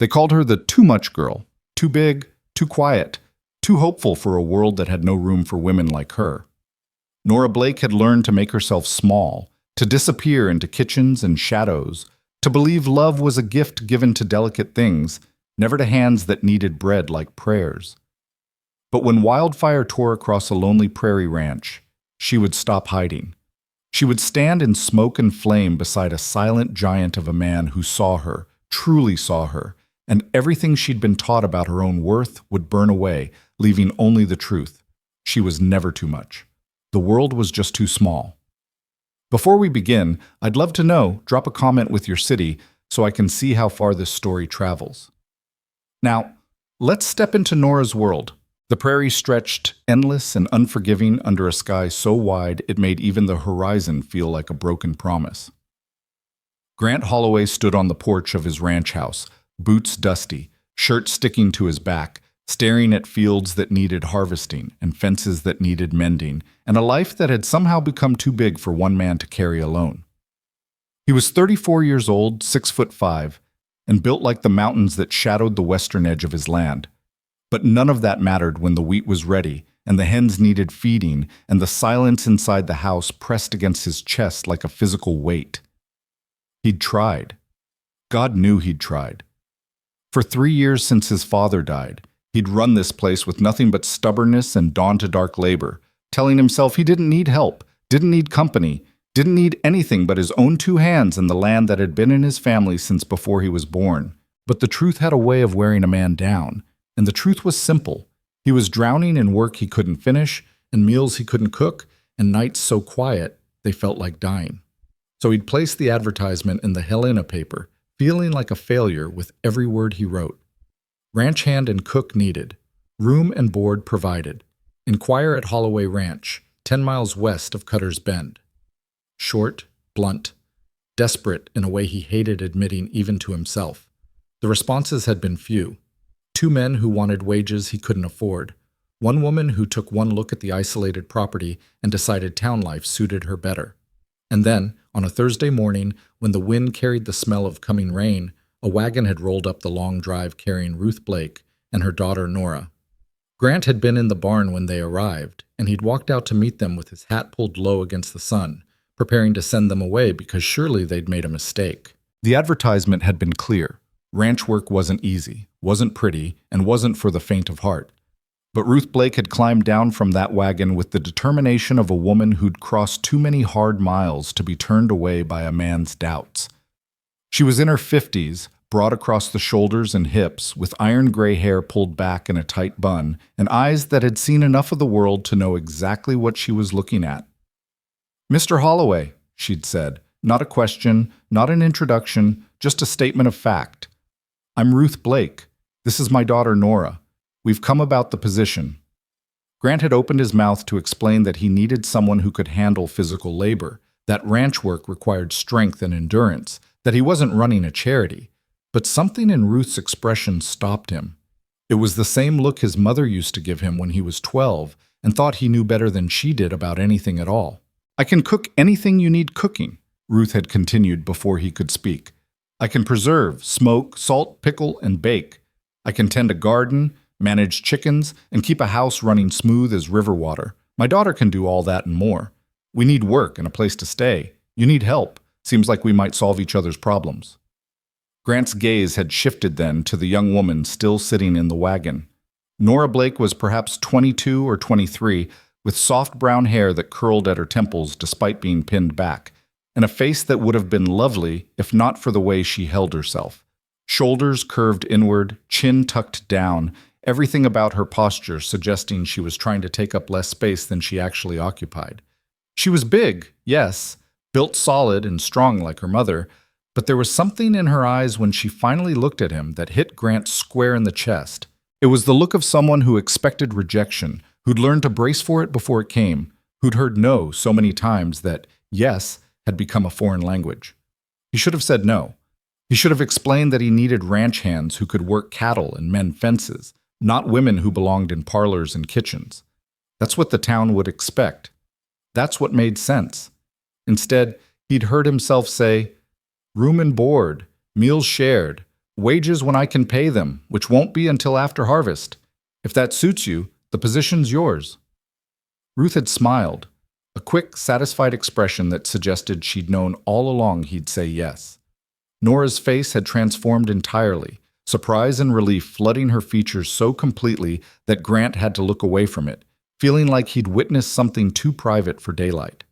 They called her the too much girl, too big, too quiet, too hopeful for a world that had no room for women like her. Nora Blake had learned to make herself small, to disappear into kitchens and shadows, to believe love was a gift given to delicate things, never to hands that needed bread like prayers. But when wildfire tore across a lonely prairie ranch, she would stop hiding. She would stand in smoke and flame beside a silent giant of a man who saw her, truly saw her, and everything she'd been taught about her own worth would burn away, leaving only the truth. She was never too much. The world was just too small. Before we begin, I'd love to know, drop a comment with your city so I can see how far this story travels. Now, let's step into Nora's world. The prairie stretched endless and unforgiving under a sky so wide it made even the horizon feel like a broken promise. Grant Holloway stood on the porch of his ranch house, boots dusty, shirt sticking to his back, staring at fields that needed harvesting and fences that needed mending, and a life that had somehow become too big for one man to carry alone. He was 34 years old, 6'5", and built like the mountains that shadowed the western edge of his land. But none of that mattered when the wheat was ready, and the hens needed feeding, and the silence inside the house pressed against his chest like a physical weight. He'd tried. God knew he'd tried. For 3 years since his father died, he'd run this place with nothing but stubbornness and dawn-to-dark labor, telling himself he didn't need help, didn't need company, didn't need anything but his own 2 hands and the land that had been in his family since before he was born. But the truth had a way of wearing a man down, and the truth was simple. He was drowning in work he couldn't finish, and meals he couldn't cook, and nights so quiet they felt like dying. So he'd placed the advertisement in the Helena paper, feeling like a failure with every word he wrote. Ranch hand and cook needed. Room and board provided. Inquire at Holloway Ranch, 10 miles west of Cutter's Bend. Short, blunt, desperate in a way he hated admitting even to himself. The responses had been few. 2 men who wanted wages he couldn't afford. 1 woman who took one look at the isolated property and decided town life suited her better. And then, on a Thursday morning, when the wind carried the smell of coming rain, a wagon had rolled up the long drive carrying Ruth Blake and her daughter Nora. Grant had been in the barn when they arrived, and he'd walked out to meet them with his hat pulled low against the sun, preparing to send them away because surely they'd made a mistake. The advertisement had been clear. Ranch work wasn't easy, wasn't pretty, and wasn't for the faint of heart. But Ruth Blake had climbed down from that wagon with the determination of a woman who'd crossed too many hard miles to be turned away by a man's doubts. She was in her 50s, broad across the shoulders and hips, with iron gray hair pulled back in a tight bun, and eyes that had seen enough of the world to know exactly what she was looking at. "Mr. Holloway," she'd said, not a question, not an introduction, just a statement of fact. "I'm Ruth Blake. This is my daughter Nora. We've come about the position." Grant had opened his mouth to explain that he needed someone who could handle physical labor, that ranch work required strength and endurance, that he wasn't running a charity. But something in Ruth's expression stopped him. It was the same look his mother used to give him when he was 12 and thought he knew better than she did about anything at all. "I can cook anything you need cooking," Ruth had continued before he could speak. "I can preserve, smoke, salt, pickle, and bake. I can tend a garden, manage chickens, and keep a house running smooth as river water. My daughter can do all that and more. We need work and a place to stay. You need help. Seems like we might solve each other's problems." Grant's gaze had shifted then to the young woman still sitting in the wagon. Nora Blake was perhaps 22 or 23, with soft brown hair that curled at her temples despite being pinned back, and a face that would have been lovely if not for the way she held herself. Shoulders curved inward, chin tucked down, everything about her posture suggesting she was trying to take up less space than she actually occupied. She was big, yes, built solid and strong like her mother, but there was something in her eyes when she finally looked at him that hit Grant square in the chest. It was the look of someone who expected rejection, who'd learned to brace for it before it came, who'd heard no so many times that yes had become a foreign language. He should have said no. He should have explained that he needed ranch hands who could work cattle and mend fences, not women who belonged in parlors and kitchens. That's what the town would expect. That's what made sense. Instead, he'd heard himself say, "Room and board, meals shared, Wages when I can pay them, which won't be until after harvest. If that suits you, the position's yours." Ruth had smiled, a quick, satisfied expression that suggested she'd known all along he'd say yes. Nora's face had transformed entirely, surprise and relief flooding her features so completely that Grant had to look away from it, feeling like he'd witnessed something too private for daylight.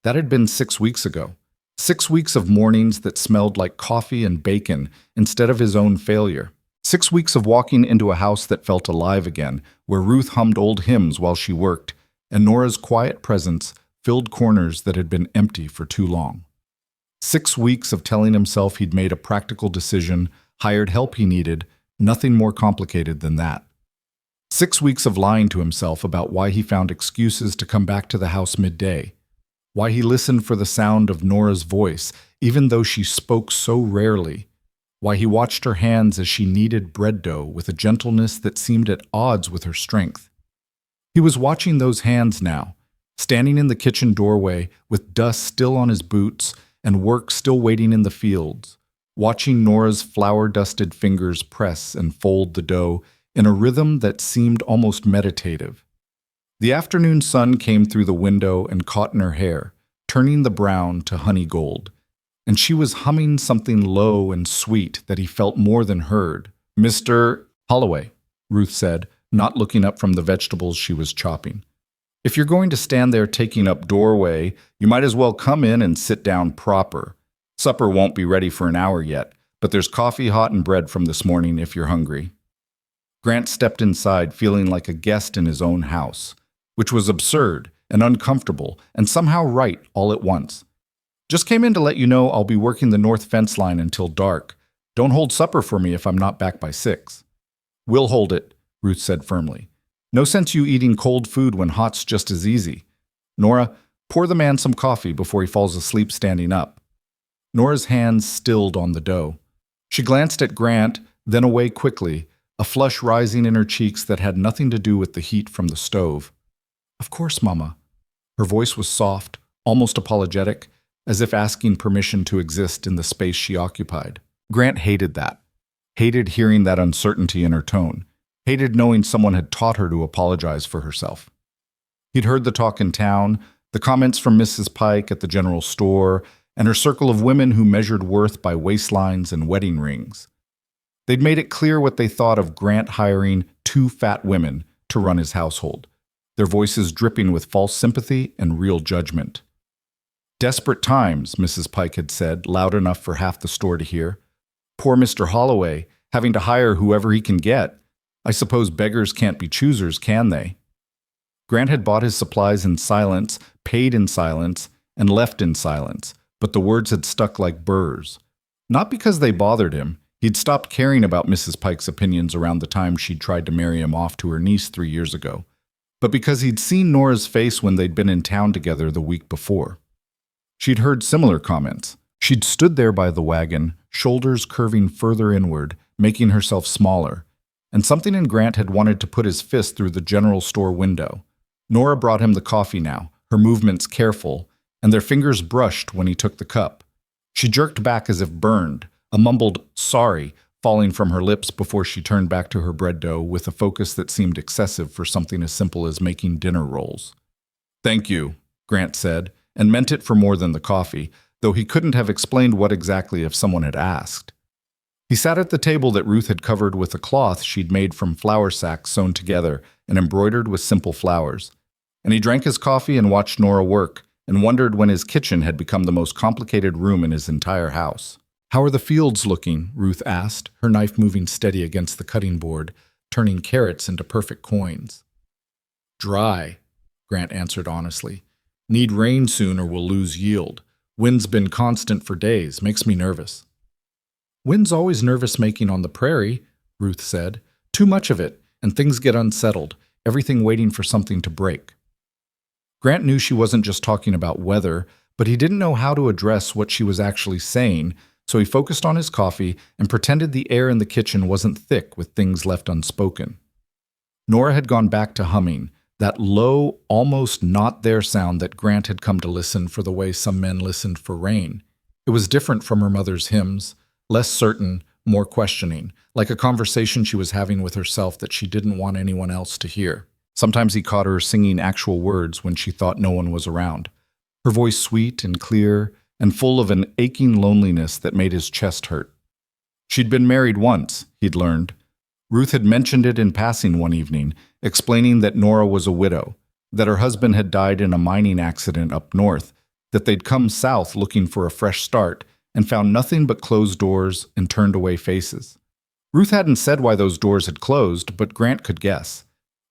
That had been 6 weeks ago. 6 weeks of mornings that smelled like coffee and bacon instead of his own failure. 6 weeks of walking into a house that felt alive again, where Ruth hummed old hymns while she worked, and Nora's quiet presence filled corners that had been empty for too long. 6 weeks of telling himself he'd made a practical decision, hired help he needed, nothing more complicated than that. 6 weeks of lying to himself about why he found excuses to come back to the house midday, why he listened for the sound of Nora's voice, even though she spoke so rarely, why he watched her hands as she kneaded bread dough with a gentleness that seemed at odds with her strength. He was watching those hands now, standing in the kitchen doorway with dust still on his boots and work still waiting in the fields, watching Nora's flour-dusted fingers press and fold the dough in a rhythm that seemed almost meditative. The afternoon sun came through the window and caught in her hair, turning the brown to honey gold, and she was humming something low and sweet that he felt more than heard. "Mr. Holloway," Ruth said, not looking up from the vegetables she was chopping. "If you're going to stand there taking up doorway, you might as well come in and sit down proper. Supper won't be ready for an hour yet, but there's coffee hot and bread from this morning if you're hungry." Grant stepped inside, feeling like a guest in his own house, which was absurd and uncomfortable and somehow right all at once. "Just came in to let you know I'll be working the north fence line until dark. Don't hold supper for me if I'm not back by 6. "We'll hold it," Ruth said firmly. "No sense you eating cold food when hot's just as easy. Nora, pour the man some coffee before he falls asleep standing up." Nora's hands stilled on the dough. She glanced at Grant, then away quickly, a flush rising in her cheeks that had nothing to do with the heat from the stove. "Of course, Mama." Her voice was soft, almost apologetic, as if asking permission to exist in the space she occupied. Grant hated that. Hated hearing that uncertainty in her tone. Hated knowing someone had taught her to apologize for herself. He'd heard the talk in town, the comments from Mrs. Pike at the general store, and her circle of women who measured worth by waistlines and wedding rings. They'd made it clear what they thought of Grant hiring 2 fat women to run his household, their voices dripping with false sympathy and real judgment. "Desperate times," Mrs. Pike had said, loud enough for half the store to hear. "Poor Mr. Holloway, having to hire whoever he can get. I suppose beggars can't be choosers, can they?" Grant had bought his supplies in silence, paid in silence, and left in silence, but the words had stuck like burrs. Not because they bothered him. He'd stopped caring about Mrs. Pike's opinions around the time she'd tried to marry him off to her niece 3 years ago, but because he'd seen Nora's face when they'd been in town together the week before. She'd heard similar comments. She'd stood there by the wagon, shoulders curving further inward, making herself smaller, and something in Grant had wanted to put his fist through the general store window. Nora brought him the coffee now, her movements careful, and their fingers brushed when he took the cup. She jerked back as if burned, a mumbled "sorry" falling from her lips before she turned back to her bread dough with a focus that seemed excessive for something as simple as making dinner rolls. "Thank you," Grant said, and meant it for more than the coffee, though he couldn't have explained what exactly if someone had asked. He sat at the table that Ruth had covered with a cloth she'd made from flour sacks sewn together and embroidered with simple flowers, and he drank his coffee and watched Nora work, and wondered when his kitchen had become the most complicated room in his entire house. "How are the fields looking?" Ruth asked, her knife moving steady against the cutting board, turning carrots into perfect coins. "Dry," Grant answered honestly. "Need rain soon or we'll lose yield. Wind's been constant for days, makes me nervous." "Wind's always nervous-making on the prairie," Ruth said. "Too much of it, and things get unsettled, everything waiting for something to break." Grant knew she wasn't just talking about weather, but he didn't know how to address what she was actually saying, so he focused on his coffee and pretended the air in the kitchen wasn't thick with things left unspoken. Nora had gone back to humming, that low, almost not there sound that Grant had come to listen for the way some men listened for rain. It was different from her mother's hymns, less certain, more questioning, like a conversation she was having with herself that she didn't want anyone else to hear. Sometimes he caught her singing actual words when she thought no one was around. Her voice sweet and clear and full of an aching loneliness that made his chest hurt. She'd been married once, he'd learned. Ruth had mentioned it in passing one evening, explaining that Nora was a widow, that her husband had died in a mining accident up north, that they'd come south looking for a fresh start and found nothing but closed doors and turned away faces. Ruth hadn't said why those doors had closed, but Grant could guess.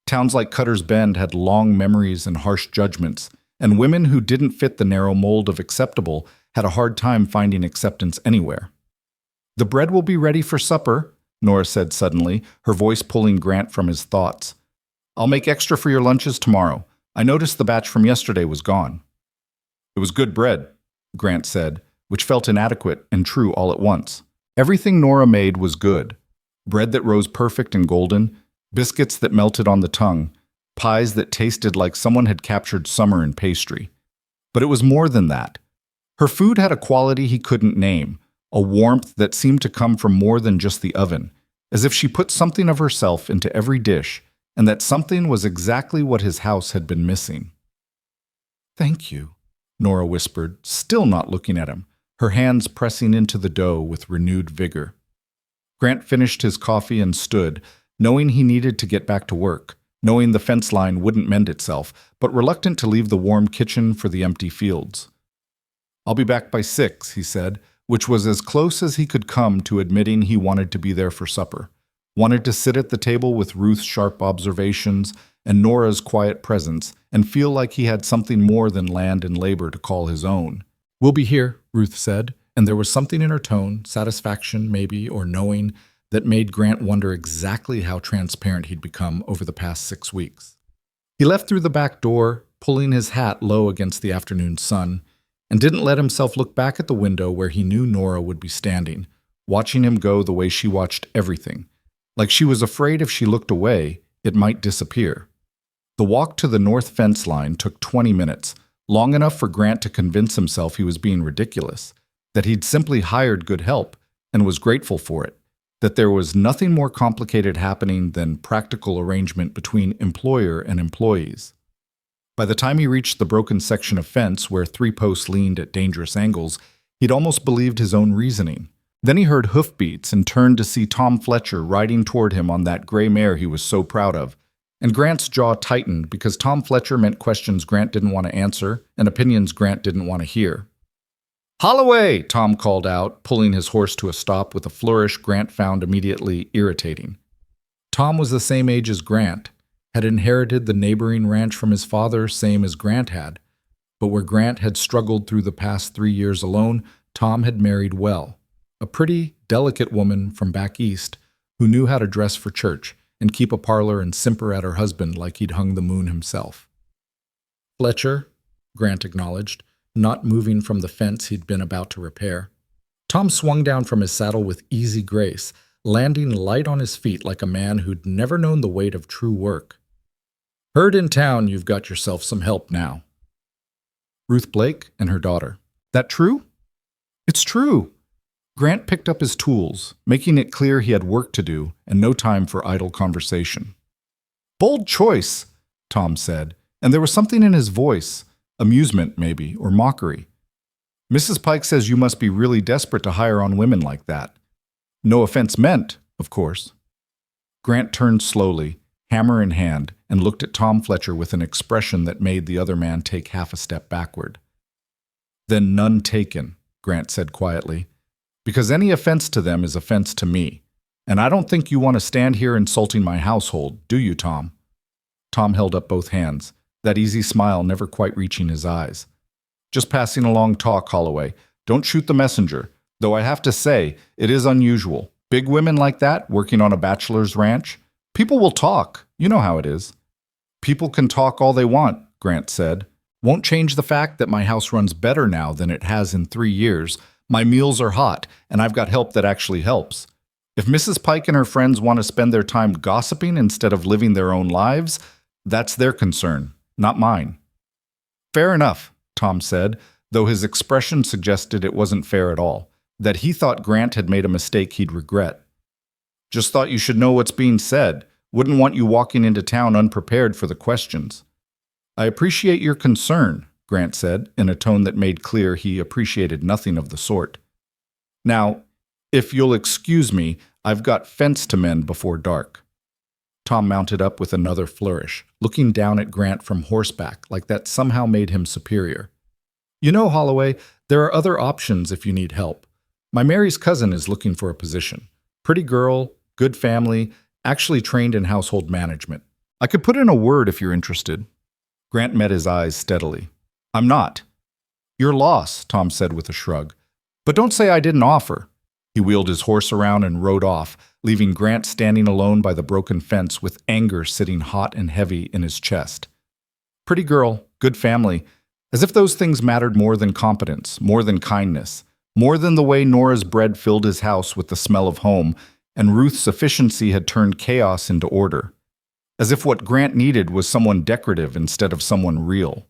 Towns like Cutter's Bend had long memories and harsh judgments, and women who didn't fit the narrow mold of acceptable had a hard time finding acceptance anywhere. "The bread will be ready for supper," Nora said suddenly, her voice pulling Grant from his thoughts. "I'll make extra for your lunches tomorrow. I noticed the batch from yesterday was gone." "It was good bread," Grant said, which felt inadequate and true all at once. Everything Nora made was good. Bread that rose perfect and golden, biscuits that melted on the tongue, pies that tasted like someone had captured summer in pastry. But it was more than that. Her food had a quality he couldn't name, a warmth that seemed to come from more than just the oven, as if she put something of herself into every dish, and that something was exactly what his house had been missing. "Thank you," Nora whispered, still not looking at him, her hands pressing into the dough with renewed vigor. Grant finished his coffee and stood, knowing he needed to get back to work, knowing the fence line wouldn't mend itself, but reluctant to leave the warm kitchen for the empty fields. "I'll be back by 6, he said, which was as close as he could come to admitting he wanted to be there for supper, wanted to sit at the table with Ruth's sharp observations and Nora's quiet presence, and feel like he had something more than land and labor to call his own. "We'll be here," Ruth said, and there was something in her tone, satisfaction maybe, or knowing, that made Grant wonder exactly how transparent he'd become over the past 6 weeks. He left through the back door, pulling his hat low against the afternoon sun, and didn't let himself look back at the window where he knew Nora would be standing, watching him go the way she watched everything, like she was afraid if she looked away, it might disappear. The walk to the north fence line took 20 minutes, long enough for Grant to convince himself he was being ridiculous, that he'd simply hired good help and was grateful for it, that there was nothing more complicated happening than practical arrangement between employer and employees. By the time he reached the broken section of fence where 3 posts leaned at dangerous angles, he'd almost believed his own reasoning. Then he heard hoofbeats and turned to see Tom Fletcher riding toward him on that gray mare he was so proud of, and Grant's jaw tightened because Tom Fletcher meant questions Grant didn't want to answer and opinions Grant didn't want to hear. "Holloway!" Tom called out, pulling his horse to a stop with a flourish Grant found immediately irritating. Tom was the same age as Grant, had inherited the neighboring ranch from his father, same as Grant had. But where Grant had struggled through the past 3 years alone, Tom had married well. A pretty, delicate woman from back east who knew how to dress for church and keep a parlor and simper at her husband like he'd hung the moon himself. "Fletcher," Grant acknowledged, not moving from the fence he'd been about to repair. Tom swung down from his saddle with easy grace, landing light on his feet like a man who'd never known the weight of true work. "Heard in town you've got yourself some help now." "Ruth Blake and her daughter. That true?" "It's true." Grant picked up his tools, making it clear he had work to do and no time for idle conversation. "Bold choice," Tom said, and there was something in his voice, amusement maybe, or mockery. "Mrs. Pike says you must be really desperate to hire on women like that. No offense meant, of course." Grant turned slowly, hammer in hand, and looked at Tom Fletcher with an expression that made the other man take half a step backward. "Then none taken," Grant said quietly, "because any offense to them is offense to me, and I don't think you want to stand here insulting my household, do you, Tom?" Tom held up both hands, that easy smile never quite reaching his eyes. "Just passing along talk, Holloway. Don't shoot the messenger, though I have to say, it is unusual. Big women like that, working on a bachelor's ranch. People will talk, you know how it is." "People can talk all they want," Grant said. "Won't change the fact that my house runs better now than it has in 3 years. My meals are hot, and I've got help that actually helps. If Mrs. Pike and her friends want to spend their time gossiping instead of living their own lives, that's their concern, not mine." "Fair enough," Tom said, though his expression suggested it wasn't fair at all, that he thought Grant had made a mistake he'd regret. Just thought you should know what's being said. Wouldn't want you walking into town unprepared for the questions. I appreciate your concern, Grant said, in a tone that made clear he appreciated nothing of the sort. Now, if you'll excuse me, I've got fence to mend before dark. Tom mounted up with another flourish, looking down at Grant from horseback like that somehow made him superior. You know, Holloway, there are other options if you need help. My Mary's cousin is looking for a position. Pretty girl, good family, actually trained in household management. I could put in a word if you're interested. Grant met his eyes steadily. I'm not. Your loss, Tom said with a shrug. But don't say I didn't offer. He wheeled his horse around and rode off, leaving Grant standing alone by the broken fence with anger sitting hot and heavy in his chest. Pretty girl, good family, as if those things mattered more than competence, more than kindness, more than the way Nora's bread filled his house with the smell of home, and Ruth's efficiency had turned chaos into order. As if what Grant needed was someone decorative instead of someone real.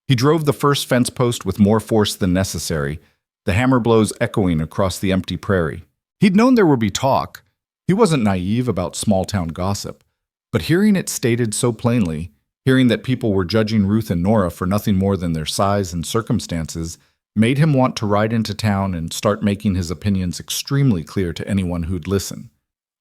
He drove the first fence post with more force than necessary, the hammer blows echoing across the empty prairie. He'd known there would be talk. He wasn't naive about small-town gossip. But hearing it stated so plainly, hearing that people were judging Ruth and Nora for nothing more than their size and circumstances, made him want to ride into town and start making his opinions extremely clear to anyone who'd listen.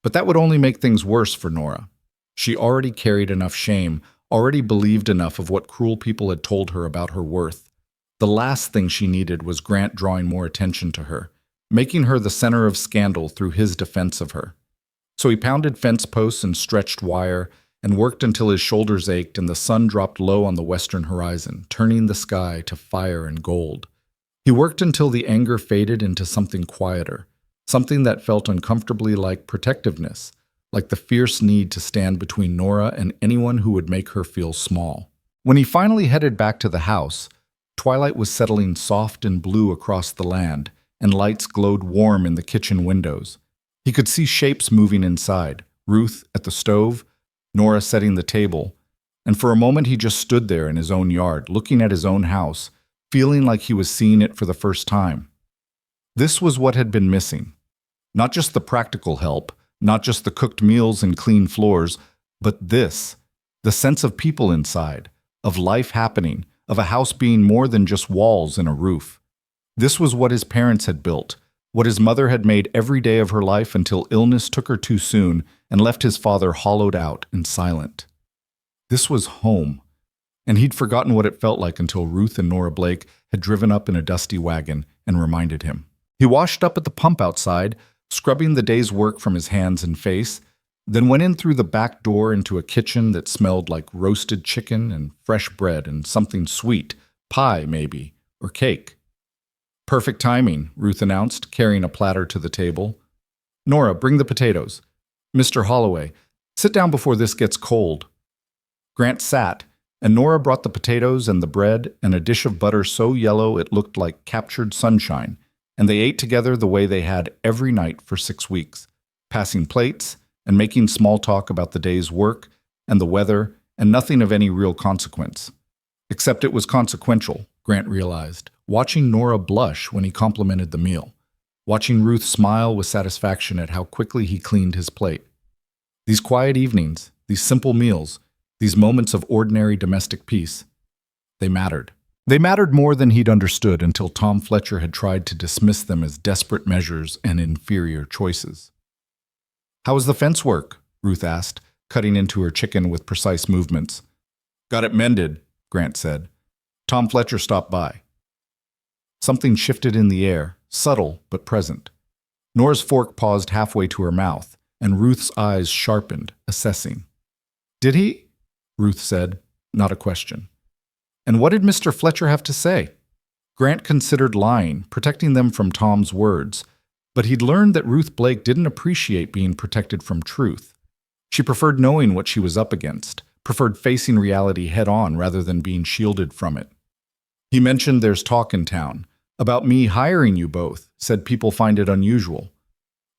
But that would only make things worse for Nora. She already carried enough shame, already believed enough of what cruel people had told her about her worth. The last thing she needed was Grant drawing more attention to her, making her the center of scandal through his defense of her. So he pounded fence posts and stretched wire, and worked until his shoulders ached and the sun dropped low on the western horizon, turning the sky to fire and gold. He worked until the anger faded into something quieter, something that felt uncomfortably like protectiveness, like the fierce need to stand between Nora and anyone who would make her feel small. When he finally headed back to the house, twilight was settling soft and blue across the land, and lights glowed warm in the kitchen windows. He could see shapes moving inside, Ruth at the stove, Nora setting the table, and for a moment he just stood there in his own yard, looking at his own house, feeling like he was seeing it for the first time. This was what had been missing. Not just the practical help, not just the cooked meals and clean floors, but this, the sense of people inside, of life happening, of a house being more than just walls and a roof. This was what his parents had built, what his mother had made every day of her life until illness took her too soon and left his father hollowed out and silent. This was home, and he'd forgotten what it felt like until Ruth and Nora Blake had driven up in a dusty wagon and reminded him. He washed up at the pump outside, scrubbing the day's work from his hands and face, then went in through the back door into a kitchen that smelled like roasted chicken and fresh bread and something sweet, pie maybe, or cake. Perfect timing, Ruth announced, carrying a platter to the table. Nora, bring the potatoes. Mr. Holloway, sit down before this gets cold. Grant sat, and Nora brought the potatoes and the bread and a dish of butter so yellow it looked like captured sunshine, and they ate together the way they had every night for 6 weeks, passing plates and making small talk about the day's work and the weather and nothing of any real consequence. Except it was consequential, Grant realized, watching Nora blush when he complimented the meal, watching Ruth smile with satisfaction at how quickly he cleaned his plate. These quiet evenings, these simple meals, these moments of ordinary domestic peace, they mattered. They mattered more than he'd understood until Tom Fletcher had tried to dismiss them as desperate measures and inferior choices. How was the fence work? Ruth asked, cutting into her chicken with precise movements. Got it mended, Grant said. Tom Fletcher stopped by. Something shifted in the air, subtle but present. Nora's fork paused halfway to her mouth, and Ruth's eyes sharpened, assessing. Did he? Ruth said, not a question. And what did Mr. Fletcher have to say? Grant considered lying, protecting them from Tom's words, but he'd learned that Ruth Blake didn't appreciate being protected from truth. She preferred knowing what she was up against, preferred facing reality head-on rather than being shielded from it. He mentioned there's talk in town, about me hiring you both, said people find it unusual.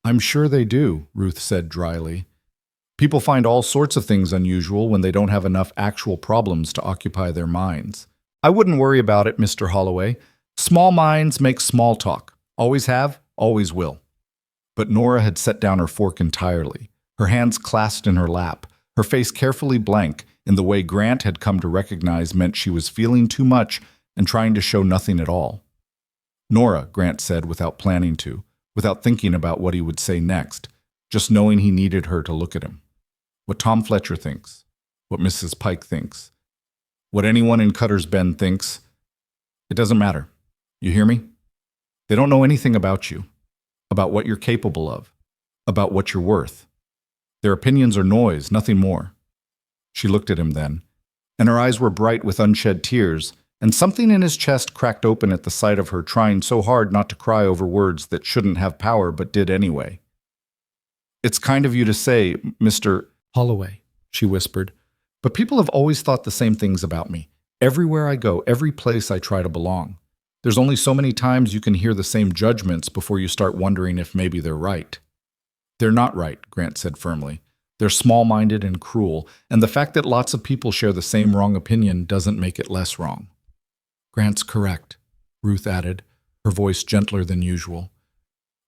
I'm sure they do, Ruth said dryly. People find all sorts of things unusual when they don't have enough actual problems to occupy their minds. I wouldn't worry about it, Mr. Holloway. Small minds make small talk. Always have, Always will. But Nora had set down her fork entirely, her hands clasped in her lap, her face carefully blank in the way Grant had come to recognize meant she was feeling too much and trying to show nothing at all. Nora, Grant said without planning to, without thinking about what he would say next, just knowing he needed her to look at him. What Tom Fletcher thinks, what Mrs. Pike thinks, what anyone in Cutter's Bend thinks, it doesn't matter. You hear me? They don't know anything about you, about what you're capable of, about what you're worth. Their opinions are noise, nothing more. She looked at him then, and her eyes were bright with unshed tears, and something in his chest cracked open at the sight of her trying so hard not to cry over words that shouldn't have power but did anyway. "It's kind of you to say, Mr. Holloway," she whispered, "but people have always thought the same things about me. Everywhere I go, every place I try to belong. There's only so many times you can hear the same judgments before you start wondering if maybe they're right." "They're not right," Grant said firmly. "They're small-minded and cruel, and the fact that lots of people share the same wrong opinion doesn't make it less wrong." "Grant's correct," Ruth added, her voice gentler than usual.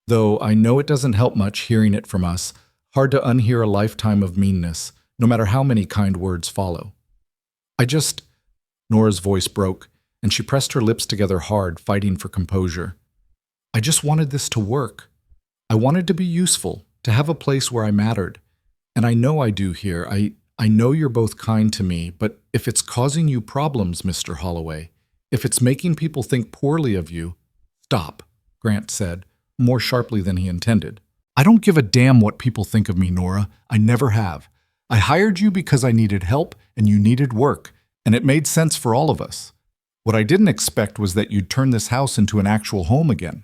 "Though I know it doesn't help much hearing it from us, hard to unhear a lifetime of meanness, no matter how many kind words follow. Nora's voice broke, and she pressed her lips together hard, fighting for composure. "I just wanted this to work. I wanted to be useful, to have a place where I mattered. And I know I do here. I know you're both kind to me, but if it's causing you problems, Mr. Holloway, if it's making people think poorly of you—" "Stop," Grant said, more sharply than he intended. "I don't give a damn what people think of me, Nora. I never have. I hired you because I needed help and you needed work, and it made sense for all of us. What I didn't expect was that you'd turn this house into an actual home again.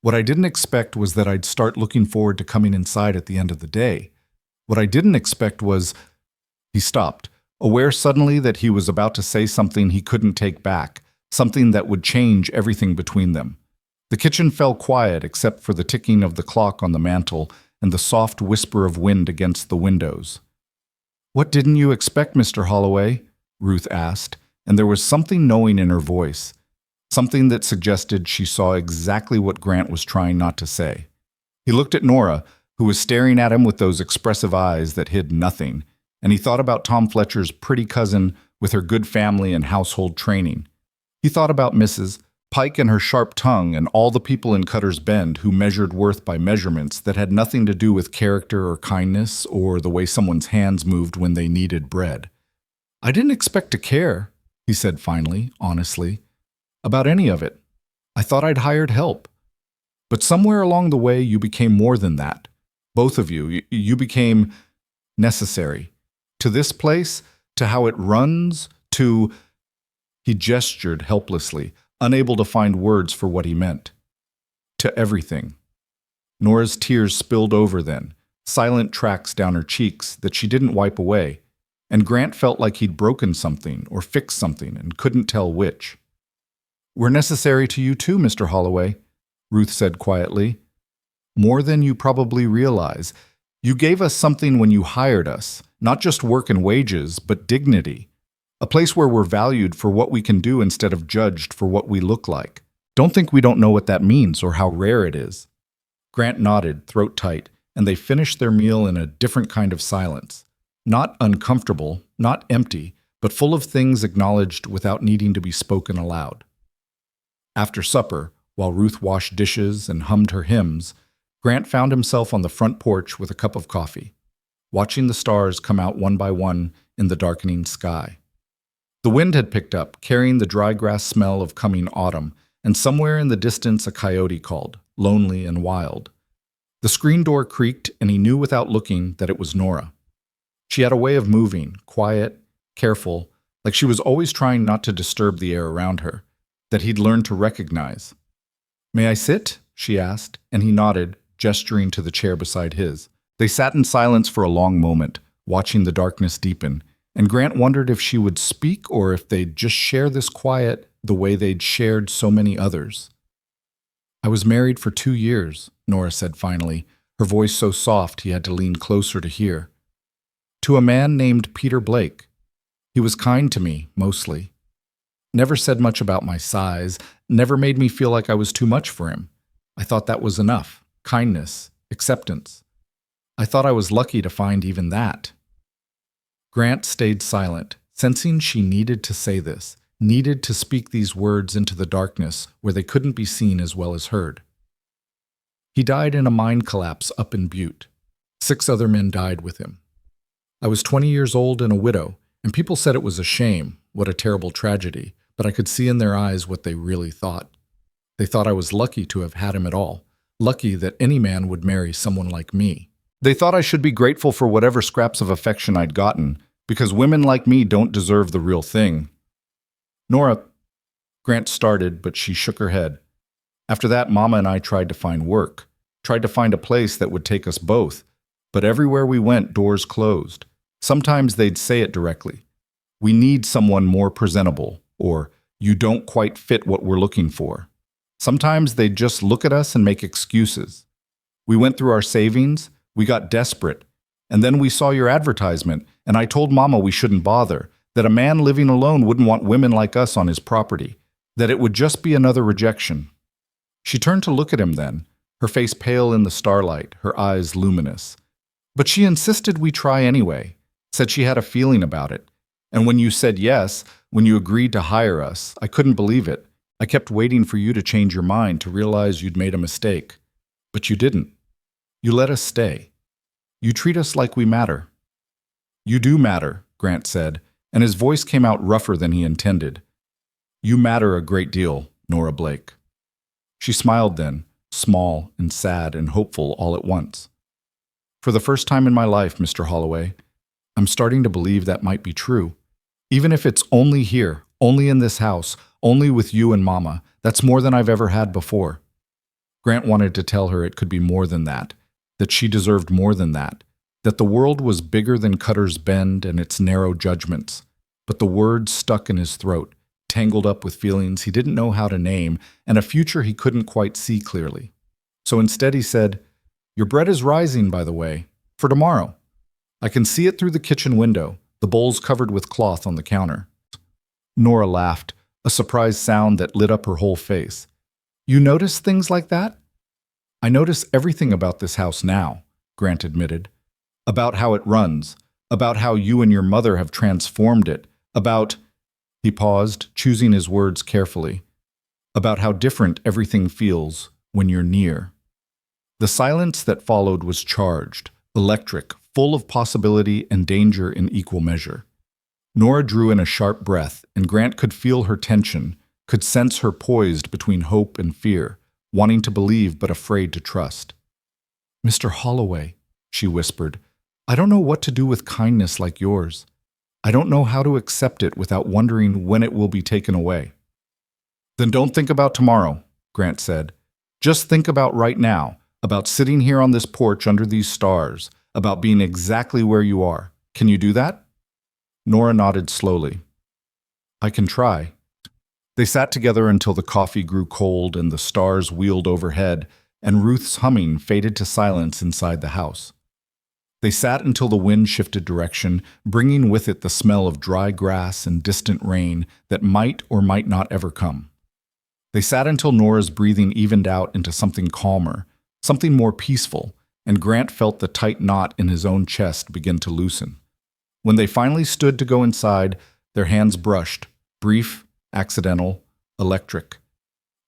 What I didn't expect was that I'd start looking forward to coming inside at the end of the day. What I didn't expect was—" He stopped, aware suddenly that he was about to say something he couldn't take back, something that would change everything between them. The kitchen fell quiet except for the ticking of the clock on the mantel and the soft whisper of wind against the windows. "What didn't you expect, Mr. Holloway?" Ruth asked, and there was something knowing in her voice, something that suggested she saw exactly what Grant was trying not to say. He looked at Nora, who was staring at him with those expressive eyes that hid nothing, and he thought about Tom Fletcher's pretty cousin with her good family and household training. He thought about Mrs. Pike and her sharp tongue and all the people in Cutter's Bend who measured worth by measurements that had nothing to do with character or kindness or the way someone's hands moved when they kneaded bread. "I didn't expect to care," he said finally, honestly, "about any of it. I thought I'd hired help. But somewhere along the way you became more than that. Both of you. You became necessary. To this place, to how it runs, to—" He gestured helplessly, unable to find words for what he meant. "To everything." Nora's tears spilled over then, silent tracks down her cheeks that she didn't wipe away, and Grant felt like he'd broken something or fixed something and couldn't tell which. "We're necessary to you too, Mr. Holloway," Ruth said quietly. "More than you probably realize. You gave us something when you hired us, not just work and wages, but dignity. A place where we're valued for what we can do instead of judged for what we look like. Don't think we don't know what that means or how rare it is." Grant nodded, throat tight, and they finished their meal in a different kind of silence. Not uncomfortable, not empty, but full of things acknowledged without needing to be spoken aloud. After supper, while Ruth washed dishes and hummed her hymns, Grant found himself on the front porch with a cup of coffee, watching the stars come out one by one in the darkening sky. The wind had picked up, carrying the dry grass smell of coming autumn, and somewhere in the distance a coyote called, lonely and wild. The screen door creaked, and he knew without looking that it was Nora. She had a way of moving, quiet, careful, like she was always trying not to disturb the air around her, that he'd learned to recognize. "May I sit?" she asked, and he nodded, gesturing to the chair beside his. They sat in silence for a long moment, watching the darkness deepen, and Grant wondered if she would speak or if they'd just share this quiet the way they'd shared so many others. "I was married for 2 years, Nora said finally, her voice so soft he had to lean closer to hear. "To a man named Peter Blake. He was kind to me, mostly. Never said much about my size, never made me feel like I was too much for him. I thought that was enough. Kindness, acceptance. I thought I was lucky to find even that. Grant stayed silent, sensing she needed to say this, needed to speak these words into the darkness where they couldn't be seen as well as heard. He died in a mine collapse up in Butte. 6 other men died with him. I was 20 years old and a widow, and people said it was a shame, what a terrible tragedy, but I could see in their eyes what they really thought. They thought I was lucky to have had him at all, lucky that any man would marry someone like me. They thought I should be grateful for whatever scraps of affection I'd gotten, because women like me don't deserve the real thing. Nora, Grant started, but she shook her head. After that, Mama and I tried to find work, tried to find a place that would take us both, but everywhere we went, doors closed. Sometimes they'd say it directly. We need someone more presentable, or you don't quite fit what we're looking for. Sometimes they'd just look at us and make excuses. We went through our savings, we got desperate, and then we saw your advertisement, and I told Mama we shouldn't bother, that a man living alone wouldn't want women like us on his property, that it would just be another rejection. She turned to look at him then, her face pale in the starlight, her eyes luminous. But she insisted we try anyway, said she had a feeling about it. And when you said yes, when you agreed to hire us, I couldn't believe it. I kept waiting for you to change your mind, to realize you'd made a mistake. But you didn't. You let us stay. You treat us like we matter. You do matter, Grant said, and his voice came out rougher than he intended. You matter a great deal, Nora Blake. She smiled then, small and sad and hopeful all at once. For the first time in my life, Mr. Holloway, I'm starting to believe that might be true. Even if it's only here, only in this house, only with you and Mama, that's more than I've ever had before. Grant wanted to tell her it could be more than that she deserved more than that the world was bigger than Cutter's Bend and its narrow judgments. But the words stuck in his throat, tangled up with feelings he didn't know how to name and a future he couldn't quite see clearly. So instead he said, Your bread is rising, by the way, for tomorrow. I can see it through the kitchen window, the bowls covered with cloth on the counter. Nora laughed, a surprised sound that lit up her whole face. You notice things like that? I notice everything about this house now, Grant admitted. About how it runs, about how you and your mother have transformed it, about... He paused, choosing his words carefully. About how different everything feels when you're near. The silence that followed was charged, electric, full of possibility and danger in equal measure. Nora drew in a sharp breath, and Grant could feel her tension, could sense her poised between hope and fear, wanting to believe but afraid to trust. Mr. Holloway, she whispered, I don't know what to do with kindness like yours. I don't know how to accept it without wondering when it will be taken away. Then don't think about tomorrow, Grant said. Just think about right now, about sitting here on this porch under these stars, about being exactly where you are. Can you do that? Nora nodded slowly. I can try. They sat together until the coffee grew cold and the stars wheeled overhead, and Ruth's humming faded to silence inside the house. They sat until the wind shifted direction, bringing with it the smell of dry grass and distant rain that might or might not ever come. They sat until Nora's breathing evened out into something calmer, something more peaceful, and Grant felt the tight knot in his own chest begin to loosen. When they finally stood to go inside, their hands brushed, brief, accidental, electric,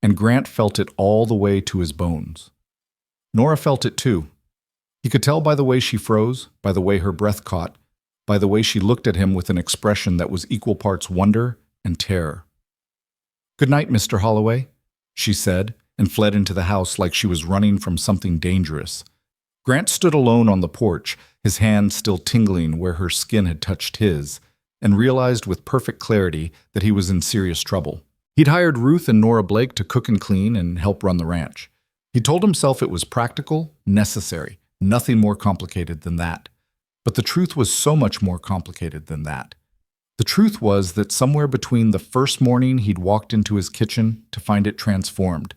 and Grant felt it all the way to his bones. Nora felt it too. He could tell by the way she froze, by the way her breath caught, by the way she looked at him with an expression that was equal parts wonder and terror. Good night, Mr. Holloway, she said, and fled into the house like she was running from something dangerous. Grant stood alone on the porch, his hand still tingling where her skin had touched his, and realized with perfect clarity that he was in serious trouble. He'd hired Ruth and Nora Blake to cook and clean and help run the ranch. He told himself it was practical, necessary, nothing more complicated than that. But the truth was so much more complicated than that. The truth was that somewhere between the first morning he'd walked into his kitchen to find it transformed,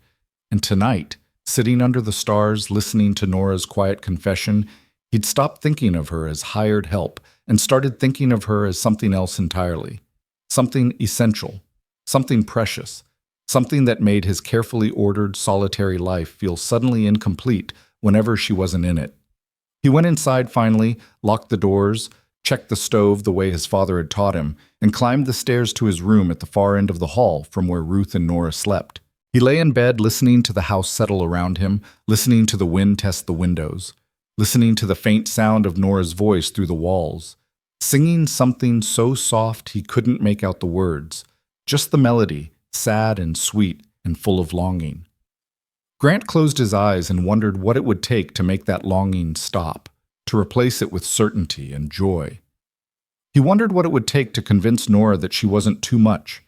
and tonight, sitting under the stars listening to Nora's quiet confession, he'd stopped thinking of her as hired help and started thinking of her as something else entirely. Something essential, something precious, something that made his carefully ordered, solitary life feel suddenly incomplete whenever she wasn't in it. He went inside finally, locked the doors, checked the stove the way his father had taught him, and climbed the stairs to his room at the far end of the hall from where Ruth and Nora slept. He lay in bed listening to the house settle around him, listening to the wind test the windows, listening to the faint sound of Nora's voice through the walls, singing something so soft he couldn't make out the words, just the melody, sad and sweet and full of longing. Grant closed his eyes and wondered what it would take to make that longing stop, to replace it with certainty and joy. He wondered what it would take to convince Nora that she wasn't too much,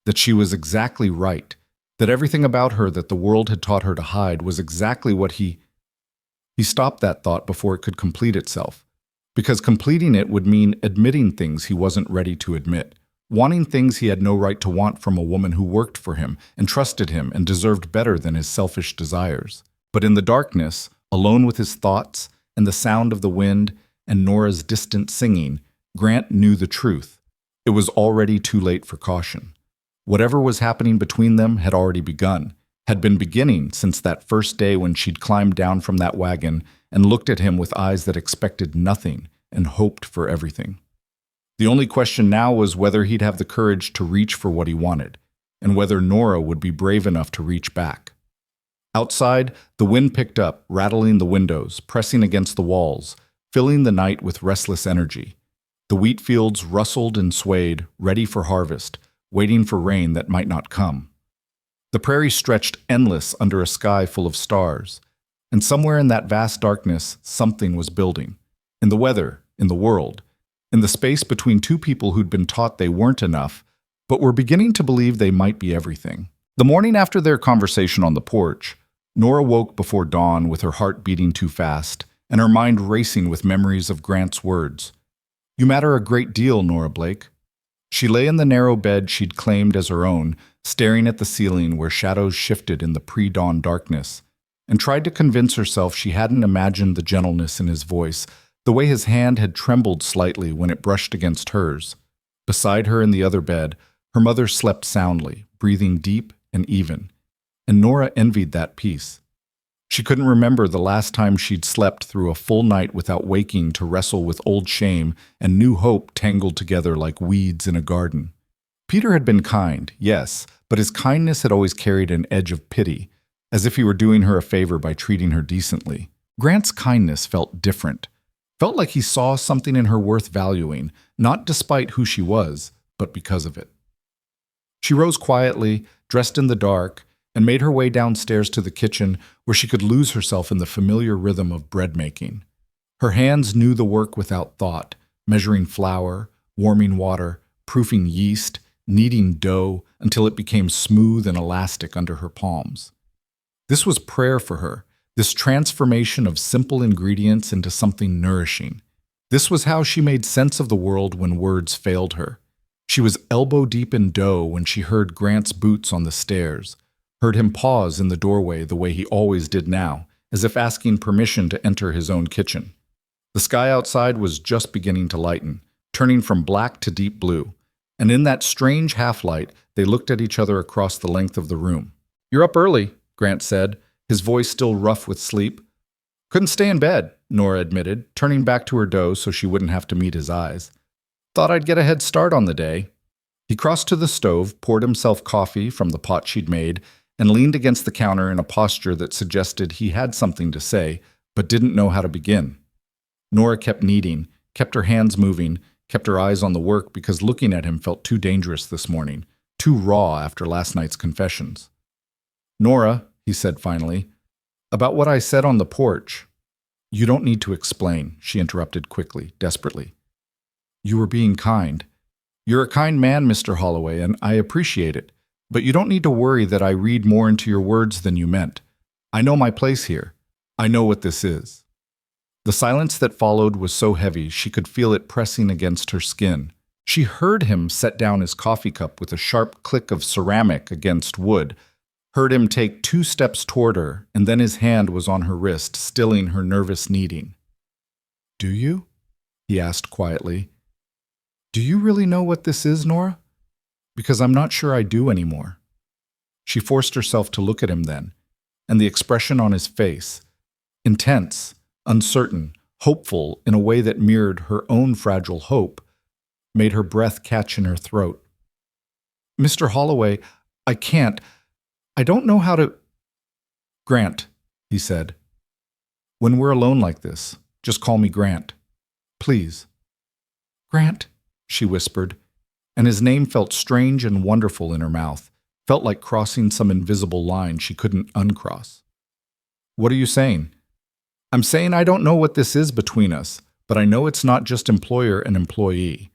that she was exactly right, that everything about her that the world had taught her to hide was exactly what he stopped that thought before it could complete itself, because completing it would mean admitting things he wasn't ready to admit, wanting things he had no right to want from a woman who worked for him and trusted him and deserved better than his selfish desires. But in the darkness, alone with his thoughts and the sound of the wind and Nora's distant singing, Grant knew the truth. It was already too late for caution. Whatever was happening between them had already begun, had been beginning since that first day when she'd climbed down from that wagon and looked at him with eyes that expected nothing and hoped for everything. The only question now was whether he'd have the courage to reach for what he wanted, and whether Nora would be brave enough to reach back. Outside, the wind picked up, rattling the windows, pressing against the walls, filling the night with restless energy. The wheat fields rustled and swayed, ready for harvest, waiting for rain that might not come. The prairie stretched endless under a sky full of stars, and somewhere in that vast darkness, something was building. In the weather, in the world, in the space between two people who'd been taught they weren't enough, but were beginning to believe they might be everything. The morning after their conversation on the porch, Nora woke before dawn with her heart beating too fast, and her mind racing with memories of Grant's words. "You matter a great deal, Nora Blake." She lay in the narrow bed she'd claimed as her own, staring at the ceiling where shadows shifted in the pre-dawn darkness, and tried to convince herself she hadn't imagined the gentleness in his voice, the way his hand had trembled slightly when it brushed against hers. Beside her in the other bed, her mother slept soundly, breathing deep and even, and Nora envied that peace. She couldn't remember the last time she'd slept through a full night without waking to wrestle with old shame and new hope tangled together like weeds in a garden. Peter had been kind, yes, but his kindness had always carried an edge of pity, as if he were doing her a favor by treating her decently. Grant's kindness felt different, felt like he saw something in her worth valuing, not despite who she was, but because of it. She rose quietly, dressed in the dark, and made her way downstairs to the kitchen where she could lose herself in the familiar rhythm of bread making. Her hands knew the work without thought, measuring flour, warming water, proofing yeast, kneading dough until it became smooth and elastic under her palms. This was prayer for her, this transformation of simple ingredients into something nourishing. This was how she made sense of the world when words failed her. She was elbow-deep in dough when she heard Grant's boots on the stairs, heard him pause in the doorway the way he always did now, as if asking permission to enter his own kitchen. The sky outside was just beginning to lighten, turning from black to deep blue, and in that strange half-light, they looked at each other across the length of the room. "You're up early," Grant said, his voice still rough with sleep. "Couldn't stay in bed," Nora admitted, turning back to her dough so she wouldn't have to meet his eyes. "Thought I'd get a head start on the day." He crossed to the stove, poured himself coffee from the pot she'd made, and leaned against the counter in a posture that suggested he had something to say, but didn't know how to begin. Nora kept kneading, kept her hands moving, kept her eyes on the work because looking at him felt too dangerous this morning, too raw after last night's confessions. "Nora," he said finally, "about what I said on the porch." "You don't need to explain," she interrupted quickly, desperately. "You were being kind. You're a kind man, Mr. Holloway, and I appreciate it. But you don't need to worry that I read more into your words than you meant. I know my place here. I know what this is." The silence that followed was so heavy she could feel it pressing against her skin. She heard him set down his coffee cup with a sharp click of ceramic against wood, heard him take 2 steps toward her, and then his hand was on her wrist, stilling her nervous kneading. "Do you?" he asked quietly. "Do you really know what this is, Nora? Because I'm not sure I do anymore." She forced herself to look at him then, and the expression on his face, intense, uncertain, hopeful in a way that mirrored her own fragile hope, made her breath catch in her throat. "Mr. Holloway, I can't. I don't know how to—" "Grant," he said. "When we're alone like this, just call me Grant. Please." "Grant," she whispered, and his name felt strange and wonderful in her mouth, felt like crossing some invisible line she couldn't uncross. "What are you saying?" "I'm saying I don't know what this is between us, but I know it's not just employer and employee.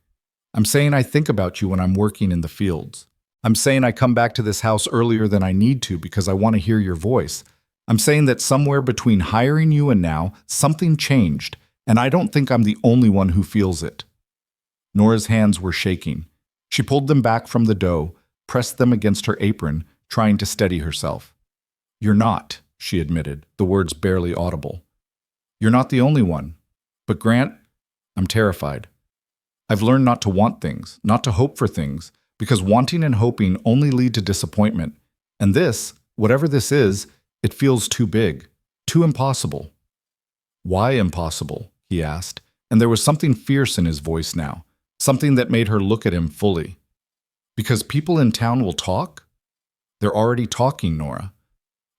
I'm saying I think about you when I'm working in the fields. I'm saying I come back to this house earlier than I need to because I want to hear your voice. I'm saying that somewhere between hiring you and now, something changed, and I don't think I'm the only one who feels it." Nora's hands were shaking. She pulled them back from the dough, pressed them against her apron, trying to steady herself. "You're not," she admitted, the words barely audible. "You're not the only one. But Grant, I'm terrified. I've learned not to want things, not to hope for things, because wanting and hoping only lead to disappointment. And this, whatever this is, it feels too big, too impossible." "Why impossible?" he asked, and there was something fierce in his voice now, something that made her look at him fully. "Because people in town will talk? They're already talking, Nora.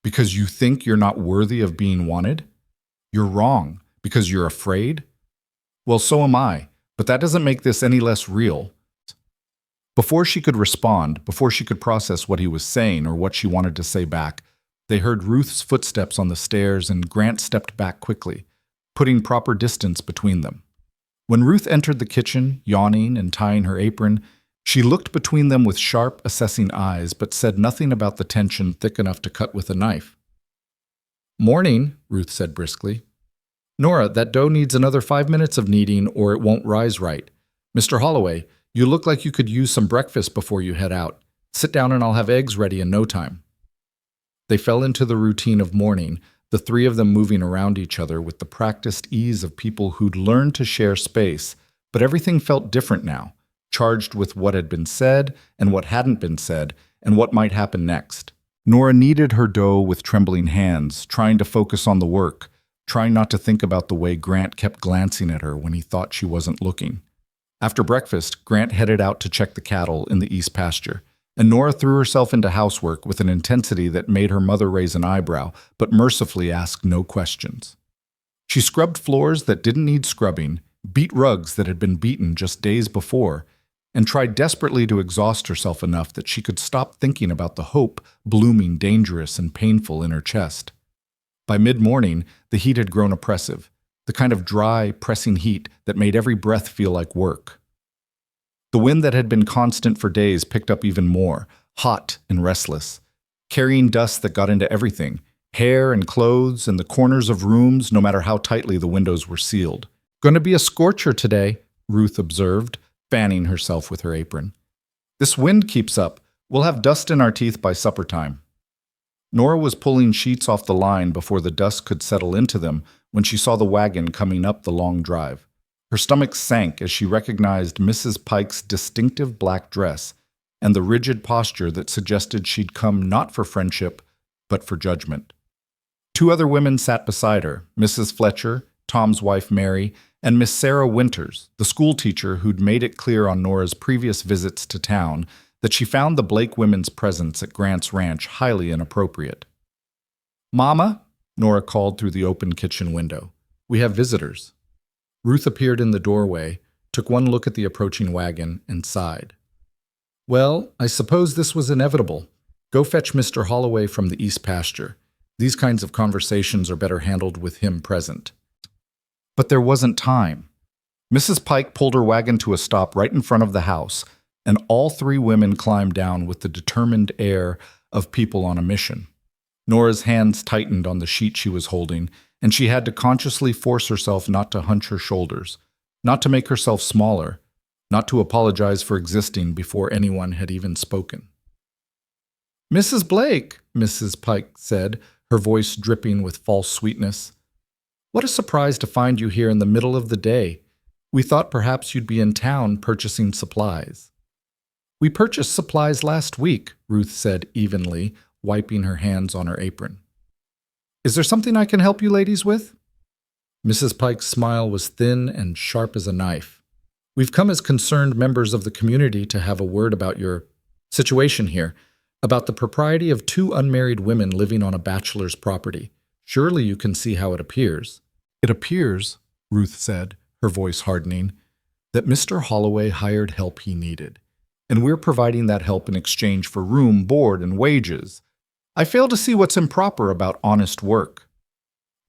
Because you think you're not worthy of being wanted? You're wrong. Because you're afraid? Well, so am I, but that doesn't make this any less real." Before she could respond, before she could process what he was saying or what she wanted to say back, they heard Ruth's footsteps on the stairs and Grant stepped back quickly, putting proper distance between them. When Ruth entered the kitchen, yawning and tying her apron, she looked between them with sharp, assessing eyes, but said nothing about the tension thick enough to cut with a knife. "Morning," Ruth said briskly. "Nora, that dough needs another 5 minutes of kneading or it won't rise right. Mr. Holloway, you look like you could use some breakfast before you head out. Sit down and I'll have eggs ready in no time." They fell into the routine of morning, the three of them moving around each other with the practiced ease of people who'd learned to share space, but everything felt different now, charged with what had been said and what hadn't been said and what might happen next. Nora kneaded her dough with trembling hands, trying to focus on the work, trying not to think about the way Grant kept glancing at her when he thought she wasn't looking. After breakfast, Grant headed out to check the cattle in the east pasture, and Nora threw herself into housework with an intensity that made her mother raise an eyebrow, but mercifully ask no questions. She scrubbed floors that didn't need scrubbing, beat rugs that had been beaten just days before, and tried desperately to exhaust herself enough that she could stop thinking about the hope blooming dangerous and painful in her chest. By mid-morning, the heat had grown oppressive, the kind of dry, pressing heat that made every breath feel like work. The wind that had been constant for days picked up even more, hot and restless, carrying dust that got into everything, hair and clothes and the corners of rooms, no matter how tightly the windows were sealed. "Gonna be a scorcher today," Ruth observed, fanning herself with her apron. "This wind keeps up. We'll have dust in our teeth by supper time." Nora was pulling sheets off the line before the dust could settle into them when she saw the wagon coming up the long drive. Her stomach sank as she recognized Mrs. Pike's distinctive black dress and the rigid posture that suggested she'd come not for friendship, but for judgment. Two other women sat beside her, Mrs. Fletcher, Tom's wife Mary, and Miss Sarah Winters, the school teacher who'd made it clear on Nora's previous visits to town that she found the Blake women's presence at Grant's ranch highly inappropriate. "Mama," Nora called through the open kitchen window, "we have visitors." Ruth appeared in the doorway, took one look at the approaching wagon, and sighed. "Well, I suppose this was inevitable. Go fetch Mr. Holloway from the east pasture. These kinds of conversations are better handled with him present." But there wasn't time. Mrs. Pike pulled her wagon to a stop right in front of the house, and all three women climbed down with the determined air of people on a mission. Nora's hands tightened on the sheet she was holding, and she had to consciously force herself not to hunch her shoulders, not to make herself smaller, not to apologize for existing before anyone had even spoken. "Mrs. Blake," Mrs. Pike said, her voice dripping with false sweetness. "What a surprise to find you here in the middle of the day. We thought perhaps you'd be in town purchasing supplies." "We purchased supplies last week," Ruth said evenly, wiping her hands on her apron. "Is there something I can help you ladies with?" Mrs. Pike's smile was thin and sharp as a knife. "We've come as concerned members of the community to have a word about your situation here, about the propriety of two unmarried women living on a bachelor's property. Surely you can see how it appears." "It appears," Ruth said, her voice hardening, "that Mr. Holloway hired help he needed, and we're providing that help in exchange for room, board, and wages. I fail to see what's improper about honest work."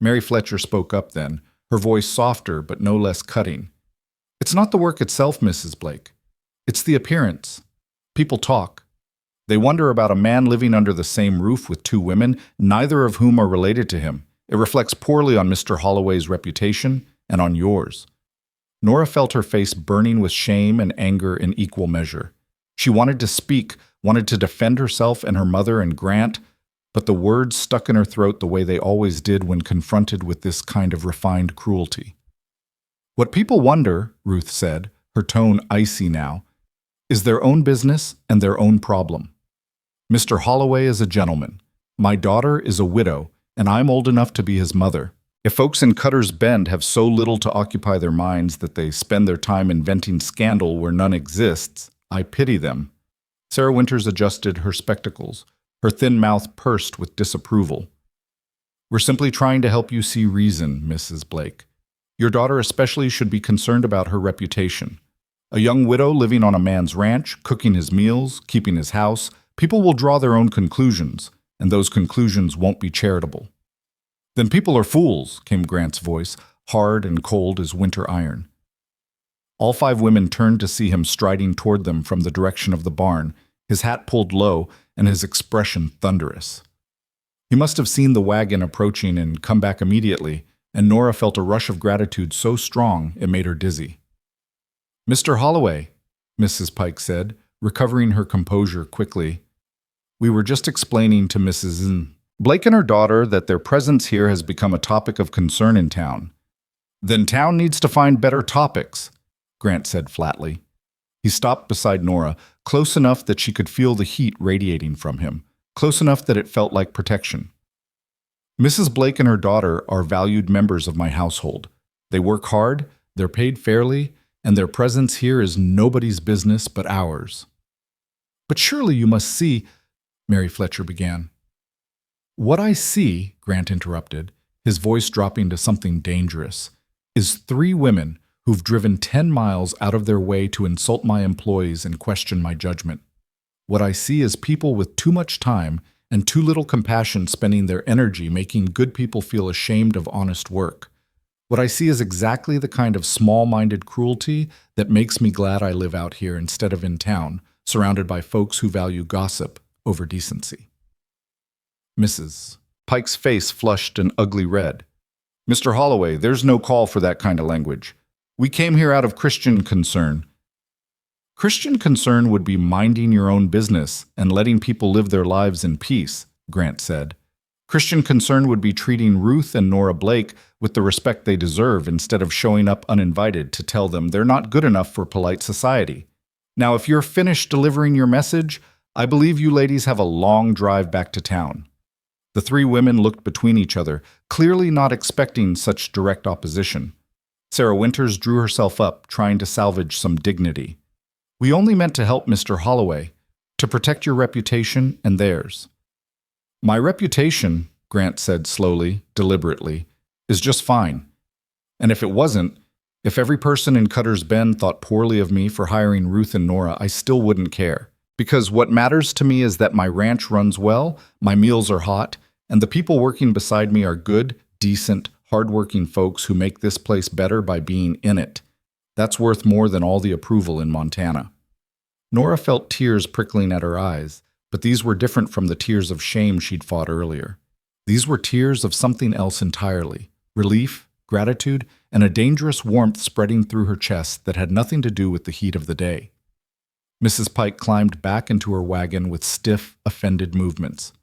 Mary Fletcher spoke up then, her voice softer but no less cutting. "It's not the work itself, Mrs. Blake. It's the appearance. People talk. They wonder about a man living under the same roof with two women, neither of whom are related to him. It reflects poorly on Mr. Holloway's reputation and on yours." Nora felt her face burning with shame and anger in equal measure. She wanted to speak, wanted to defend herself and her mother and Grant, but the words stuck in her throat the way they always did when confronted with this kind of refined cruelty. "What people wonder," Ruth said, her tone icy now, "is their own business and their own problem. Mr. Holloway is a gentleman. My daughter is a widow, and I'm old enough to be his mother. If folks in Cutter's Bend have so little to occupy their minds that they spend their time inventing scandal where none exists, I pity them." Sarah Winters adjusted her spectacles, her thin mouth pursed with disapproval. "We're simply trying to help you see reason, Mrs. Blake. Your daughter especially should be concerned about her reputation. A young widow living on a man's ranch, cooking his meals, keeping his house, people will draw their own conclusions, and those conclusions won't be charitable." "Then people are fools," came Grant's voice, hard and cold as winter iron. All five women turned to see him striding toward them from the direction of the barn, his hat pulled low and his expression thunderous. He must have seen the wagon approaching and come back immediately, and Nora felt a rush of gratitude so strong it made her dizzy. "Mr. Holloway," Mrs. Pike said, recovering her composure quickly, "we were just explaining to Mrs. Blake and her daughter that their presence here has become a topic of concern in town." "Then town needs to find better topics," Grant said flatly. He stopped beside Nora, close enough that she could feel the heat radiating from him, close enough that it felt like protection. "Mrs. Blake and her daughter are valued members of my household. They work hard, they're paid fairly, and their presence here is nobody's business but ours." "But surely you must see," Mary Fletcher began. "What I see," Grant interrupted, his voice dropping to something dangerous, "is three women who've driven 10 miles out of their way to insult my employees and question my judgment. What I see is people with too much time and too little compassion spending their energy making good people feel ashamed of honest work. What I see is exactly the kind of small-minded cruelty that makes me glad I live out here instead of in town, surrounded by folks who value gossip over decency." Mrs. Pike's face flushed an ugly red. "Mr. Holloway, there's no call for that kind of language. We came here out of Christian concern." "Christian concern would be minding your own business and letting people live their lives in peace," Grant said. "Christian concern would be treating Ruth and Nora Blake with the respect they deserve instead of showing up uninvited to tell them they're not good enough for polite society. Now, if you're finished delivering your message, I believe you ladies have a long drive back to town." The three women looked between each other, clearly not expecting such direct opposition. Sarah Winters drew herself up, trying to salvage some dignity. "We only meant to help Mr. Holloway, to protect your reputation and theirs." "My reputation," Grant said slowly, deliberately, "is just fine. And if it wasn't, if every person in Cutter's Bend thought poorly of me for hiring Ruth and Nora, I still wouldn't care. Because what matters to me is that my ranch runs well, my meals are hot, and the people working beside me are good, decent, hard-working folks who make this place better by being in it. That's worth more than all the approval in Montana." Nora felt tears prickling at her eyes, but these were different from the tears of shame she'd fought earlier. These were tears of something else entirely, relief, gratitude, and a dangerous warmth spreading through her chest that had nothing to do with the heat of the day. Mrs. Pike climbed back into her wagon with stiff, offended movements.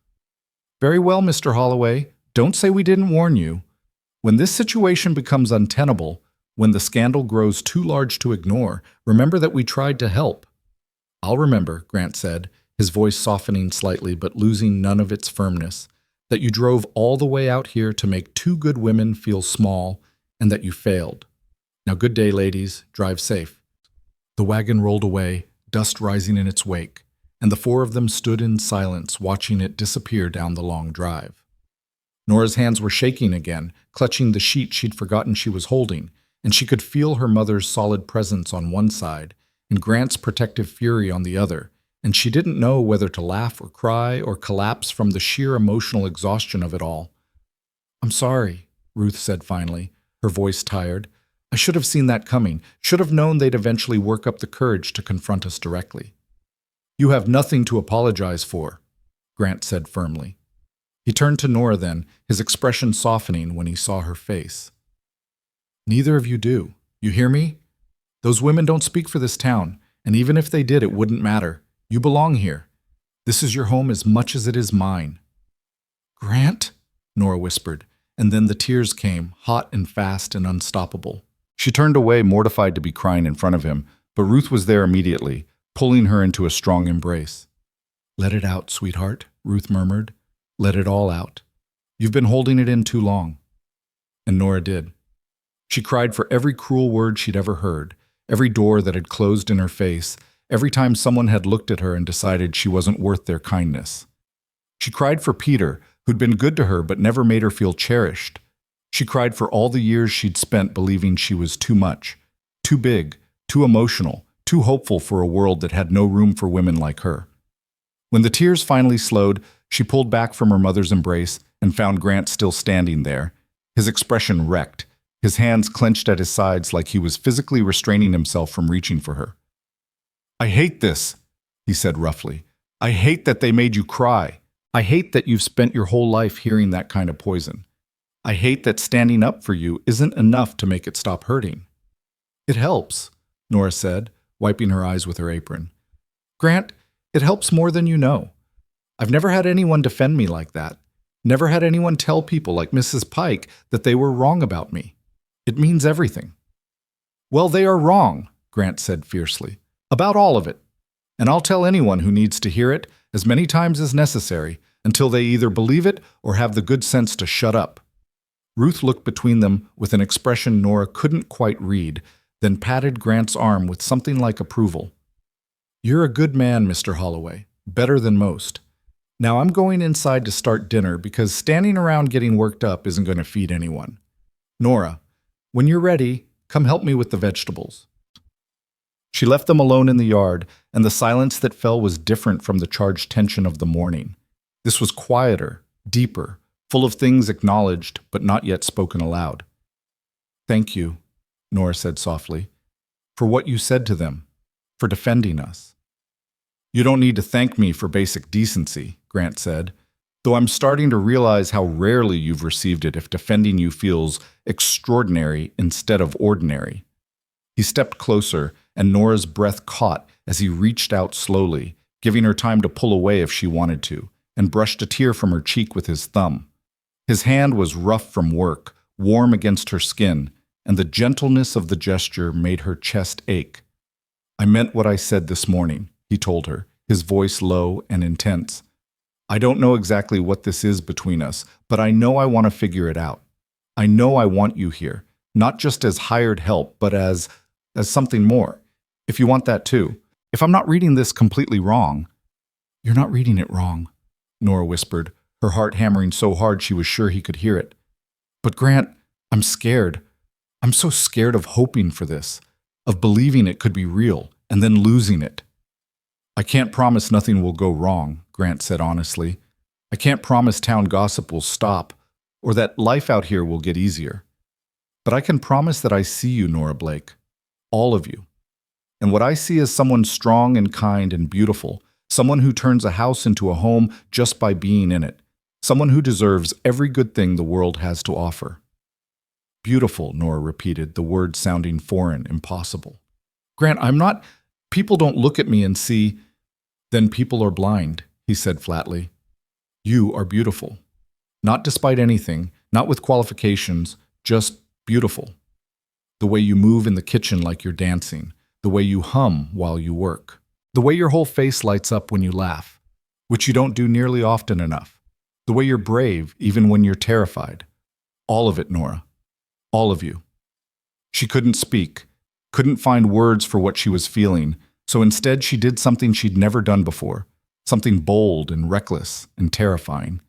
"Very well, Mr. Holloway, don't say we didn't warn you. When this situation becomes untenable, when the scandal grows too large to ignore, remember that we tried to help." "I'll remember," Grant said, his voice softening slightly but losing none of its firmness, that you drove all the way out here to make two good women feel small, and that you failed. Now good day, ladies. Drive safe. The wagon rolled away, dust rising in its wake, and the four of them stood in silence, watching it disappear down the long drive. Nora's hands were shaking again, clutching the sheet she'd forgotten she was holding, and she could feel her mother's solid presence on one side and Grant's protective fury on the other, and she didn't know whether to laugh or cry or collapse from the sheer emotional exhaustion of it all. "I'm sorry," Ruth said finally, her voice tired. "I should have seen that coming, should have known they'd eventually work up the courage to confront us directly." "You have nothing to apologize for," Grant said firmly. He turned to Nora then, his expression softening when he saw her face. "Neither of you do. You hear me? Those women don't speak for this town, and even if they did, it wouldn't matter. You belong here. This is your home as much as it is mine." "Grant?" Nora whispered, and then the tears came, hot and fast and unstoppable. She turned away, mortified to be crying in front of him, but Ruth was there immediately, pulling her into a strong embrace. "Let it out, sweetheart," Ruth murmured. "Let it all out. You've been holding it in too long." And Nora did. She cried for every cruel word she'd ever heard, every door that had closed in her face, every time someone had looked at her and decided she wasn't worth their kindness. She cried for Peter, who'd been good to her but never made her feel cherished. She cried for all the years she'd spent believing she was too much, too big, too emotional, too hopeful for a world that had no room for women like her. When the tears finally slowed, she pulled back from her mother's embrace and found Grant still standing there, his expression wrecked, his hands clenched at his sides like he was physically restraining himself from reaching for her. "I hate this," he said roughly. "I hate that they made you cry. I hate that you've spent your whole life hearing that kind of poison. I hate that standing up for you isn't enough to make it stop hurting." "It helps," Nora said, wiping her eyes with her apron. "Grant, it helps more than you know. I've never had anyone defend me like that. Never had anyone tell people like Mrs. Pike that they were wrong about me. It means everything." "Well, they are wrong," Grant said fiercely. "About all of it. And I'll tell anyone who needs to hear it as many times as necessary until they either believe it or have the good sense to shut up." Ruth looked between them with an expression Nora couldn't quite read, then patted Grant's arm with something like approval. "You're a good man, Mr. Holloway. Better than most. Now I'm going inside to start dinner because standing around getting worked up isn't going to feed anyone. Nora, when you're ready, come help me with the vegetables." She left them alone in the yard, and the silence that fell was different from the charged tension of the morning. This was quieter, deeper, full of things acknowledged but not yet spoken aloud. "Thank you," Nora said softly, "for what you said to them, for defending us." "You don't need to thank me for basic decency," Grant said, "though I'm starting to realize how rarely you've received it if defending you feels extraordinary instead of ordinary." He stepped closer, and Nora's breath caught as he reached out slowly, giving her time to pull away if she wanted to, and brushed a tear from her cheek with his thumb. His hand was rough from work, warm against her skin, and the gentleness of the gesture made her chest ache. "I meant what I said this morning," he told her, his voice low and intense. "I don't know exactly what this is between us, but I know I want to figure it out. I know I want you here, not just as hired help, but as something more, if you want that too. If I'm not reading this completely wrong." "You're not reading it wrong," Nora whispered, her heart hammering so hard she was sure he could hear it. "But Grant, I'm scared. I'm so scared of hoping for this, of believing it could be real, and then losing it." "I can't promise nothing will go wrong," Grant said honestly. "I can't promise town gossip will stop, or that life out here will get easier. But I can promise that I see you, Nora Blake. All of you. And what I see is someone strong and kind and beautiful, someone who turns a house into a home just by being in it, someone who deserves every good thing the world has to offer." "Beautiful," Nora repeated, the word sounding foreign, impossible. "Grant, I'm not... People don't look at me and see..." "Then people are blind," he said flatly. "You are beautiful. Not despite anything, not with qualifications, just beautiful. The way you move in the kitchen like you're dancing, the way you hum while you work, The way your whole face lights up when you laugh, which you don't do nearly often enough. The way you're brave even when you're terrified. All of it, Nora. All of you. She couldn't speak, couldn't find words for what she was feeling, so instead she did something she'd never done before, something bold and reckless and terrifying.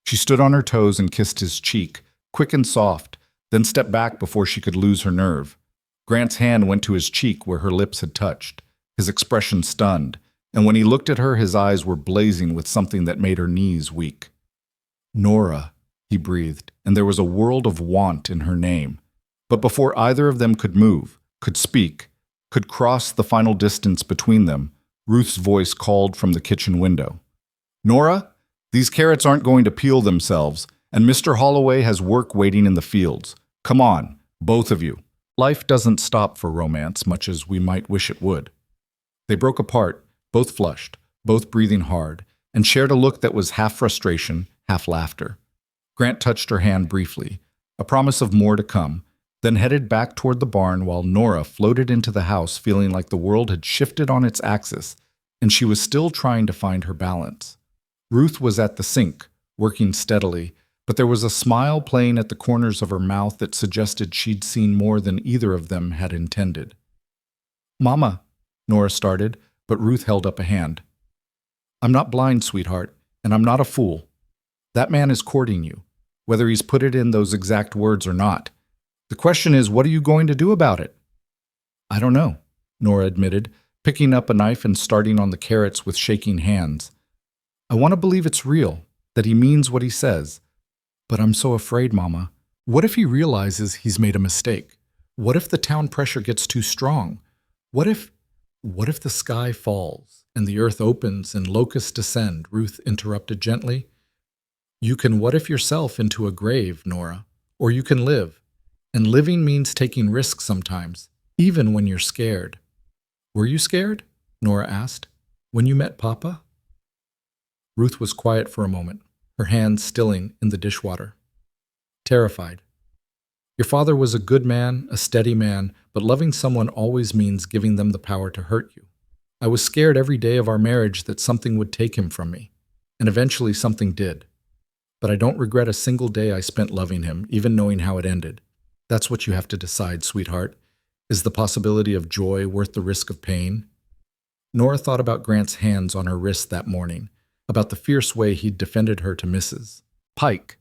She stood on her toes and kissed his cheek, quick and soft, then stepped back before she could lose her nerve. Grant's hand went to his cheek where her lips had touched, his expression stunned, and when he looked at her, his eyes were blazing with something that made her knees weak. Nora, he breathed, and there was a world of want in her name. But before either of them could move, could speak, could cross the final distance between them, Ruth's voice called from the kitchen window. Nora, these carrots aren't going to peel themselves, and Mr. Holloway has work waiting in the fields. Come on, both of you. Life doesn't stop for romance much as we might wish it would. They broke apart, both flushed, both breathing hard, and shared a look that was half frustration, half laughter. Grant touched her hand briefly, a promise of more to come, then headed back toward the barn while Nora floated into the house feeling like the world had shifted on its axis and she was still trying to find her balance. Ruth was at the sink, working steadily, but there was a smile playing at the corners of her mouth that suggested she'd seen more than either of them had intended. Mama, Nora started, but Ruth held up a hand. I'm not blind, sweetheart, and I'm not a fool. That man is courting you, whether he's put it in those exact words or not. The question is, what are you going to do about it? I don't know, Nora admitted, picking up a knife and starting on the carrots with shaking hands. I want to believe it's real, that he means what he says. But I'm so afraid, Mama. What if he realizes he's made a mistake? What if the town pressure gets too strong? What if the sky falls and the earth opens and locusts descend? Ruth interrupted gently. You can what if yourself into a grave, Nora, or you can live. And living means taking risks sometimes, even when you're scared. Were you scared? Nora asked. When you met Papa? Ruth was quiet for a moment, her hands stilling in the dishwater. Terrified. Your father was a good man, a steady man, but loving someone always means giving them the power to hurt you. I was scared every day of our marriage that something would take him from me, and eventually something did. But I don't regret a single day I spent loving him, even knowing how it ended. That's what you have to decide, sweetheart. Is the possibility of joy worth the risk of pain? Nora thought about Grant's hands on her wrist that morning, about the fierce way he'd defended her to Mrs. Pike,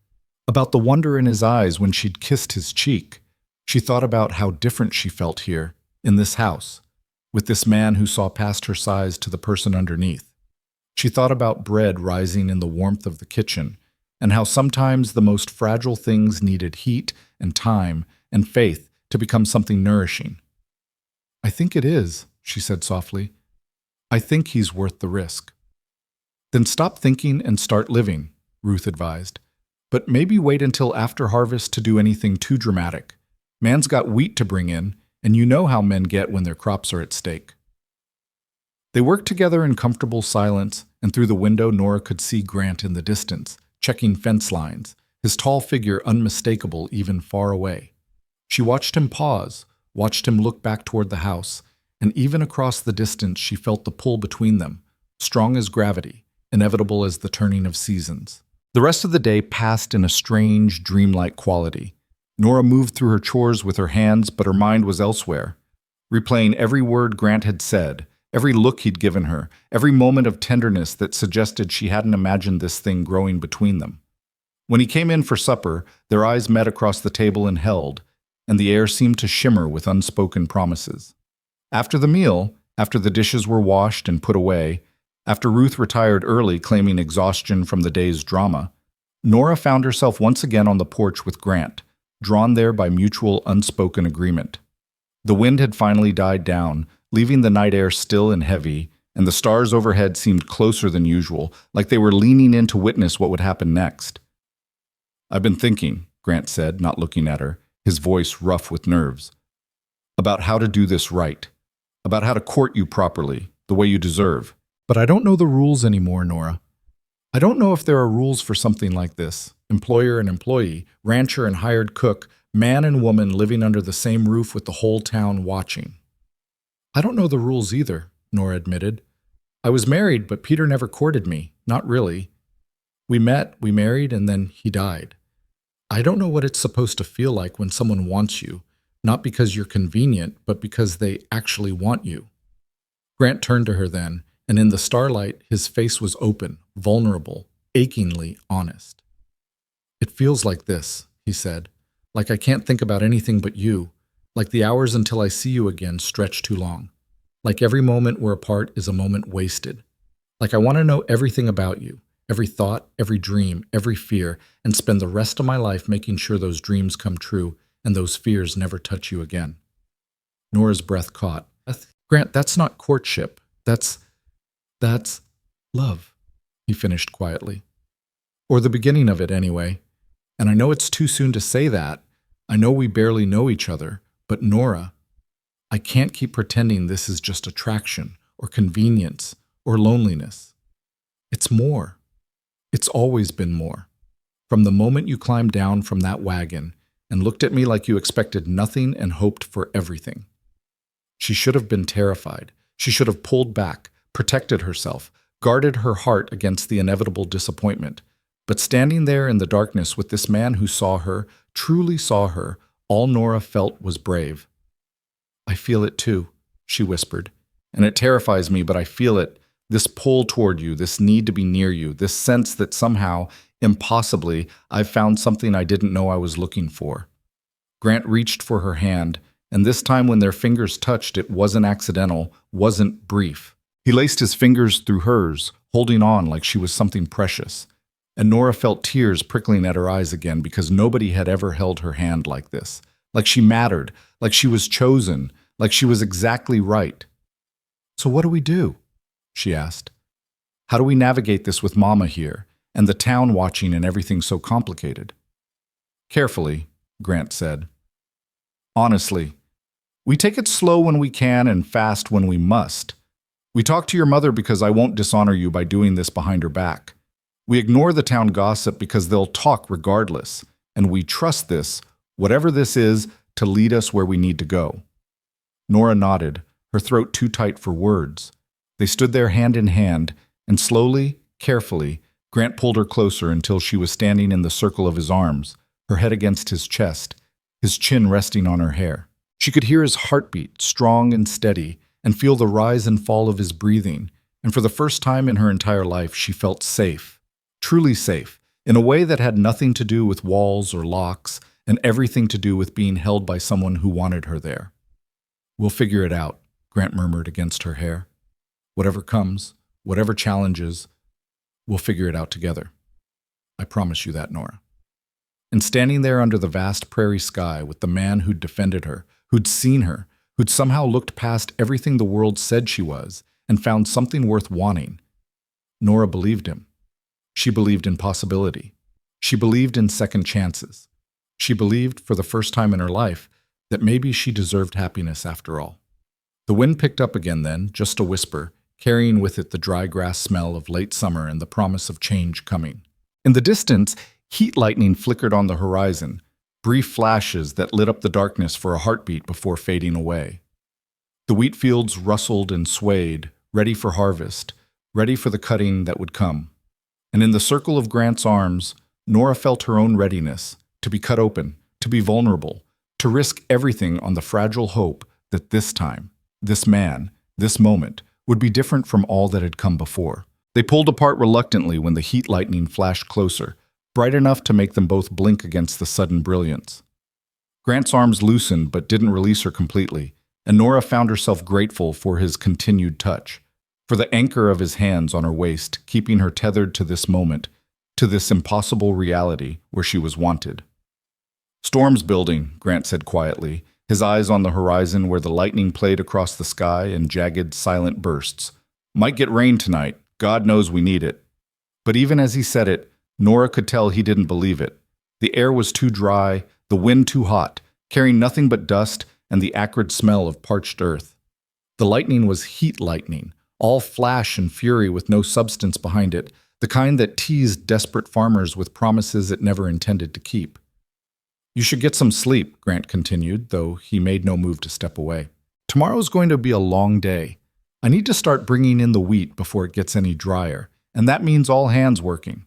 about the wonder in his eyes when she'd kissed his cheek. She thought about how different she felt here, in this house, with this man who saw past her size to the person underneath. She thought about bread rising in the warmth of the kitchen, and how sometimes the most fragile things needed heat and time and faith to become something nourishing. I think it is, she said softly. I think he's worth the risk. Then stop thinking and start living, Ruth advised. But maybe wait until after harvest to do anything too dramatic. Man's got wheat to bring in, and you know how men get when their crops are at stake. They worked together in comfortable silence, and through the window Nora could see Grant in the distance, checking fence lines, his tall figure unmistakable even far away. She watched him pause, watched him look back toward the house, and even across the distance she felt the pull between them, strong as gravity, inevitable as the turning of seasons. The rest of the day passed in a strange, dreamlike quality. Nora moved through her chores with her hands, but her mind was elsewhere, replaying every word Grant had said, every look he'd given her, every moment of tenderness that suggested she hadn't imagined this thing growing between them. When he came in for supper, their eyes met across the table and held, and the air seemed to shimmer with unspoken promises. After the meal, after the dishes were washed and put away, after Ruth retired early claiming exhaustion from the day's drama, Nora found herself once again on the porch with Grant, drawn there by mutual unspoken agreement. The wind had finally died down, leaving the night air still and heavy, and the stars overhead seemed closer than usual, like they were leaning in to witness what would happen next. I've been thinking, Grant said, not looking at her, his voice rough with nerves, about how to do this right, about how to court you properly, the way you deserve. But I don't know the rules anymore, Nora. I don't know if there are rules for something like this. Employer and employee, rancher and hired cook, man and woman living under the same roof with the whole town watching. I don't know the rules either, Nora admitted. I was married, but Peter never courted me. Not really. We met, we married, and then he died. I don't know what it's supposed to feel like when someone wants you, not because you're convenient, but because they actually want you. Grant turned to her then, and in the starlight, his face was open, vulnerable, achingly honest. It feels like this, he said, like I can't think about anything but you, like the hours until I see you again stretch too long, like every moment we're apart is a moment wasted, like I want to know everything about you, every thought, every dream, every fear, and spend the rest of my life making sure those dreams come true and those fears never touch you again. Nora's breath caught. Grant, that's not courtship. That's love, he finished quietly. Or the beginning of it, anyway. And I know it's too soon to say that. I know we barely know each other. But Nora, I can't keep pretending this is just attraction or convenience or loneliness. It's more. It's always been more. From the moment you climbed down from that wagon and looked at me like you expected nothing and hoped for everything. She should have been terrified. She should have pulled back, protected herself, guarded her heart against the inevitable disappointment. But standing there in the darkness with this man who saw her, truly saw her, all Nora felt was brave. I feel it too, she whispered, and it terrifies me, but I feel it, this pull toward you, this need to be near you, this sense that somehow, impossibly, I've found something I didn't know I was looking for. Grant reached for her hand, and this time when their fingers touched, it wasn't accidental, wasn't brief. He laced his fingers through hers, holding on like she was something precious. And Nora felt tears prickling at her eyes again because nobody had ever held her hand like this. Like she mattered, like she was chosen, like she was exactly right. So what do we do? She asked. How do we navigate this with Mama here, and the town watching and everything so complicated? Carefully, Grant said. Honestly, we take it slow when we can and fast when we must. We talk to your mother because I won't dishonor you by doing this behind her back. We ignore the town gossip because they'll talk regardless, and we trust this, whatever this is, to lead us where we need to go. Nora nodded, her throat too tight for words. They stood there hand in hand, and slowly, carefully, Grant pulled her closer until she was standing in the circle of his arms, her head against his chest, his chin resting on her hair. She could hear his heartbeat, strong and steady, and feel the rise and fall of his breathing, and for the first time in her entire life she felt safe. Truly safe, in a way that had nothing to do with walls or locks, and everything to do with being held by someone who wanted her there. We'll figure it out, Grant murmured against her hair. Whatever comes, whatever challenges, we'll figure it out together. I promise you that, Nora. And standing there under the vast prairie sky with the man who'd defended her, who'd seen her, who'd somehow looked past everything the world said she was and found something worth wanting, Nora believed him. She believed in possibility. She believed in second chances. She believed, for the first time in her life, that maybe she deserved happiness after all. The wind picked up again then, just a whisper, carrying with it the dry grass smell of late summer and the promise of change coming. In the distance, heat lightning flickered on the horizon, brief flashes that lit up the darkness for a heartbeat before fading away. The wheat fields rustled and swayed, ready for harvest, ready for the cutting that would come. And in the circle of Grant's arms, Nora felt her own readiness to be cut open, to be vulnerable, to risk everything on the fragile hope that this time, this man, this moment, would be different from all that had come before. They pulled apart reluctantly when the heat lightning flashed closer, bright enough to make them both blink against the sudden brilliance. Grant's arms loosened but didn't release her completely, and Nora found herself grateful for his continued touch, for the anchor of his hands on her waist, keeping her tethered to this moment, to this impossible reality where she was wanted. Storm's building, Grant said quietly, his eyes on the horizon where the lightning played across the sky in jagged, silent bursts. Might get rain tonight. God knows we need it. But even as he said it, Nora could tell he didn't believe it. The air was too dry, the wind too hot, carrying nothing but dust and the acrid smell of parched earth. The lightning was heat lightning, all flash and fury with no substance behind it, the kind that teased desperate farmers with promises it never intended to keep. You should get some sleep, Grant continued, though he made no move to step away. Tomorrow's going to be a long day. I need to start bringing in the wheat before it gets any drier, and that means all hands working.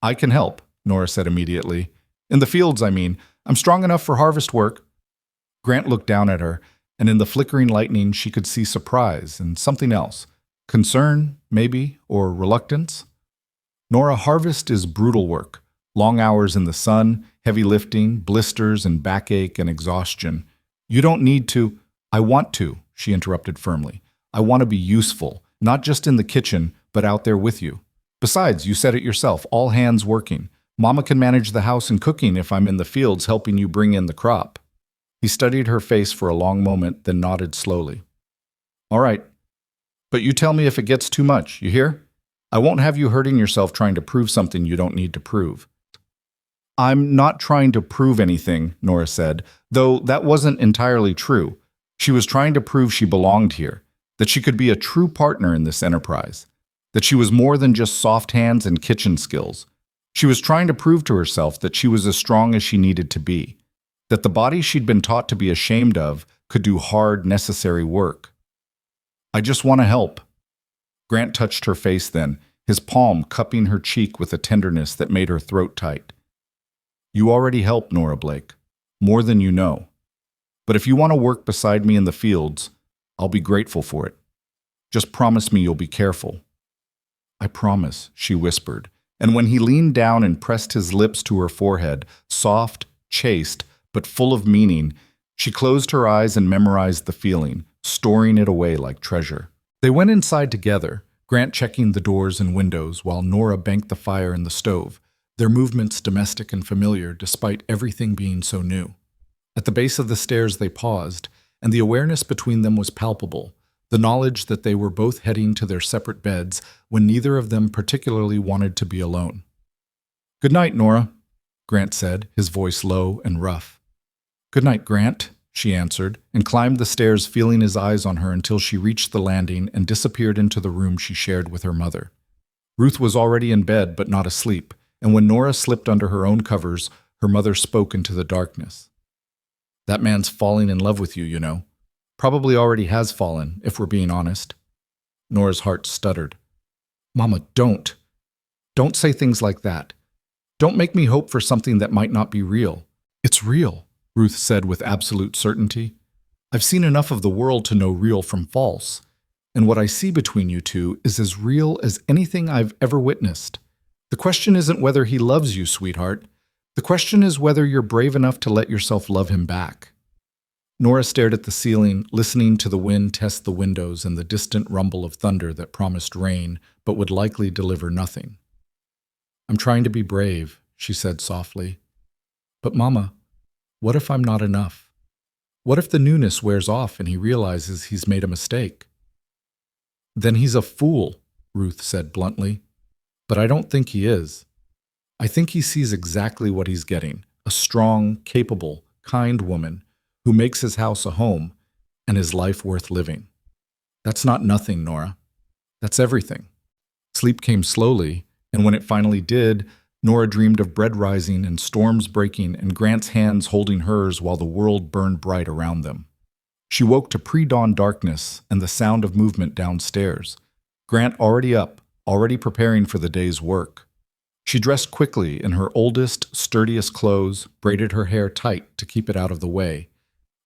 I can help, Nora said immediately. In the fields, I mean. I'm strong enough for harvest work. Grant looked down at her, and in the flickering lightning she could see surprise and something else. Concern, maybe, or reluctance. Nora, harvest is brutal work. Long hours in the sun, heavy lifting, blisters and backache and exhaustion. You don't need to. I want to, she interrupted firmly. I want to be useful, not just in the kitchen, but out there with you. Besides, you said it yourself, all hands working. Mama can manage the house and cooking if I'm in the fields helping you bring in the crop. He studied her face for a long moment, then nodded slowly. All right, but you tell me if it gets too much, you hear? I won't have you hurting yourself trying to prove something you don't need to prove. I'm not trying to prove anything, Nora said, though that wasn't entirely true. She was trying to prove she belonged here, that she could be a true partner in this enterprise, that she was more than just soft hands and kitchen skills. She was trying to prove to herself that she was as strong as she needed to be, that the body she'd been taught to be ashamed of could do hard, necessary work. I just want to help. Grant touched her face then, his palm cupping her cheek with a tenderness that made her throat tight. You already help, Nora Blake, more than you know. But if you want to work beside me in the fields, I'll be grateful for it. Just promise me you'll be careful. I promise, she whispered, and when he leaned down and pressed his lips to her forehead, soft, chaste, but full of meaning, she closed her eyes and memorized the feeling, storing it away like treasure. They went inside together, Grant checking the doors and windows while Nora banked the fire in the stove, their movements domestic and familiar despite everything being so new. At the base of the stairs they paused, and the awareness between them was palpable, the knowledge that they were both heading to their separate beds when neither of them particularly wanted to be alone. Good night, Nora, Grant said, his voice low and rough. Good night, Grant, she answered, and climbed the stairs feeling his eyes on her until she reached the landing and disappeared into the room she shared with her mother. Ruth was already in bed but not asleep, and when Nora slipped under her own covers, her mother spoke into the darkness. That man's falling in love with you, you know. Probably already has fallen, if we're being honest. Nora's heart stuttered. Mama, don't. Don't say things like that. Don't make me hope for something that might not be real. It's real, Ruth said with absolute certainty. I've seen enough of the world to know real from false, and what I see between you two is as real as anything I've ever witnessed. The question isn't whether he loves you, sweetheart. The question is whether you're brave enough to let yourself love him back. Nora stared at the ceiling, listening to the wind test the windows and the distant rumble of thunder that promised rain, but would likely deliver nothing. I'm trying to be brave, she said softly. But Mama, what if I'm not enough? What if the newness wears off and he realizes he's made a mistake? Then he's a fool, Ruth said bluntly. But I don't think he is. I think he sees exactly what he's getting, a strong, capable, kind woman who makes his house a home and his life worth living. That's not nothing, Nora. That's everything. Sleep came slowly, and when it finally did, Nora dreamed of bread rising and storms breaking and Grant's hands holding hers while the world burned bright around them. She woke to pre-dawn darkness and the sound of movement downstairs. Grant already up, already preparing for the day's work. She dressed quickly in her oldest, sturdiest clothes, braided her hair tight to keep it out of the way,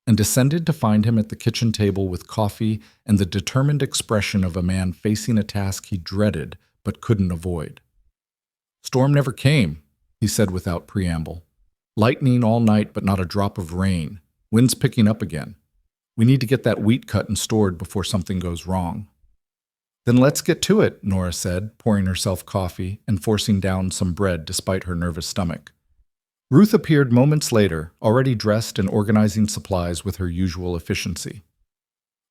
and descended to find him at the kitchen table with coffee and the determined expression of a man facing a task he dreaded but couldn't avoid. Storm never came, he said without preamble. Lightning all night but not a drop of rain. Wind's picking up again. We need to get that wheat cut and stored before something goes wrong. Then let's get to it, Nora said, pouring herself coffee and forcing down some bread despite her nervous stomach. Ruth appeared moments later, already dressed and organizing supplies with her usual efficiency.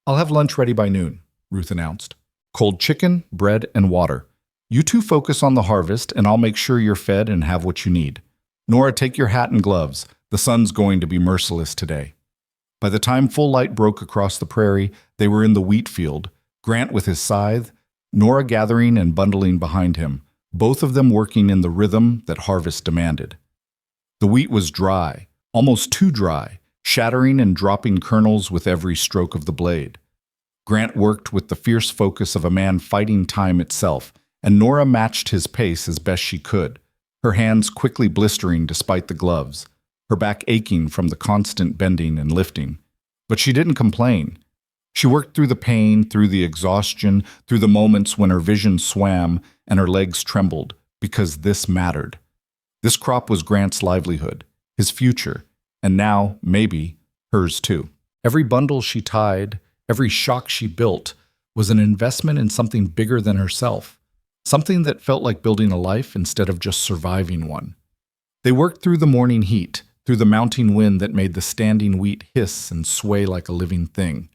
I'll have lunch ready by noon, Ruth announced. Cold chicken, bread, and water. You two focus on the harvest, and I'll make sure you're fed and have what you need. Nora, take your hat and gloves. The sun's going to be merciless today. By the time full light broke across the prairie, they were in the wheat field, Grant with his scythe, Nora gathering and bundling behind him, both of them working in the rhythm that harvest demanded. The wheat was dry, almost too dry, shattering and dropping kernels with every stroke of the blade. Grant worked with the fierce focus of a man fighting time itself, and Nora matched his pace as best she could, her hands quickly blistering despite the gloves, her back aching from the constant bending and lifting. But she didn't complain. She worked through the pain, through the exhaustion, through the moments when her vision swam and her legs trembled, because this mattered. This crop was Grant's livelihood, his future, and now, maybe, hers too. Every bundle she tied, every shock she built, was an investment in something bigger than herself, something that felt like building a life instead of just surviving one. They worked through the morning heat, through the mounting wind that made the standing wheat hiss and sway like a living thing.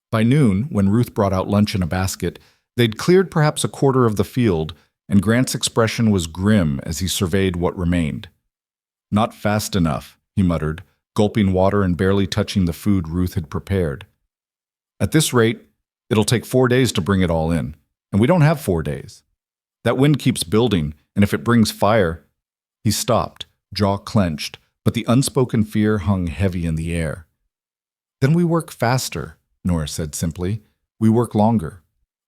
By noon, when Ruth brought out lunch in a basket, they'd cleared perhaps a quarter of the field, and Grant's expression was grim as he surveyed what remained. "Not fast enough," he muttered, gulping water and barely touching the food Ruth had prepared. "At this rate, it'll take 4 days to bring it all in, and we don't have 4 days. That wind keeps building, and if it brings fire—" He stopped, jaw clenched, but the unspoken fear hung heavy in the air. "Then we work faster," Nora said simply. "We work longer.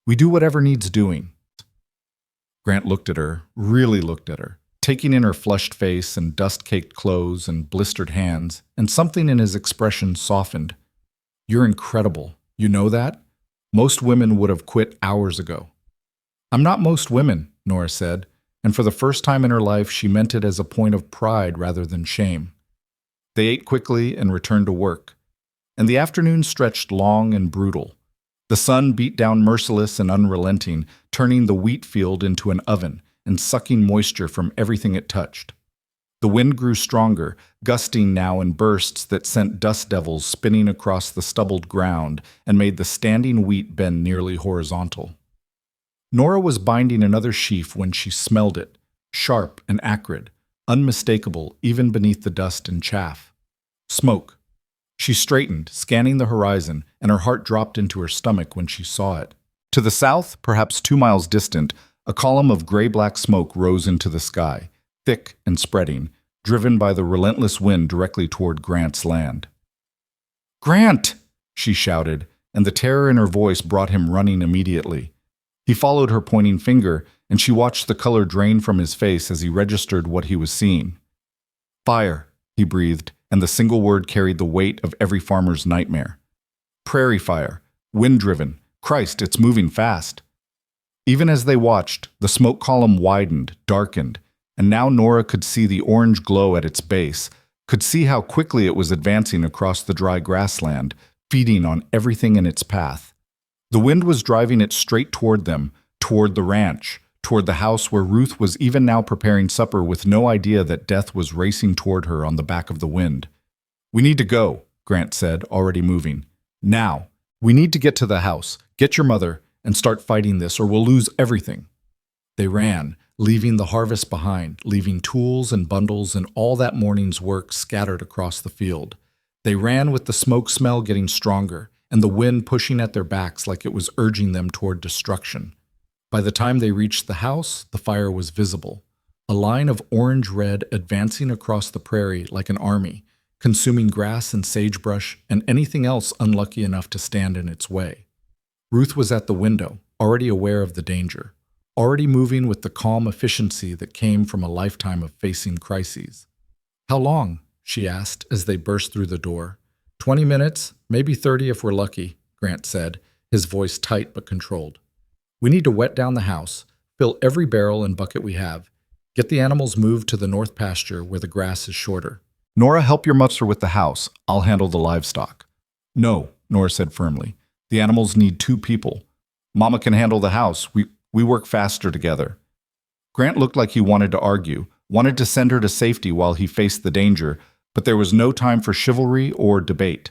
We do whatever needs doing." Grant looked at her, really looked at her, taking in her flushed face and dust-caked clothes and blistered hands, and something in his expression softened. "You're incredible. You know that? Most women would have quit hours ago." "I'm not most women," Nora said, and for the first time in her life she meant it as a point of pride rather than shame. They ate quickly and returned to work, and the afternoon stretched long and brutal. The sun beat down merciless and unrelenting, turning the wheat field into an oven and sucking moisture from everything it touched. The wind grew stronger, gusting now in bursts that sent dust devils spinning across the stubbled ground and made the standing wheat bend nearly horizontal. Nora was binding another sheaf when she smelled it, sharp and acrid, unmistakable even beneath the dust and chaff. Smoke. She straightened, scanning the horizon, and her heart dropped into her stomach when she saw it. To the south, perhaps 2 miles distant, a column of gray-black smoke rose into the sky, thick and spreading, driven by the relentless wind directly toward Grant's land. "Grant!" she shouted, and the terror in her voice brought him running immediately. He followed her pointing finger, and she watched the color drain from his face as he registered what he was seeing. "Fire," he breathed, and the single word carried the weight of every farmer's nightmare. "Prairie fire, wind-driven. Christ, it's moving fast." Even as they watched, the smoke column widened, darkened, and now Nora could see the orange glow at its base, could see how quickly it was advancing across the dry grassland, feeding on everything in its path. The wind was driving it straight toward them, toward the ranch, toward the house where Ruth was even now preparing supper with no idea that death was racing toward her on the back of the wind. "We need to go," Grant said, already moving. "Now. We need to get to the house, get your mother, and start fighting this or we'll lose everything." They ran, leaving the harvest behind, leaving tools and bundles and all that morning's work scattered across the field. They ran with the smoke smell getting stronger and the wind pushing at their backs like it was urging them toward destruction. By the time they reached the house, the fire was visible, a line of orange-red advancing across the prairie like an army, consuming grass and sagebrush and anything else unlucky enough to stand in its way. Ruth was at the window, already aware of the danger, already moving with the calm efficiency that came from a lifetime of facing crises. "How long?" she asked as they burst through the door. 20 minutes, maybe 30 if we're lucky," Grant said, his voice tight but controlled. "We need to wet down the house, fill every barrel and bucket we have, get the animals moved to the north pasture where the grass is shorter. Nora, help your mother with the house. I'll handle the livestock." "No," Nora said firmly. "The animals need 2 people. Mama can handle the house. We work faster together." Grant looked like he wanted to argue, wanted to send her to safety while he faced the danger, but there was no time for chivalry or debate.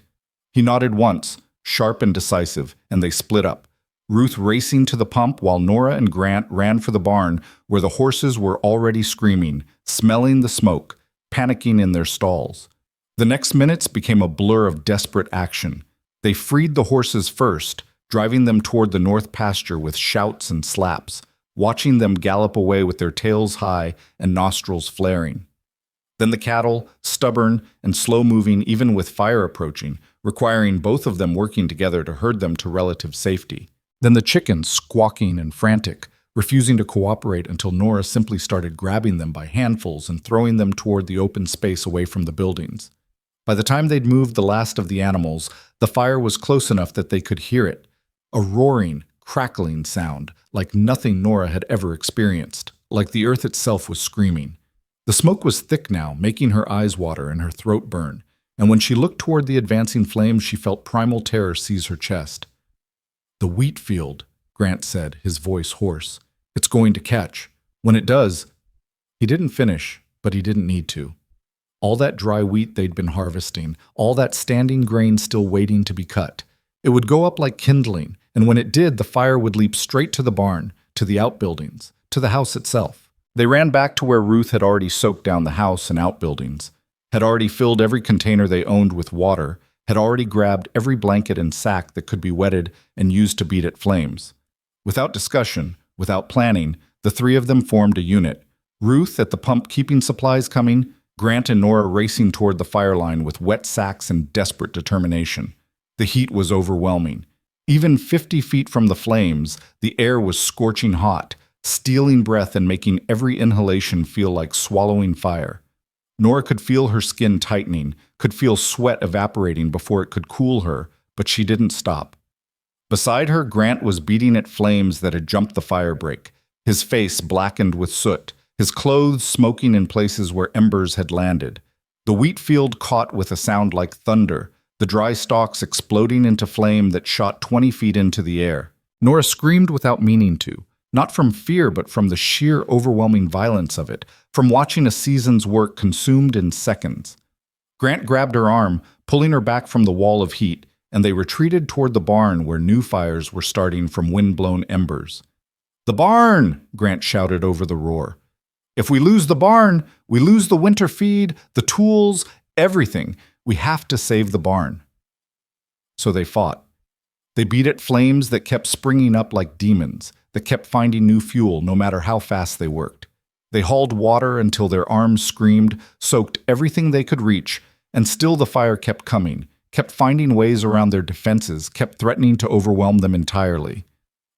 He nodded once, sharp and decisive, and they split up. Ruth racing to the pump while Nora and Grant ran for the barn where the horses were already screaming, smelling the smoke, panicking in their stalls. The next minutes became a blur of desperate action. They freed the horses first, driving them toward the north pasture with shouts and slaps, watching them gallop away with their tails high and nostrils flaring. Then the cattle, stubborn and slow-moving even with fire approaching, requiring both of them working together to herd them to relative safety. Then the chickens, squawking and frantic, refusing to cooperate until Nora simply started grabbing them by handfuls and throwing them toward the open space away from the buildings. By the time they'd moved the last of the animals, the fire was close enough that they could hear it, a roaring, crackling sound like nothing Nora had ever experienced, like the earth itself was screaming. The smoke was thick now, making her eyes water and her throat burn, and when she looked toward the advancing flames, she felt primal terror seize her chest. "The wheat field," Grant said, his voice hoarse. "It's going to catch. When it does—" He didn't finish, but he didn't need to. All that dry wheat they'd been harvesting, all that standing grain still waiting to be cut. It would go up like kindling, and when it did, the fire would leap straight to the barn, to the outbuildings, to the house itself. They ran back to where Ruth had already soaked down the house and outbuildings, had already filled every container they owned with water, had already grabbed every blanket and sack that could be wetted and used to beat at flames. Without discussion, without planning, the three of them formed a unit. Ruth at the pump keeping supplies coming, Grant and Nora racing toward the fire line with wet sacks and desperate determination. The heat was overwhelming. Even 50 feet from the flames, the air was scorching hot, stealing breath and making every inhalation feel like swallowing fire. Nora could feel her skin tightening, could feel sweat evaporating before it could cool her, but she didn't stop. Beside her, Grant was beating at flames that had jumped the fire break, his face blackened with soot, his clothes smoking in places where embers had landed. The wheat field caught with a sound like thunder, the dry stalks exploding into flame that shot 20 feet into the air. Nora screamed without meaning to, not from fear but from the sheer overwhelming violence of it, from watching a season's work consumed in seconds. Grant grabbed her arm, pulling her back from the wall of heat, and they retreated toward the barn where new fires were starting from wind-blown embers. "The barn!" Grant shouted over the roar. "If we lose the barn, we lose the winter feed, the tools, everything. We have to save the barn." So they fought. They beat at flames that kept springing up like demons, that kept finding new fuel no matter how fast they worked. They hauled water until their arms screamed, soaked everything they could reach, and still the fire kept coming, kept finding ways around their defenses, kept threatening to overwhelm them entirely.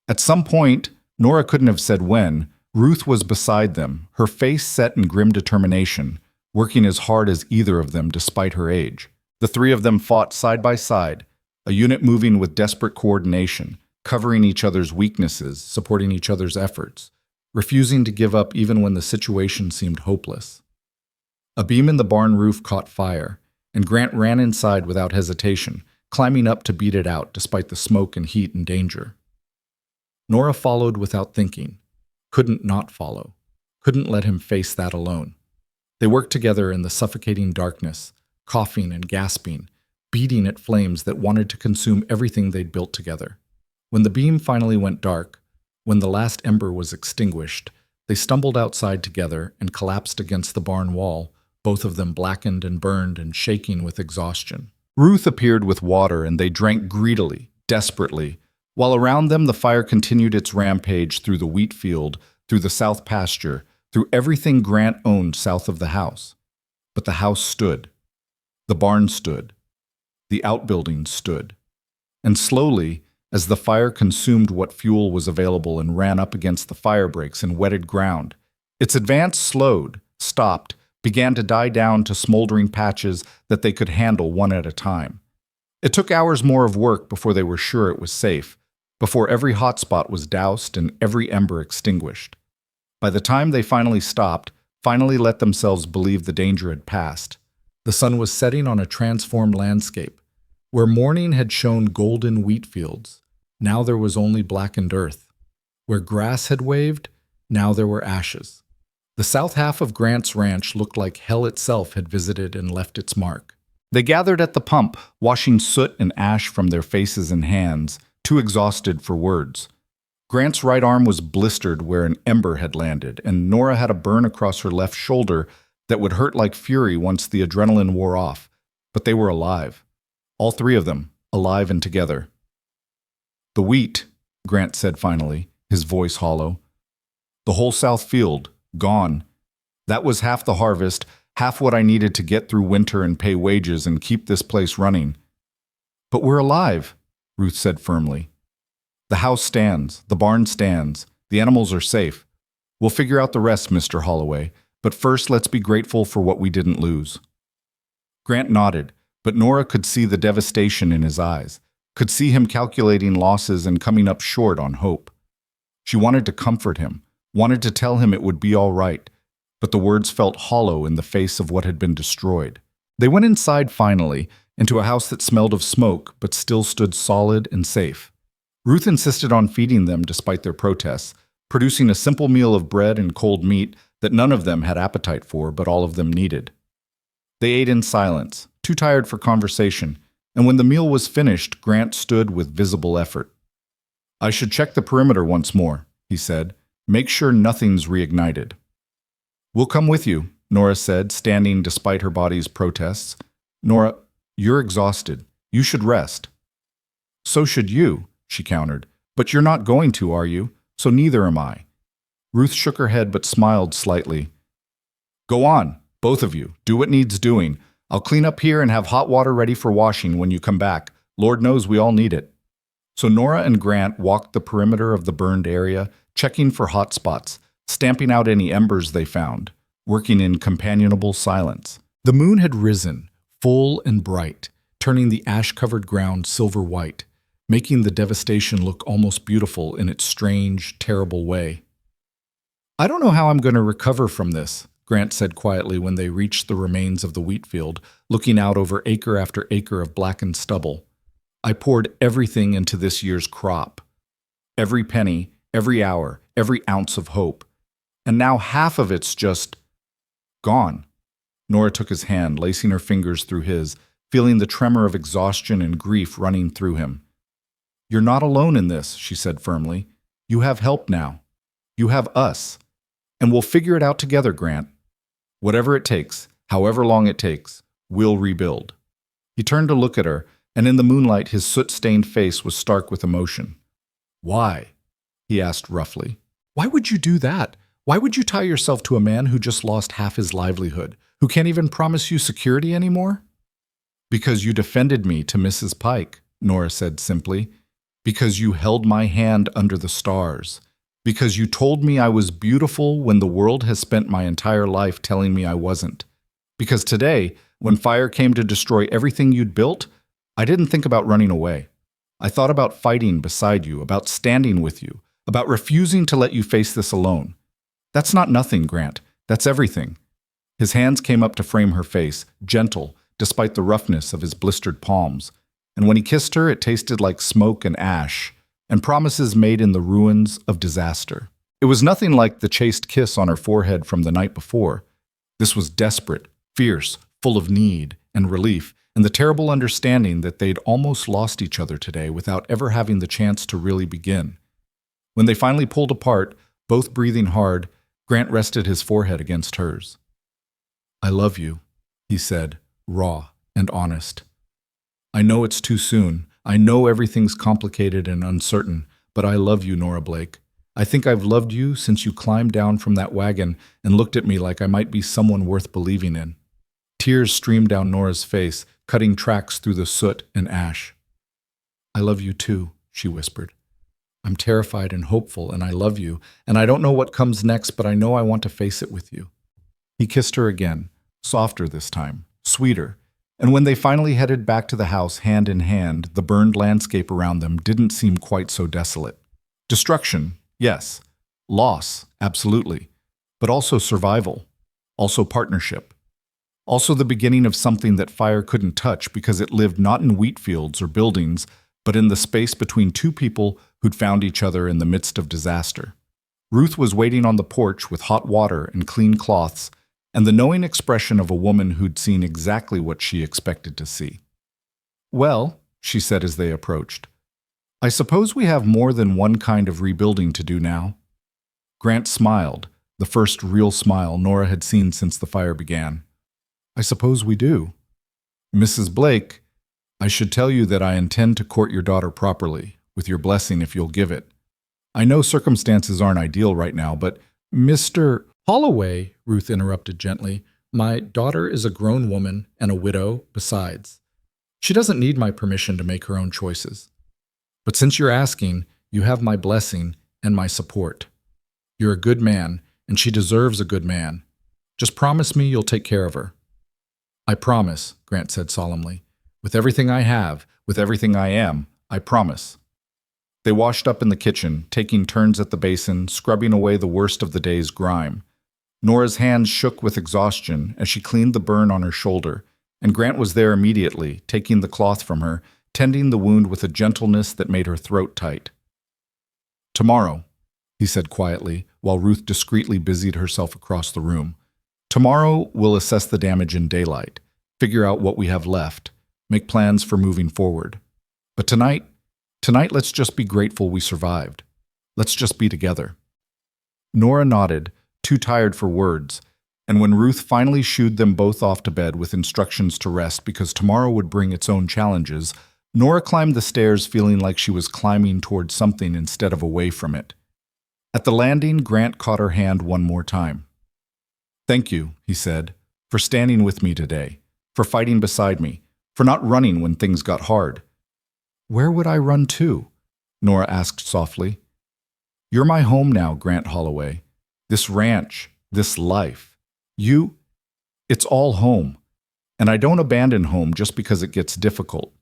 At some point, Nora couldn't have said when, Ruth was beside them, her face set in grim determination, working as hard as either of them despite her age. The three of them fought side by side, a unit moving with desperate coordination, covering each other's weaknesses, supporting each other's efforts, refusing to give up even when the situation seemed hopeless. A beam in the barn roof caught fire, and Grant ran inside without hesitation, climbing up to beat it out despite the smoke and heat and danger. Nora followed without thinking, couldn't not follow, couldn't let him face that alone. They worked together in the suffocating darkness, coughing and gasping, beating at flames that wanted to consume everything they'd built together. When the beam finally went dark, when the last ember was extinguished, they stumbled outside together and collapsed against the barn wall, both of them blackened and burned and shaking with exhaustion. Ruth appeared with water and they drank greedily, desperately, while around them the fire continued its rampage through the wheat field, through the south pasture, through everything Grant owned south of the house. But the house stood. The barn stood. The outbuildings stood. And slowly, as the fire consumed what fuel was available and ran up against the fire breaks and wetted ground, its advance slowed, stopped, began to die down to smoldering patches that they could handle one at a time. It took hours more of work before they were sure it was safe, before every hotspot was doused and every ember extinguished. By the time they finally stopped, finally let themselves believe the danger had passed, the sun was setting on a transformed landscape. Where morning had shown golden wheat fields, now there was only blackened earth. Where grass had waved, now there were ashes. The south half of Grant's ranch looked like hell itself had visited and left its mark. They gathered at the pump, washing soot and ash from their faces and hands, too exhausted for words. Grant's right arm was blistered where an ember had landed, and Nora had a burn across her left shoulder that would hurt like fury once the adrenaline wore off, but they were alive. All three of them, alive and together. "The wheat," Grant said finally, his voice hollow. "The whole south field, gone. That was half the harvest, half what I needed to get through winter and pay wages and keep this place running. But we're alive, Ruth said firmly. The house stands, the barn stands, the animals are safe. We'll figure out the rest, Mr. Holloway, but first let's be grateful for what we didn't lose. Grant nodded, but Nora could see the devastation in his eyes, could see him calculating losses and coming up short on hope. She wanted to comfort him, wanted to tell him it would be all right, but the words felt hollow in the face of what had been destroyed. They went inside finally, into a house that smelled of smoke but still stood solid and safe. Ruth insisted on feeding them despite their protests, producing a simple meal of bread and cold meat that none of them had appetite for but all of them needed. They ate in silence, too tired for conversation, and when the meal was finished, Grant stood with visible effort. I should check the perimeter once more, he said. Make sure nothing's reignited. We'll come with you, Nora said, standing despite her body's protests. Nora, you're exhausted. You should rest. So should you, she countered. But you're not going to, are you? So neither am I. Ruth shook her head but smiled slightly. Go on, both of you. Do what needs doing. I'll clean up here and have hot water ready for washing when you come back. Lord knows we all need it. So Nora and Grant walked the perimeter of the burned area, checking for hot spots, stamping out any embers they found, working in companionable silence. The moon had risen, full and bright, turning the ash-covered ground silver white, making the devastation look almost beautiful in its strange, terrible way. I don't know how I'm going to recover from this, Grant said quietly when they reached the remains of the wheat field, looking out over acre after acre of blackened stubble. I poured everything into this year's crop. Every penny, every hour, every ounce of hope. And now half of it's just gone. Nora took his hand, lacing her fingers through his, feeling the tremor of exhaustion and grief running through him. You're not alone in this, she said firmly. You have help now. You have us. And we'll figure it out together, Grant. Whatever it takes, however long it takes, we'll rebuild. He turned to look at her, and in the moonlight his soot-stained face was stark with emotion. Why? He asked roughly. Why would you do that? Why would you tie yourself to a man who just lost half his livelihood, who can't even promise you security anymore? Because you defended me to Mrs. Pike, Nora said simply. Because you held my hand under the stars. Because you told me I was beautiful when the world has spent my entire life telling me I wasn't. Because today, when fire came to destroy everything you'd built, I didn't think about running away. I thought about fighting beside you, about standing with you, about refusing to let you face this alone. That's not nothing, Grant. That's everything. His hands came up to frame her face, gentle, despite the roughness of his blistered palms. And when he kissed her, it tasted like smoke and ash, and promises made in the ruins of disaster. It was nothing like the chaste kiss on her forehead from the night before. This was desperate, fierce, full of need and relief, and the terrible understanding that they'd almost lost each other today without ever having the chance to really begin. When they finally pulled apart, both breathing hard, Grant rested his forehead against hers. I love you, he said, raw and honest. I know it's too soon. I know everything's complicated and uncertain, but I love you, Nora Blake. I think I've loved you since you climbed down from that wagon and looked at me like I might be someone worth believing in. Tears streamed down Nora's face, cutting tracks through the soot and ash. I love you too, she whispered. I'm terrified and hopeful, and I love you, and I don't know what comes next, but I know I want to face it with you. He kissed her again, softer this time, sweeter. And when they finally headed back to the house hand in hand, the burned landscape around them didn't seem quite so desolate. Destruction, yes. Loss, absolutely. But also survival. Also partnership. Also the beginning of something that fire couldn't touch because it lived not in wheat fields or buildings, but in the space between two people who'd found each other in the midst of disaster. Ruth was waiting on the porch with hot water and clean cloths, and the knowing expression of a woman who'd seen exactly what she expected to see. Well, she said as they approached, I suppose we have more than one kind of rebuilding to do now. Grant smiled, the first real smile Nora had seen since the fire began. I suppose we do. Mrs. Blake, I should tell you that I intend to court your daughter properly, with your blessing if you'll give it. I know circumstances aren't ideal right now, but Mr. Holloway, Ruth interrupted gently, my daughter is a grown woman and a widow besides. She doesn't need my permission to make her own choices. But since you're asking, you have my blessing and my support. You're a good man, and she deserves a good man. Just promise me you'll take care of her." "I promise," Grant said solemnly. "With everything I have, with everything I am, I promise." They washed up in the kitchen, taking turns at the basin, scrubbing away the worst of the day's grime. Nora's hands shook with exhaustion as she cleaned the burn on her shoulder, and Grant was there immediately, taking the cloth from her, tending the wound with a gentleness that made her throat tight. "Tomorrow," he said quietly, while Ruth discreetly busied herself across the room. "Tomorrow we'll assess the damage in daylight, figure out what we have left, make plans for moving forward. But tonight let's just be grateful we survived. Let's just be together." Nora nodded, too tired for words, and when Ruth finally shooed them both off to bed with instructions to rest because tomorrow would bring its own challenges, Nora climbed the stairs feeling like she was climbing toward something instead of away from it. At the landing, Grant caught her hand one more time. "Thank you," he said, "for standing with me today, for fighting beside me, for not running when things got hard." "Where would I run to?" Nora asked softly. "You're my home now, Grant Holloway. This ranch, this life. It's all home. And I don't abandon home just because it gets difficult."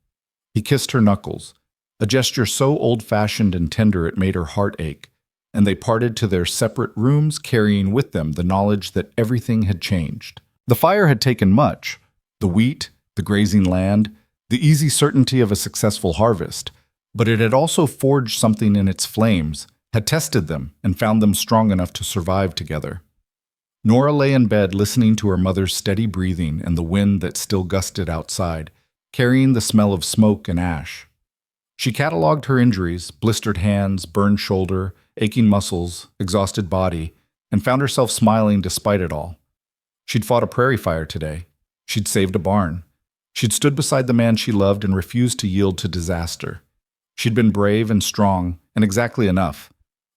He kissed her knuckles, a gesture so old-fashioned and tender it made her heart ache, and they parted to their separate rooms, carrying with them the knowledge that everything had changed. The fire had taken much: the wheat, the grazing land, the easy certainty of a successful harvest, but it had also forged something in its flames, had tested them, and found them strong enough to survive together. Nora lay in bed listening to her mother's steady breathing and the wind that still gusted outside, carrying the smell of smoke and ash. She cataloged her injuries: blistered hands, burned shoulder, aching muscles, exhausted body, and found herself smiling despite it all. She'd fought a prairie fire today. She'd saved a barn. She'd stood beside the man she loved and refused to yield to disaster. She'd been brave and strong, and exactly enough.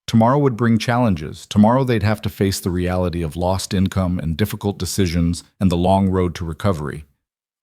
Tomorrow would bring challenges. Tomorrow they'd have to face the reality of lost income and difficult decisions and the long road to recovery.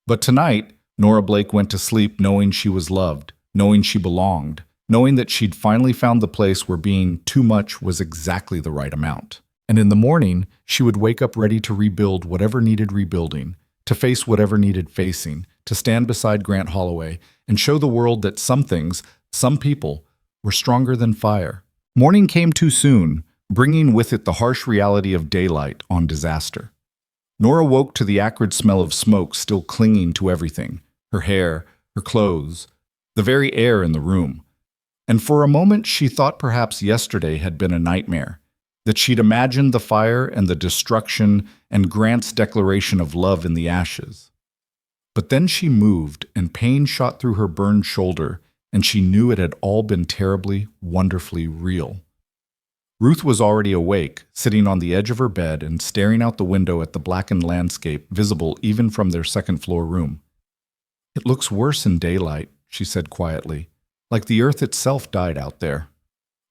But tonight, Nora Blake went to sleep knowing she was loved, knowing she belonged, knowing that she'd finally found the place where being too much was exactly the right amount. And in the morning, she would wake up ready to rebuild whatever needed rebuilding, to face whatever needed facing, to stand beside Grant Holloway and show the world that some things, some people, were stronger than fire. Morning came too soon, bringing with it the harsh reality of daylight on disaster. Nora woke to the acrid smell of smoke still clinging to everything: her hair, her clothes, the very air in the room. And for a moment she thought perhaps yesterday had been a nightmare, that she'd imagined the fire and the destruction and Grant's declaration of love in the ashes. But then she moved, and pain shot through her burned shoulder, and she knew it had all been terribly, wonderfully real. Ruth was already awake, sitting on the edge of her bed and staring out the window at the blackened landscape visible even from their second-floor room. "It looks worse in daylight," she said quietly, "like the earth itself died out there."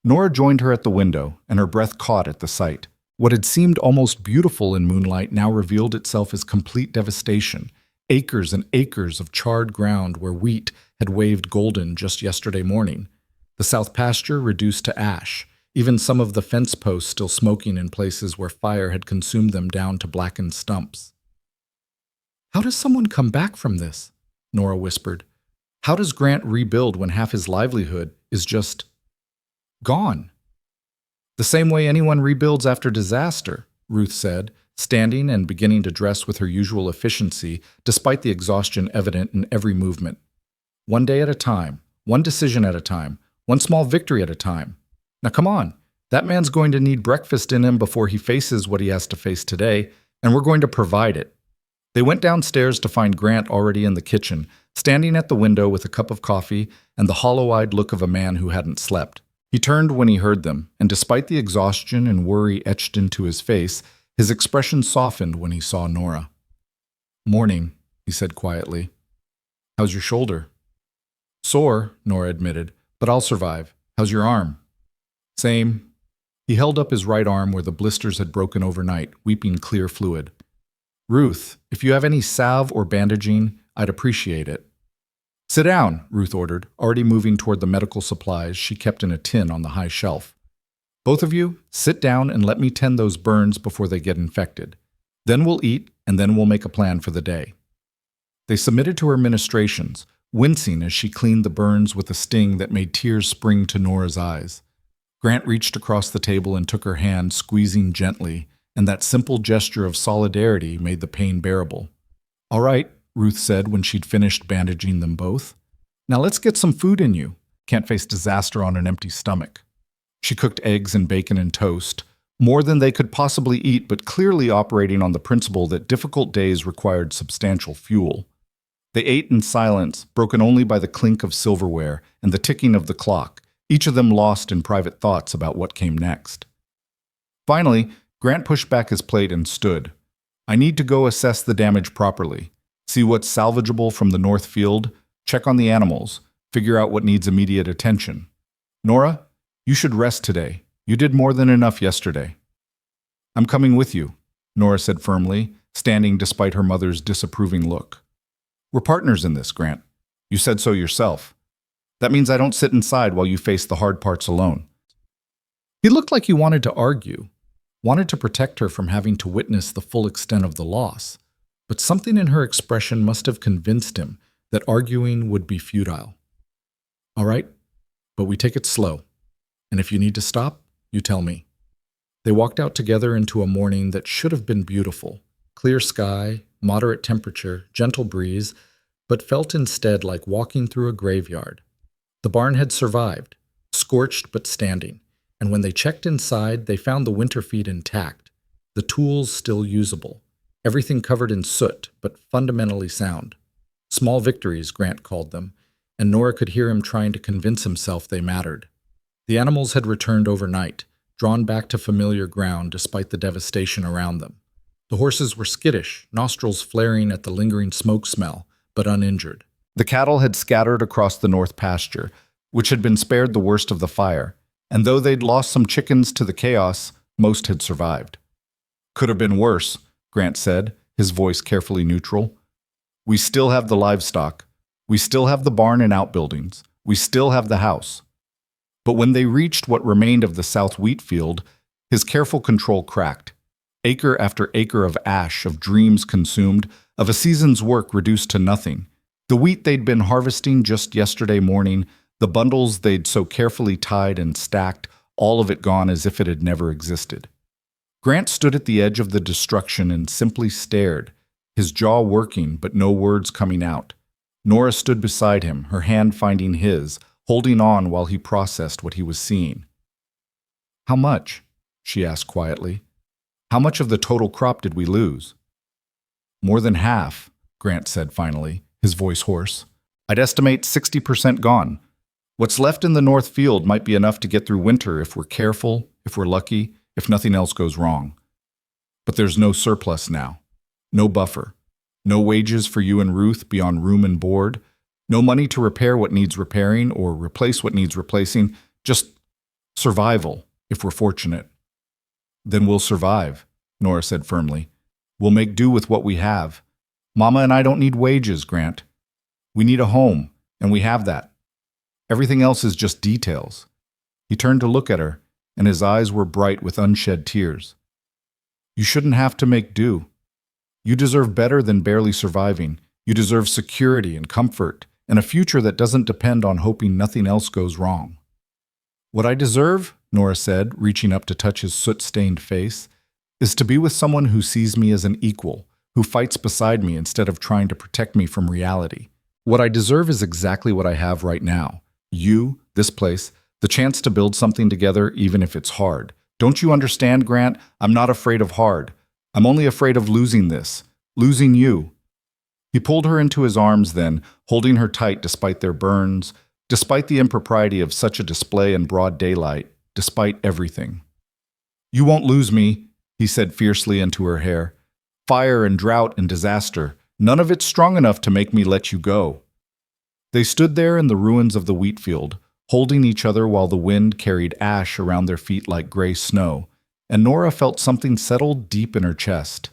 Nora joined her at the window, and her breath caught at the sight. What had seemed almost beautiful in moonlight now revealed itself as complete devastation: acres and acres of charred ground where wheat had waved golden just yesterday morning, the south pasture reduced to ash, even some of the fence posts still smoking in places where fire had consumed them down to blackened stumps. "How does someone come back from this?" Nora whispered. "How does Grant rebuild when half his livelihood is just gone?" "The same way anyone rebuilds after disaster," Ruth said, standing and beginning to dress with her usual efficiency despite the exhaustion evident in every movement. "One day at a time, one decision at a time, one small victory at a time. Now come on, that man's going to need breakfast in him before he faces what he has to face today, and we're going to provide it." They went downstairs to find Grant already in the kitchen, standing at the window with a cup of coffee and the hollow-eyed look of a man who hadn't slept. He turned when he heard them, and despite the exhaustion and worry etched into his face, his expression softened when he saw Nora. "Morning," he said quietly. "How's your shoulder?" "Sore," Nora admitted, "but I'll survive. How's your arm?" "Same." He held up his right arm where the blisters had broken overnight, weeping clear fluid. "Ruth, if you have any salve or bandaging, I'd appreciate it." Sit down, Ruth ordered, already moving toward the medical supplies she kept in a tin on the high shelf. Both of you, sit down and let me tend those burns before they get infected. Then we'll eat, and then we'll make a plan for the day. They submitted to her ministrations, wincing as she cleaned the burns with a sting that made tears spring to Nora's eyes. Grant reached across the table and took her hand, squeezing gently, and that simple gesture of solidarity made the pain bearable. All right, Ruth said when she'd finished bandaging them both. Now let's get some food in you. Can't face disaster on an empty stomach. She cooked eggs and bacon and toast, more than they could possibly eat, but clearly operating on the principle that difficult days required substantial fuel. They ate in silence, broken only by the clink of silverware and the ticking of the clock, each of them lost in private thoughts about what came next. Finally, Grant pushed back his plate and stood. I need to go assess the damage properly, see what's salvageable from the north field, check on the animals, figure out what needs immediate attention. Nora, you should rest today. You did more than enough yesterday. I'm coming with you, Nora said firmly, standing despite her mother's disapproving look. We're partners in this, Grant. You said so yourself. That means I don't sit inside while you face the hard parts alone. He looked like he wanted to argue, wanted to protect her from having to witness the full extent of the loss, but something in her expression must have convinced him that arguing would be futile. All right, but we take it slow, and if you need to stop, you tell me. They walked out together into a morning that should have been beautiful. Clear sky, moderate temperature, gentle breeze, but felt instead like walking through a graveyard. The barn had survived, scorched but standing, and when they checked inside, they found the winter feed intact, the tools still usable, everything covered in soot but fundamentally sound. Small victories, Grant called them, and Nora could hear him trying to convince himself they mattered. The animals had returned overnight, drawn back to familiar ground despite the devastation around them. The horses were skittish, nostrils flaring at the lingering smoke smell, but uninjured. The cattle had scattered across the north pasture, which had been spared the worst of the fire, and though they'd lost some chickens to the chaos, most had survived. Could have been worse, Grant said, his voice carefully neutral. We still have the livestock. We still have the barn and outbuildings. We still have the house. But when they reached what remained of the south wheat field, his careful control cracked. Acre after acre of ash, of dreams consumed, of a season's work reduced to nothing. The wheat they'd been harvesting just yesterday morning, the bundles they'd so carefully tied and stacked, all of it gone as if it had never existed. Grant stood at the edge of the destruction and simply stared, his jaw working but no words coming out. Nora stood beside him, her hand finding his, holding on while he processed what he was seeing. How much? She asked quietly. How much of the total crop did we lose? More than half, Grant said finally, his voice hoarse. I'd estimate 60% gone. What's left in the north field might be enough to get through winter if we're careful, if we're lucky, if nothing else goes wrong. But there's no surplus now, no buffer, no wages for you and Ruth beyond room and board, no money to repair what needs repairing or replace what needs replacing, just survival, if we're fortunate. Then we'll survive, Nora said firmly. We'll make do with what we have. Mama and I don't need wages, Grant. We need a home, and we have that. Everything else is just details. He turned to look at her, and his eyes were bright with unshed tears. You shouldn't have to make do. You deserve better than barely surviving. You deserve security and comfort, and a future that doesn't depend on hoping nothing else goes wrong. What I deserve, Nora said, reaching up to touch his soot-stained face, is to be with someone who sees me as an equal, who fights beside me instead of trying to protect me from reality. What I deserve is exactly what I have right now. You, this place, the chance to build something together even if it's hard. Don't you understand, Grant? I'm not afraid of hard. I'm only afraid of losing this, losing you. He pulled her into his arms then, holding her tight despite their burns, despite the impropriety of such a display in broad daylight, despite everything. You won't lose me, he said fiercely into her hair. Fire and drought and disaster, none of it's strong enough to make me let you go. They stood there in the ruins of the wheat field, holding each other while the wind carried ash around their feet like gray snow, and Nora felt something settle deep in her chest.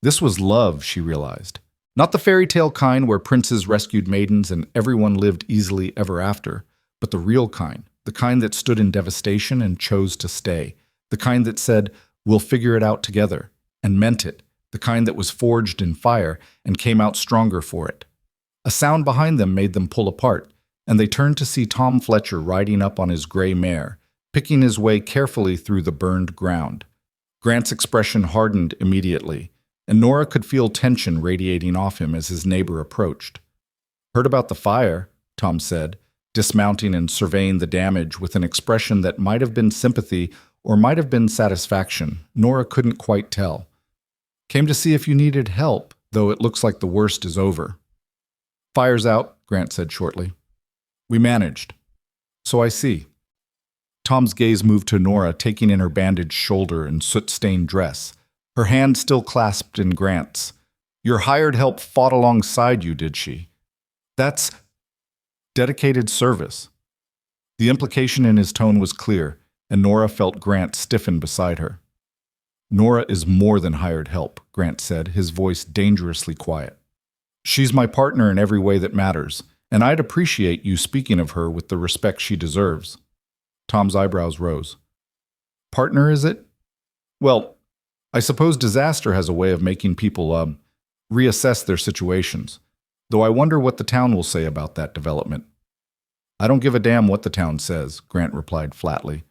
This was love, she realized. Not the fairy tale kind where princes rescued maidens and everyone lived easily ever after, but the real kind, the kind that stood in devastation and chose to stay, the kind that said, "We'll figure it out together," and meant it, the kind that was forged in fire and came out stronger for it. A sound behind them made them pull apart, and they turned to see Tom Fletcher riding up on his gray mare, picking his way carefully through the burned ground. Grant's expression hardened immediately, and Nora could feel tension radiating off him as his neighbor approached. "Heard about the fire," Tom said, dismounting and surveying the damage with an expression that might have been sympathy or might have been satisfaction. Nora couldn't quite tell. "Came to see if you needed help, though it looks like the worst is over." "Fire's out," Grant said shortly. "We managed." "So I see." Tom's gaze moved to Nora, taking in her bandaged shoulder and soot-stained dress, her hand still clasped in Grant's. "Your hired help fought alongside you, did she?" "That's dedicated service." The implication in his tone was clear, and Nora felt Grant stiffen beside her. "Nora is more than hired help," Grant said, his voice dangerously quiet. "She's my partner in every way that matters, and I'd appreciate you speaking of her with the respect she deserves." Tom's eyebrows rose. "Partner, is it? Well, I suppose disaster has a way of making people, reassess their situations, though I wonder what the town will say about that development." "I don't give a damn what the town says," Grant replied flatly.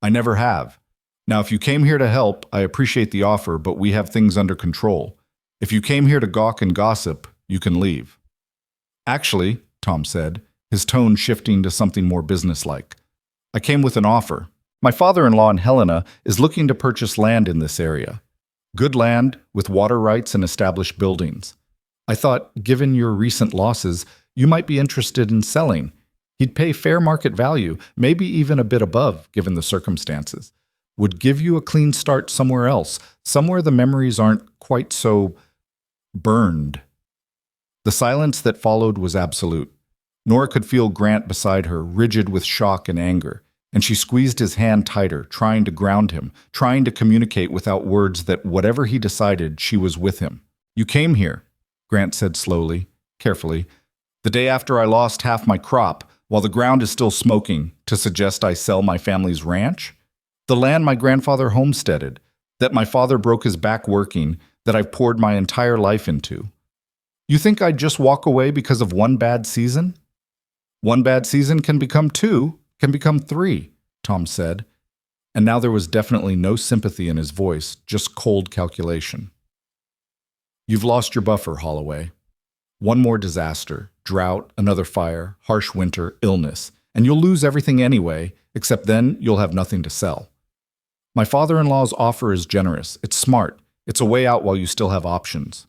"I never have. Now, if you came here to help, I appreciate the offer, but we have things under control. If you came here to gawk and gossip, you can leave." "Actually," Tom said, his tone shifting to something more businesslike, "I came with an offer. My father-in-law in Helena is looking to purchase land in this area. Good land with water rights and established buildings. I thought, given your recent losses, you might be interested in selling. He'd pay fair market value, maybe even a bit above, given the circumstances. Would give you a clean start somewhere else, somewhere the memories aren't quite so burned." The silence that followed was absolute. Nora could feel Grant beside her, rigid with shock and anger, and she squeezed his hand tighter, trying to ground him, trying to communicate without words that whatever he decided, she was with him. "You came here," Grant said slowly, carefully, "the day after I lost half my crop, while the ground is still smoking, to suggest I sell my family's ranch? The land my grandfather homesteaded, that my father broke his back working, that I've poured my entire life into. You think I'd just walk away because of one bad season?" "One bad season can become two, can become three," Tom said, and now there was definitely no sympathy in his voice, just cold calculation. "You've lost your buffer, Holloway. One more disaster, drought, another fire, harsh winter, illness, and you'll lose everything anyway, except then you'll have nothing to sell. My father-in-law's offer is generous. It's smart. It's a way out while you still have options."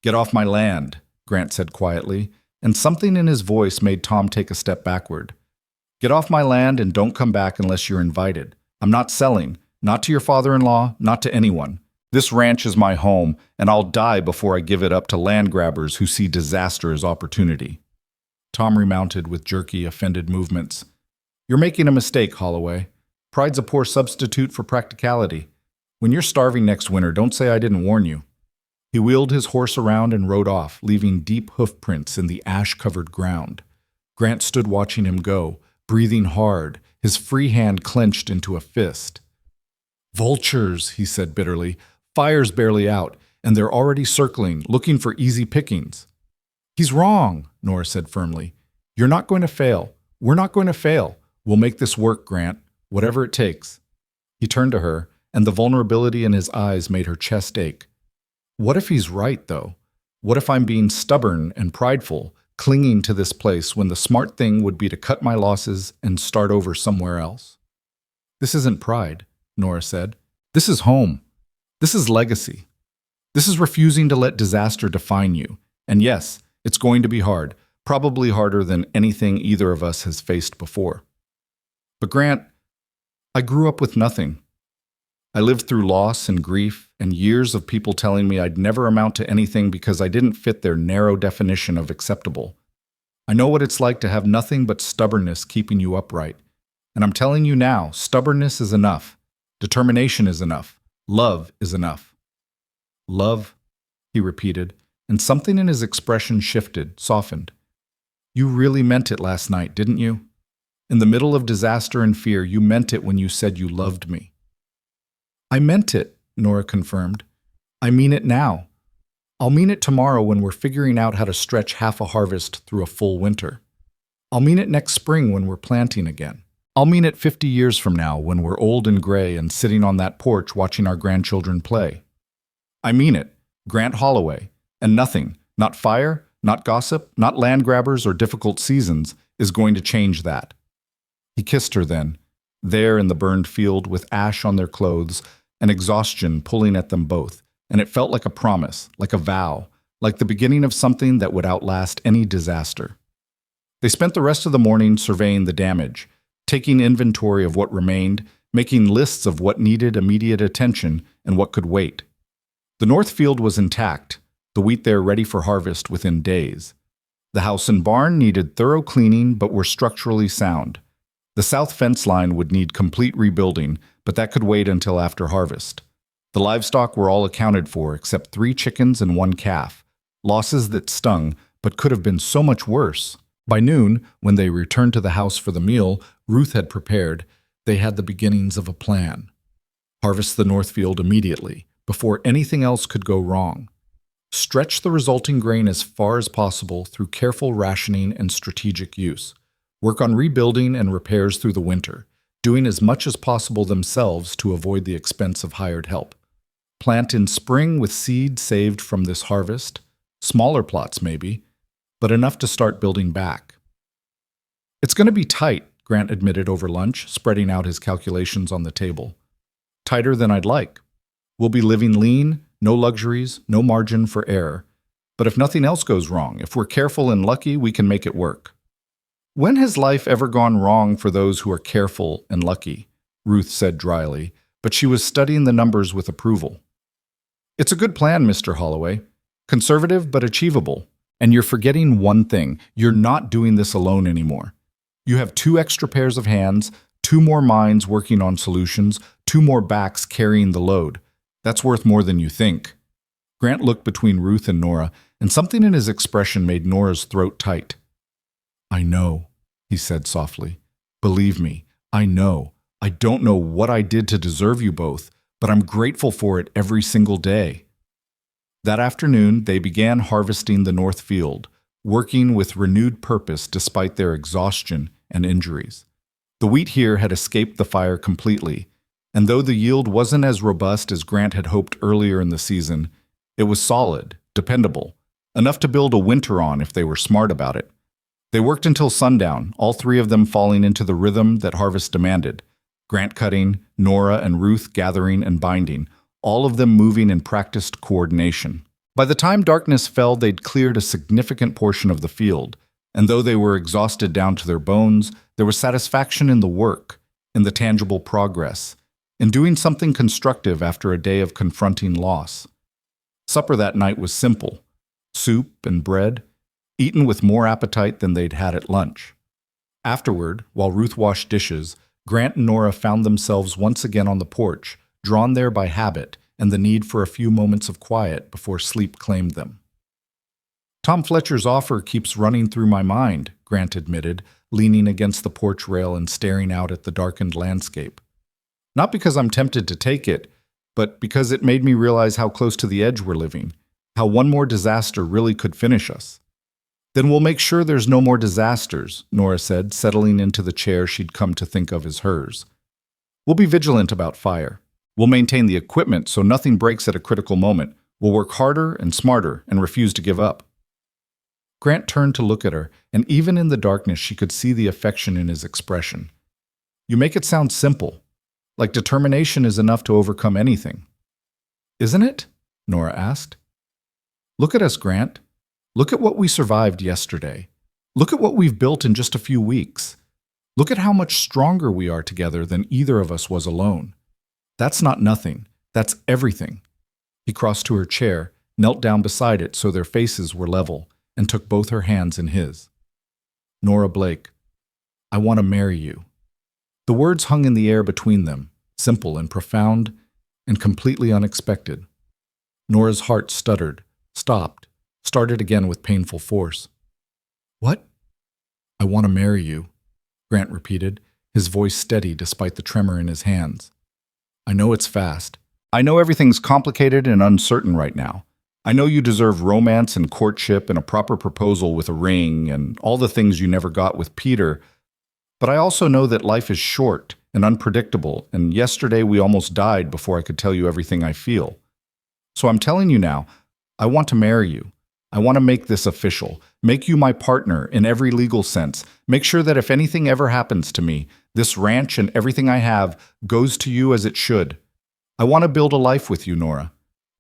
"Get off my land," Grant said quietly, and something in his voice made Tom take a step backward. "Get off my land and don't come back unless you're invited. I'm not selling, not to your father-in-law, not to anyone. This ranch is my home, and I'll die before I give it up to land grabbers who see disaster as opportunity." Tom remounted with jerky, offended movements. "You're making a mistake, Holloway. Pride's a poor substitute for practicality. When you're starving next winter, don't say I didn't warn you." He wheeled his horse around and rode off, leaving deep hoof prints in the ash-covered ground. Grant stood watching him go, breathing hard, his free hand clenched into a fist. "Vultures," he said bitterly. "Fire's barely out, and they're already circling, looking for easy pickings." "He's wrong," Nora said firmly. "You're not going to fail. We're not going to fail. We'll make this work, Grant, whatever it takes." He turned to her, and the vulnerability in his eyes made her chest ache. "What if he's right, though? What if I'm being stubborn and prideful, clinging to this place when the smart thing would be to cut my losses and start over somewhere else?" "This isn't pride," Nora said. "This is home. This is legacy. This is refusing to let disaster define you. And yes, it's going to be hard, probably harder than anything either of us has faced before. But Grant, I grew up with nothing. I lived through loss and grief and years of people telling me I'd never amount to anything because I didn't fit their narrow definition of acceptable. I know what it's like to have nothing but stubbornness keeping you upright. And I'm telling you now, stubbornness is enough. Determination is enough. Love is enough." "Love," he repeated, and something in his expression shifted, softened. "You really meant it last night, didn't you? In the middle of disaster and fear, you meant it when you said you loved me." "I meant it," Nora confirmed. "I mean it now. I'll mean it tomorrow when we're figuring out how to stretch half a harvest through a full winter. I'll mean it next spring when we're planting again. I'll mean it 50 years from now when we're old and gray and sitting on that porch watching our grandchildren play. I mean it, Grant Holloway, and nothing, not fire, not gossip, not land grabbers or difficult seasons, is going to change that." He kissed her then, there in the burned field with ash on their clothes and exhaustion pulling at them both, and it felt like a promise, like a vow, like the beginning of something that would outlast any disaster. They spent the rest of the morning surveying the damage, taking inventory of what remained, making lists of what needed immediate attention and what could wait. The north field was intact, the wheat there ready for harvest within days. The house and barn needed thorough cleaning but were structurally sound. The south fence line would need complete rebuilding, but that could wait until after harvest. The livestock were all accounted for except 3 chickens and 1 calf, losses that stung but could have been so much worse. By noon, when they returned to the house for the meal Ruth had prepared, they had the beginnings of a plan. Harvest the north field immediately, before anything else could go wrong. Stretch the resulting grain as far as possible through careful rationing and strategic use. Work on rebuilding and repairs through the winter, doing as much as possible themselves to avoid the expense of hired help. Plant in spring with seed saved from this harvest, smaller plots maybe, but enough to start building back. "It's going to be tight," Grant admitted over lunch, spreading out his calculations on the table. "Tighter than I'd like. We'll be living lean, no luxuries, no margin for error. But if nothing else goes wrong, if we're careful and lucky, we can make it work." "When has life ever gone wrong for those who are careful and lucky?" Ruth said dryly, but she was studying the numbers with approval. "It's a good plan, Mr. Holloway. Conservative but achievable. And you're forgetting one thing. You're not doing this alone anymore. You have 2 extra pairs of hands, 2 more minds working on solutions, 2 more backs carrying the load. That's worth more than you think." Grant looked between Ruth and Nora, and something in his expression made Nora's throat tight. "I know," he said softly. "Believe me, I know. I don't know what I did to deserve you both, but I'm grateful for it every single day." That afternoon, they began harvesting the north field, working with renewed purpose despite their exhaustion and injuries. The wheat here had escaped the fire completely, and though the yield wasn't as robust as Grant had hoped earlier in the season, it was solid, dependable, enough to build a winter on if they were smart about it. They worked until sundown, all 3 of them falling into the rhythm that harvest demanded. Grant cutting, Nora and Ruth gathering and binding, all of them moving in practiced coordination. By the time darkness fell, they'd cleared a significant portion of the field, and though they were exhausted down to their bones, there was satisfaction in the work, in the tangible progress, in doing something constructive after a day of confronting loss. Supper that night was simple: soup and bread, eaten with more appetite than they'd had at lunch. Afterward, while Ruth washed dishes, Grant and Nora found themselves once again on the porch, drawn there by habit and the need for a few moments of quiet before sleep claimed them. "Tom Fletcher's offer keeps running through my mind," Grant admitted, leaning against the porch rail and staring out at the darkened landscape. "Not because I'm tempted to take it, but because it made me realize how close to the edge we're living, how one more disaster really could finish us." "Then we'll make sure there's no more disasters," Nora said, settling into the chair she'd come to think of as hers. "We'll be vigilant about fire. We'll maintain the equipment so nothing breaks at a critical moment. We'll work harder and smarter and refuse to give up." Grant turned to look at her, and even in the darkness she could see the affection in his expression. "You make it sound simple, like determination is enough to overcome anything." "Isn't it?" Nora asked. "Look at us, Grant. Look at what we survived yesterday. Look at what we've built in just a few weeks. Look at how much stronger we are together than either of us was alone. That's not nothing. That's everything." He crossed to her chair, knelt down beside it so their faces were level, and took both her hands in his. "Nora Blake, I want to marry you." The words hung in the air between them, simple and profound, and completely unexpected. Nora's heart stuttered, stopped, started again with painful force. "What?" "I want to marry you," Grant repeated, his voice steady despite the tremor in his hands. "I know it's fast. I know everything's complicated and uncertain right now. I know you deserve romance and courtship and a proper proposal with a ring and all the things you never got with Peter, but I also know that life is short and unpredictable, and yesterday we almost died before I could tell you everything I feel. So I'm telling you now, I want to marry you. I want to make this official, make you my partner in every legal sense, make sure that if anything ever happens to me, this ranch and everything I have goes to you as it should. I want to build a life with you, Nora.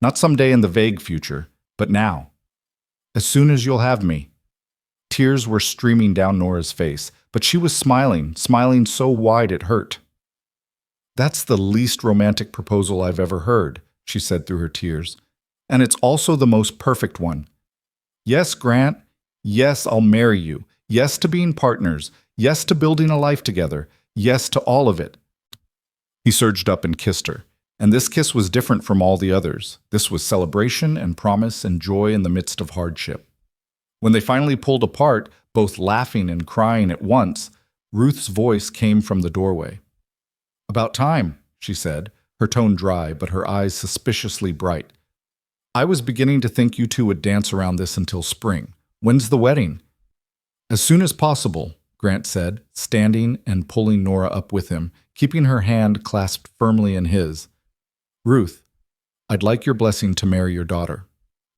Not someday in the vague future, but now. As soon as you'll have me." Tears were streaming down Nora's face, but she was smiling so wide it hurt. "That's the least romantic proposal I've ever heard," she said through her tears. "And it's also the most perfect one. Yes, Grant. Yes, I'll marry you. Yes to being partners. Yes to building a life together. Yes to all of it." He surged up and kissed her. And this kiss was different from all the others. This was celebration and promise and joy in the midst of hardship. When they finally pulled apart, both laughing and crying at once, Ruth's voice came from the doorway. "About time," she said, her tone dry but her eyes suspiciously bright. "I was beginning to think you two would dance around this until spring. When's the wedding?" "As soon as possible," Grant said, standing and pulling Nora up with him, keeping her hand clasped firmly in his. "Ruth, I'd like your blessing to marry your daughter.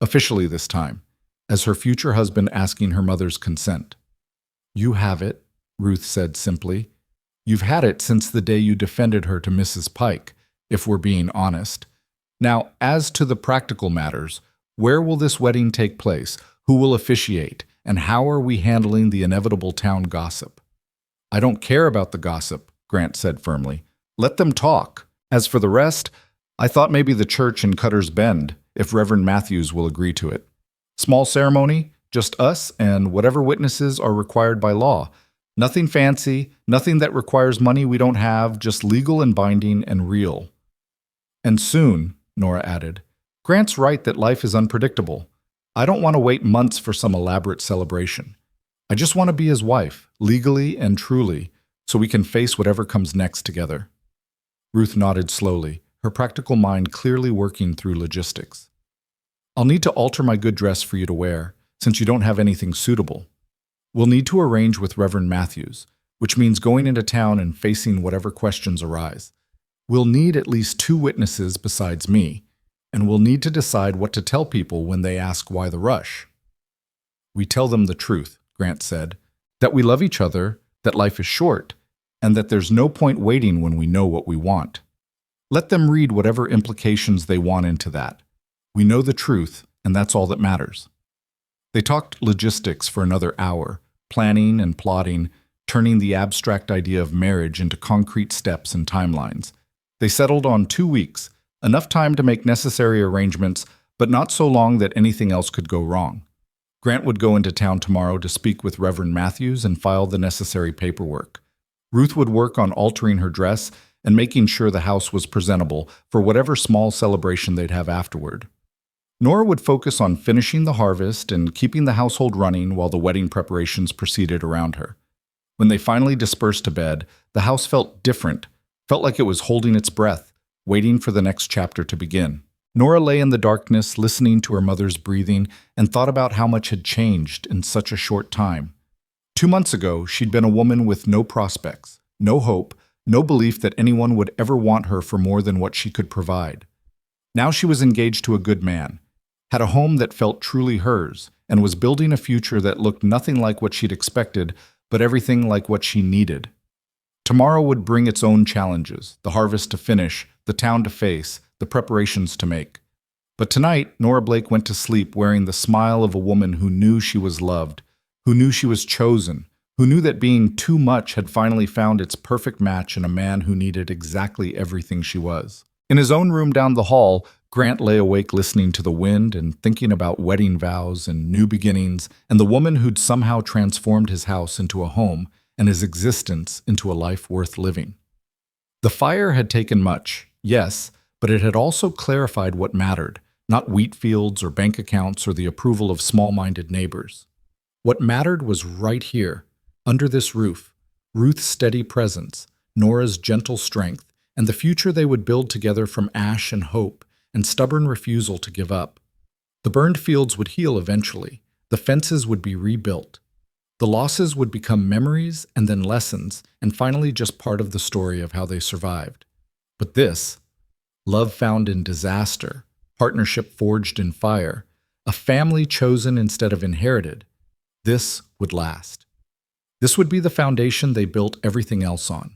Officially this time, as her future husband asking her mother's consent." "You have it," Ruth said simply. "You've had it since the day you defended her to Mrs. Pike, if we're being honest. Now, as to the practical matters, where will this wedding take place? Who will officiate? And how are we handling the inevitable town gossip?" "I don't care about the gossip," Grant said firmly. "Let them talk. As for the rest, I thought maybe the church in Cutter's Bend, if Reverend Matthews will agree to it. Small ceremony, just us and whatever witnesses are required by law. Nothing fancy, nothing that requires money we don't have, just legal and binding and real." "And soon," Nora added. "Grant's right that life is unpredictable. I don't want to wait months for some elaborate celebration. I just want to be his wife, legally and truly, so we can face whatever comes next together." Ruth nodded slowly, her practical mind clearly working through logistics. "I'll need to alter my good dress for you to wear, since you don't have anything suitable. We'll need to arrange with Reverend Matthews, which means going into town and facing whatever questions arise. We'll need at least 2 witnesses besides me, and we'll need to decide what to tell people when they ask why the rush." "We tell them the truth," Grant said, "that we love each other, that life is short, and that there's no point waiting when we know what we want. Let them read whatever implications they want into that. We know the truth, and that's all that matters." They talked logistics for another hour, planning and plotting, turning the abstract idea of marriage into concrete steps and timelines. They settled on 2 weeks, enough time to make necessary arrangements, but not so long that anything else could go wrong. Grant would go into town tomorrow to speak with Reverend Matthews and file the necessary paperwork. Ruth would work on altering her dress and making sure the house was presentable for whatever small celebration they'd have afterward. Nora would focus on finishing the harvest and keeping the household running while the wedding preparations proceeded around her. When they finally dispersed to bed, the house felt different, felt like it was holding its breath, waiting for the next chapter to begin. Nora lay in the darkness, listening to her mother's breathing, and thought about how much had changed in such a short time. 2 months ago, she'd been a woman with no prospects, no hope, no belief that anyone would ever want her for more than what she could provide. Now she was engaged to a good man, had a home that felt truly hers, and was building a future that looked nothing like what she'd expected, but everything like what she needed. Tomorrow would bring its own challenges, the harvest to finish, the town to face, the preparations to make. But tonight, Nora Blake went to sleep wearing the smile of a woman who knew she was loved, who knew she was chosen, who knew that being too much had finally found its perfect match in a man who needed exactly everything she was. In his own room down the hall, Grant lay awake listening to the wind and thinking about wedding vows and new beginnings and the woman who'd somehow transformed his house into a home and his existence into a life worth living. The fire had taken much, yes, but it had also clarified what mattered, not wheat fields or bank accounts or the approval of small-minded neighbors. What mattered was right here, under this roof, Ruth's steady presence, Nora's gentle strength, and the future they would build together from ash and hope and stubborn refusal to give up. The burned fields would heal eventually. The fences would be rebuilt. The losses would become memories and then lessons, and finally just part of the story of how they survived. But this, love found in disaster, partnership forged in fire, a family chosen instead of inherited, this would last. This would be the foundation they built everything else on.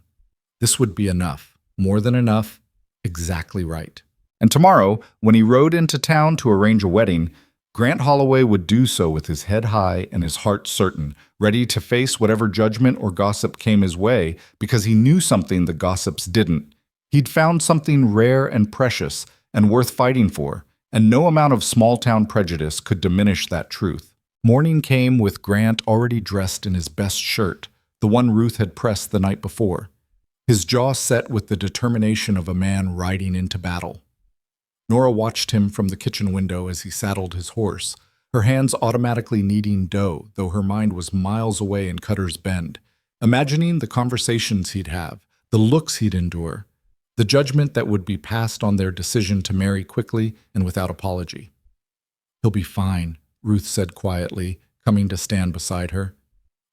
This would be enough, more than enough, exactly right. And tomorrow, when he rode into town to arrange a wedding, Grant Holloway would do so with his head high and his heart certain, ready to face whatever judgment or gossip came his way, because he knew something the gossips didn't. He'd found something rare and precious and worth fighting for, and no amount of small-town prejudice could diminish that truth. Morning came with Grant already dressed in his best shirt, the one Ruth had pressed the night before, his jaw set with the determination of a man riding into battle. Nora watched him from the kitchen window as he saddled his horse, her hands automatically kneading dough, though her mind was miles away in Cutter's Bend, imagining the conversations he'd have, the looks he'd endure, the judgment that would be passed on their decision to marry quickly and without apology. "He'll be fine," Ruth said quietly, coming to stand beside her.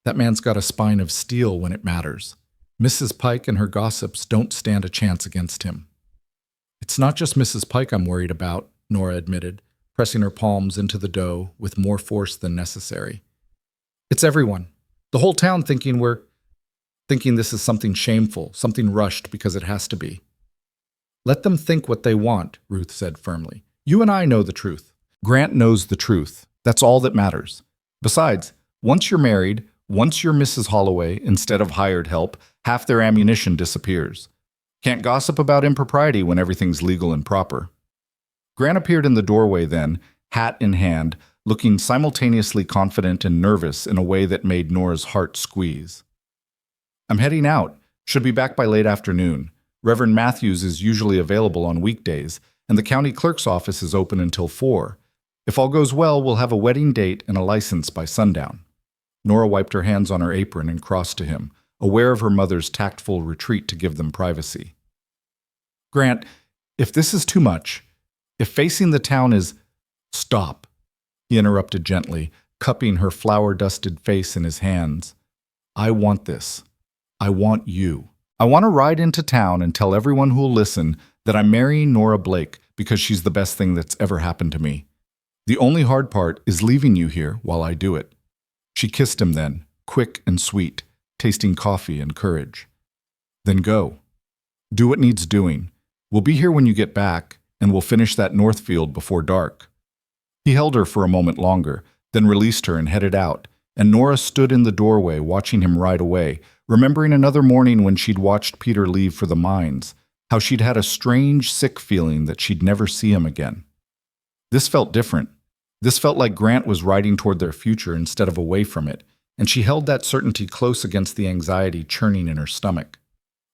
"That man's got a spine of steel when it matters. Mrs. Pike and her gossips don't stand a chance against him." "It's not just Mrs. Pike I'm worried about," Nora admitted, pressing her palms into the dough with more force than necessary. "It's everyone. The whole town thinking this is something shameful, something rushed because it has to be." "Let them think what they want," Ruth said firmly. "You and I know the truth. Grant knows the truth. That's all that matters. Besides, once you're married, once you're Mrs. Holloway instead of hired help, half their ammunition disappears. Can't gossip about impropriety when everything's legal and proper." Grant appeared in the doorway then, hat in hand, looking simultaneously confident and nervous in a way that made Nora's heart squeeze. "I'm heading out. Should be back by late afternoon. Reverend Matthews is usually available on weekdays, and the county clerk's office is open until 4. If all goes well, we'll have a wedding date and a license by sundown." Nora wiped her hands on her apron and crossed to him, aware of her mother's tactful retreat to give them privacy. "Grant, if this is too much, if facing the town is—" "Stop," he interrupted gently, cupping her flour-dusted face in his hands. "I want this. I want you. I want to ride into town and tell everyone who'll listen that I'm marrying Nora Blake because she's the best thing that's ever happened to me. The only hard part is leaving you here while I do it." She kissed him then, quick and sweet, tasting coffee and courage. "Then go. Do what needs doing. We'll be here when you get back, and we'll finish that Northfield before dark." He held her for a moment longer, then released her and headed out, and Nora stood in the doorway watching him ride away, remembering another morning when she'd watched Peter leave for the mines, how she'd had a strange, sick feeling that she'd never see him again. This felt different. This felt like Grant was riding toward their future instead of away from it, and she held that certainty close against the anxiety churning in her stomach.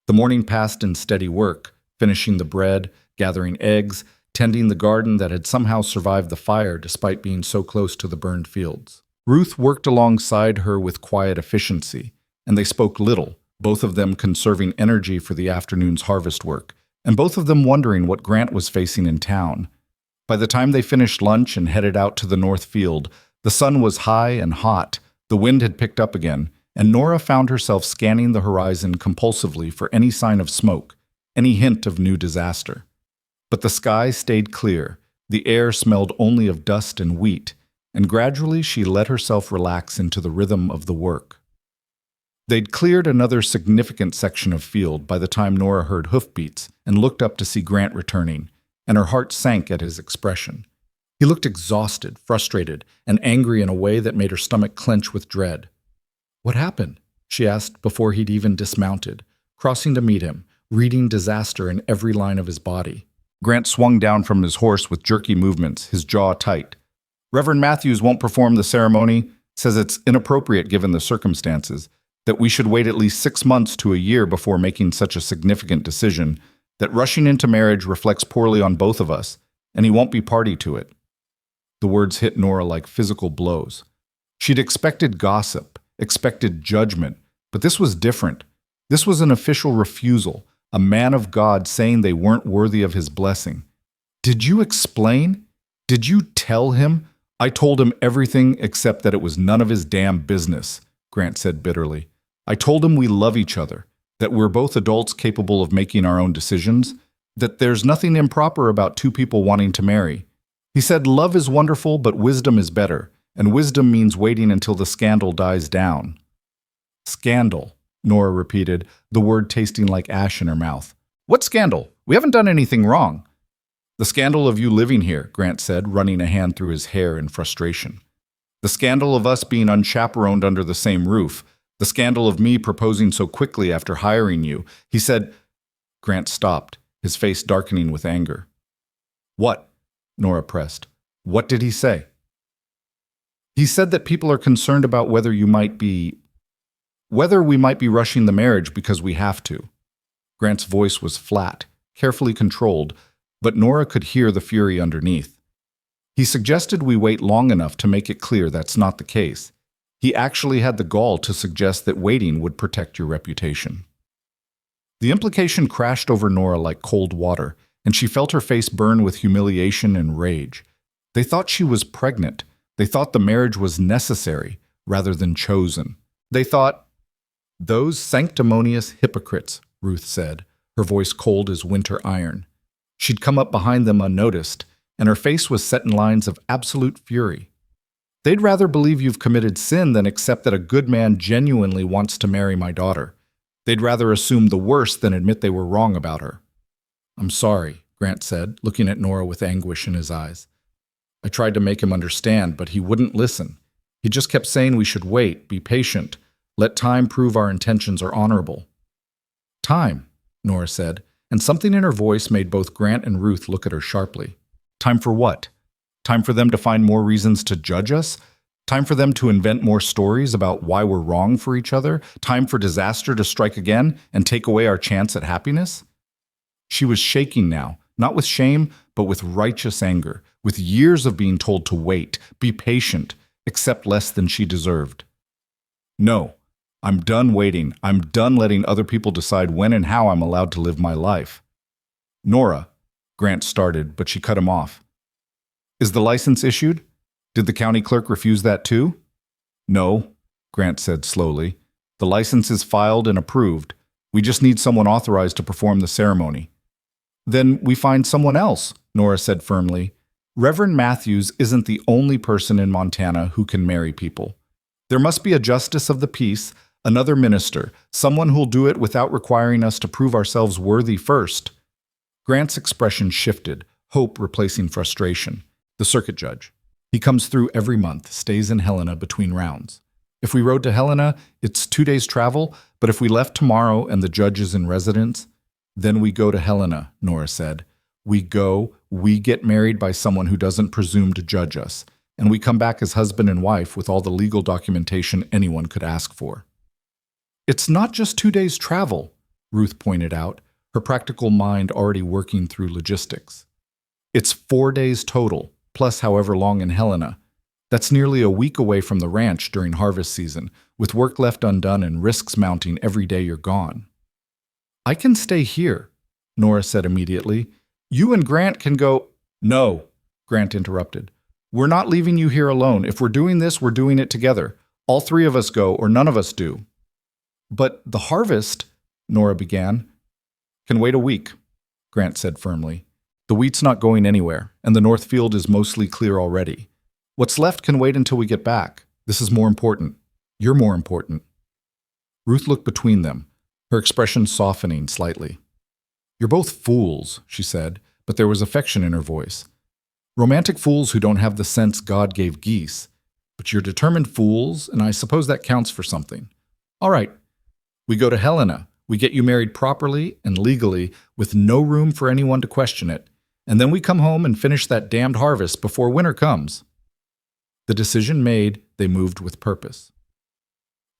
The morning passed in steady work, finishing the bread, gathering eggs, tending the garden that had somehow survived the fire despite being so close to the burned fields. Ruth worked alongside her with quiet efficiency, and they spoke little, both of them conserving energy for the afternoon's harvest work, and both of them wondering what Grant was facing in town. By the time they finished lunch and headed out to the north field, the sun was high and hot, the wind had picked up again, and Nora found herself scanning the horizon compulsively for any sign of smoke, any hint of new disaster. But the sky stayed clear, the air smelled only of dust and wheat, and gradually she let herself relax into the rhythm of the work. They'd cleared another significant section of field by the time Nora heard hoofbeats and looked up to see Grant returning, and her heart sank at his expression. He looked exhausted, frustrated, and angry in a way that made her stomach clench with dread. "What happened?" she asked before he'd even dismounted, crossing to meet him, reading disaster in every line of his body. Grant swung down from his horse with jerky movements, his jaw tight. "Reverend Matthews won't perform the ceremony, says it's inappropriate given the circumstances, that we should wait at least 6 months to a year before making such a significant decision, that rushing into marriage reflects poorly on both of us, and he won't be party to it." The words hit Nora like physical blows. She'd expected gossip, expected judgment, but this was different. This was an official refusal, a man of God saying they weren't worthy of his blessing. "Did you explain? Did you tell him?" "I told him everything except that it was none of his damn business," Grant said bitterly. "I told him we love each other, that we're both adults capable of making our own decisions, that there's nothing improper about two people wanting to marry. He said love is wonderful, but wisdom is better, and wisdom means waiting until the scandal dies down." "Scandal," Nora repeated, the word tasting like ash in her mouth. "What scandal? We haven't done anything wrong." "The scandal of you living here," Grant said, running a hand through his hair in frustration. "The scandal of us being unchaperoned under the same roof. The scandal of me proposing so quickly after hiring you." He said. Grant stopped, his face darkening with anger. "What?" Nora pressed. "What did he say?" "He said that people are concerned about whether we might be rushing the marriage because we have to." Grant's voice was flat, carefully controlled, but Nora could hear the fury underneath. "He suggested we wait long enough to make it clear that's not the case. He actually had the gall to suggest that waiting would protect your reputation." The implication crashed over Nora like cold water, and she felt her face burn with humiliation and rage. They thought she was pregnant. They thought the marriage was necessary rather than chosen. They thought, "Those sanctimonious hypocrites," Ruth said, her voice cold as winter iron. She'd come up behind them unnoticed, and her face was set in lines of absolute fury. "They'd rather believe you've committed sin than accept that a good man genuinely wants to marry my daughter. They'd rather assume the worst than admit they were wrong about her." "I'm sorry," Grant said, looking at Nora with anguish in his eyes. "I tried to make him understand, but he wouldn't listen. He just kept saying we should wait, be patient, let time prove our intentions are honorable." "Time," Nora said, and something in her voice made both Grant and Ruth look at her sharply. "Time for what? Time for them to find more reasons to judge us? Time for them to invent more stories about why we're wrong for each other? Time for disaster to strike again and take away our chance at happiness?" She was shaking now, not with shame, but with righteous anger, with years of being told to wait, be patient, accept less than she deserved. "No, I'm done waiting. I'm done letting other people decide when and how I'm allowed to live my life." "Nora," Grant started, but she cut him off. "Is the license issued? Did the county clerk refuse that too?" "No," Grant said slowly. "The license is filed and approved. We just need someone authorized to perform the ceremony." "Then we find someone else," Nora said firmly. "Reverend Matthews isn't the only person in Montana who can marry people. There must be a justice of the peace, another minister, someone who'll do it without requiring us to prove ourselves worthy first." Grant's expression shifted, hope replacing frustration. "The circuit judge. He comes through every month, stays in Helena between rounds. If we rode to Helena, it's 2 days travel, but if we left tomorrow and the judge is in residence, then we go to Helena," Nora said. "We get married by someone who doesn't presume to judge us, and we come back as husband and wife with all the legal documentation anyone could ask for." "It's not just 2 days travel," Ruth pointed out, her practical mind already working through logistics. "It's 4 days total, plus however long in Helena. That's nearly a week away from the ranch during harvest season, with work left undone and risks mounting every day you're gone." "I can stay here," Nora said immediately. "You and Grant can go—" "No," Grant interrupted. "We're not leaving you here alone. If we're doing this, we're doing it together. All 3 of us go, or none of us do." "But the harvest," Nora began. "Can wait a week," Grant said firmly. "The wheat's not going anywhere, and the north field is mostly clear already. What's left can wait until we get back. This is more important. You're more important." Ruth looked between them, her expression softening slightly. "You're both fools," she said, but there was affection in her voice. "Romantic fools who don't have the sense God gave geese. But you're determined fools, and I suppose that counts for something. All right, we go to Helena. We get you married properly and legally, with no room for anyone to question it. And then we come home and finish that damned harvest before winter comes." The decision made, they moved with purpose.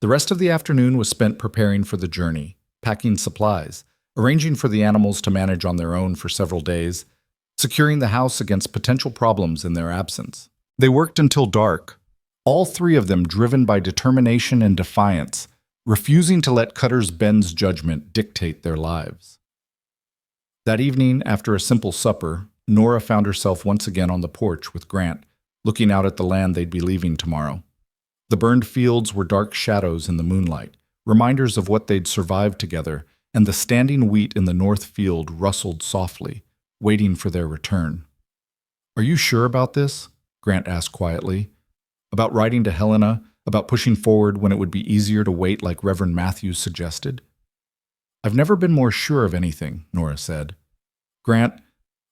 The rest of the afternoon was spent preparing for the journey, packing supplies, arranging for the animals to manage on their own for several days. securing the house against potential problems in their absence. They worked until dark, all three of them driven by determination and defiance, refusing to let Cutter's Ben's judgment dictate their lives. That evening, after a simple supper, Nora found herself once again on the porch with Grant, looking out at the land they'd be leaving tomorrow. The burned fields were dark shadows in the moonlight, reminders of what they'd survived together, and the standing wheat in the north field rustled softly, waiting for their return. "Are you sure about this?" Grant asked quietly. "About writing to Helena, about pushing forward when it would be easier to wait like Reverend Matthews suggested?" "I've never been more sure of anything," Nora said. "Grant,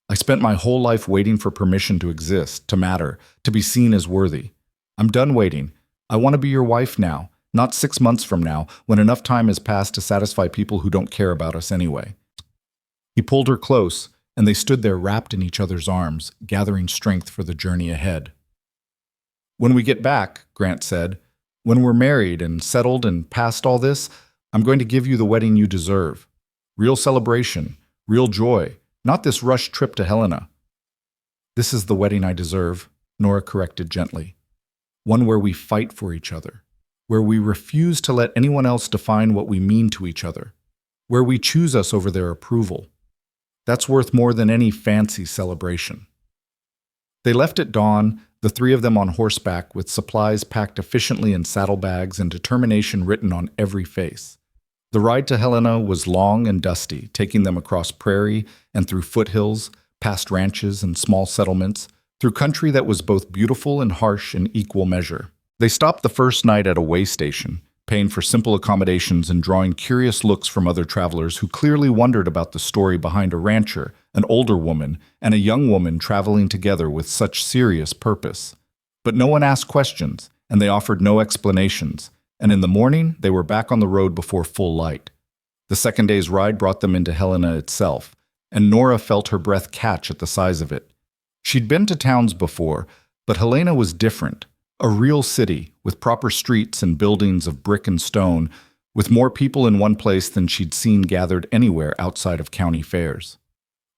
I spent my whole life waiting for permission to exist, to matter, to be seen as worthy. I'm done waiting. I want to be your wife now, not 6 months from now, when enough time has passed to satisfy people who don't care about us anyway." He pulled her close, and they stood there wrapped in each other's arms, gathering strength for the journey ahead. "When we get back," Grant said, "when we're married and settled and past all this, I'm going to give you the wedding you deserve. Real celebration, real joy, not this rushed trip to Helena." "This is the wedding I deserve," Nora corrected gently. "One where we fight for each other, where we refuse to let anyone else define what we mean to each other, where we choose us over their approval. That's worth more than any fancy celebration." They left at dawn, the three of them on horseback with supplies packed efficiently in saddlebags and determination written on every face. The ride to Helena was long and dusty, taking them across prairie and through foothills, past ranches and small settlements, through country that was both beautiful and harsh in equal measure. They stopped the first night at a way station, paying for simple accommodations and drawing curious looks from other travelers who clearly wondered about the story behind a rancher, an older woman, and a young woman traveling together with such serious purpose. But no one asked questions, and they offered no explanations, and in the morning they were back on the road before full light. The second day's ride brought them into Helena itself, and Nora felt her breath catch at the size of it. She'd been to towns before, but Helena was different. A real city, with proper streets and buildings of brick and stone, with more people in one place than she'd seen gathered anywhere outside of county fairs.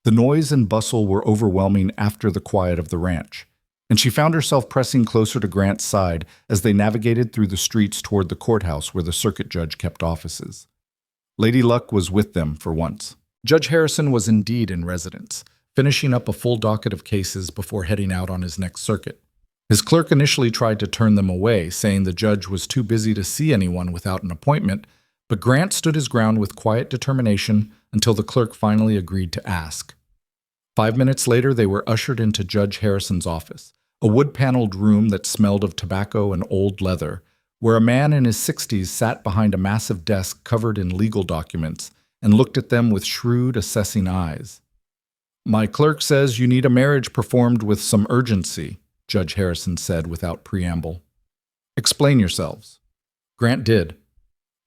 The noise and bustle were overwhelming after the quiet of the ranch, and she found herself pressing closer to Grant's side as they navigated through the streets toward the courthouse where the circuit judge kept offices. Lady Luck was with them for once. Judge Harrison was indeed in residence, finishing up a full docket of cases before heading out on his next circuit. His clerk initially tried to turn them away, saying the judge was too busy to see anyone without an appointment, but Grant stood his ground with quiet determination until the clerk finally agreed to ask. 5 minutes later, they were ushered into Judge Harrison's office, a wood-paneled room that smelled of tobacco and old leather, where a man in his 60s sat behind a massive desk covered in legal documents and looked at them with shrewd, assessing eyes. "My clerk says you need a marriage performed with some urgency," Judge Harrison said without preamble. "Explain yourselves." Grant did,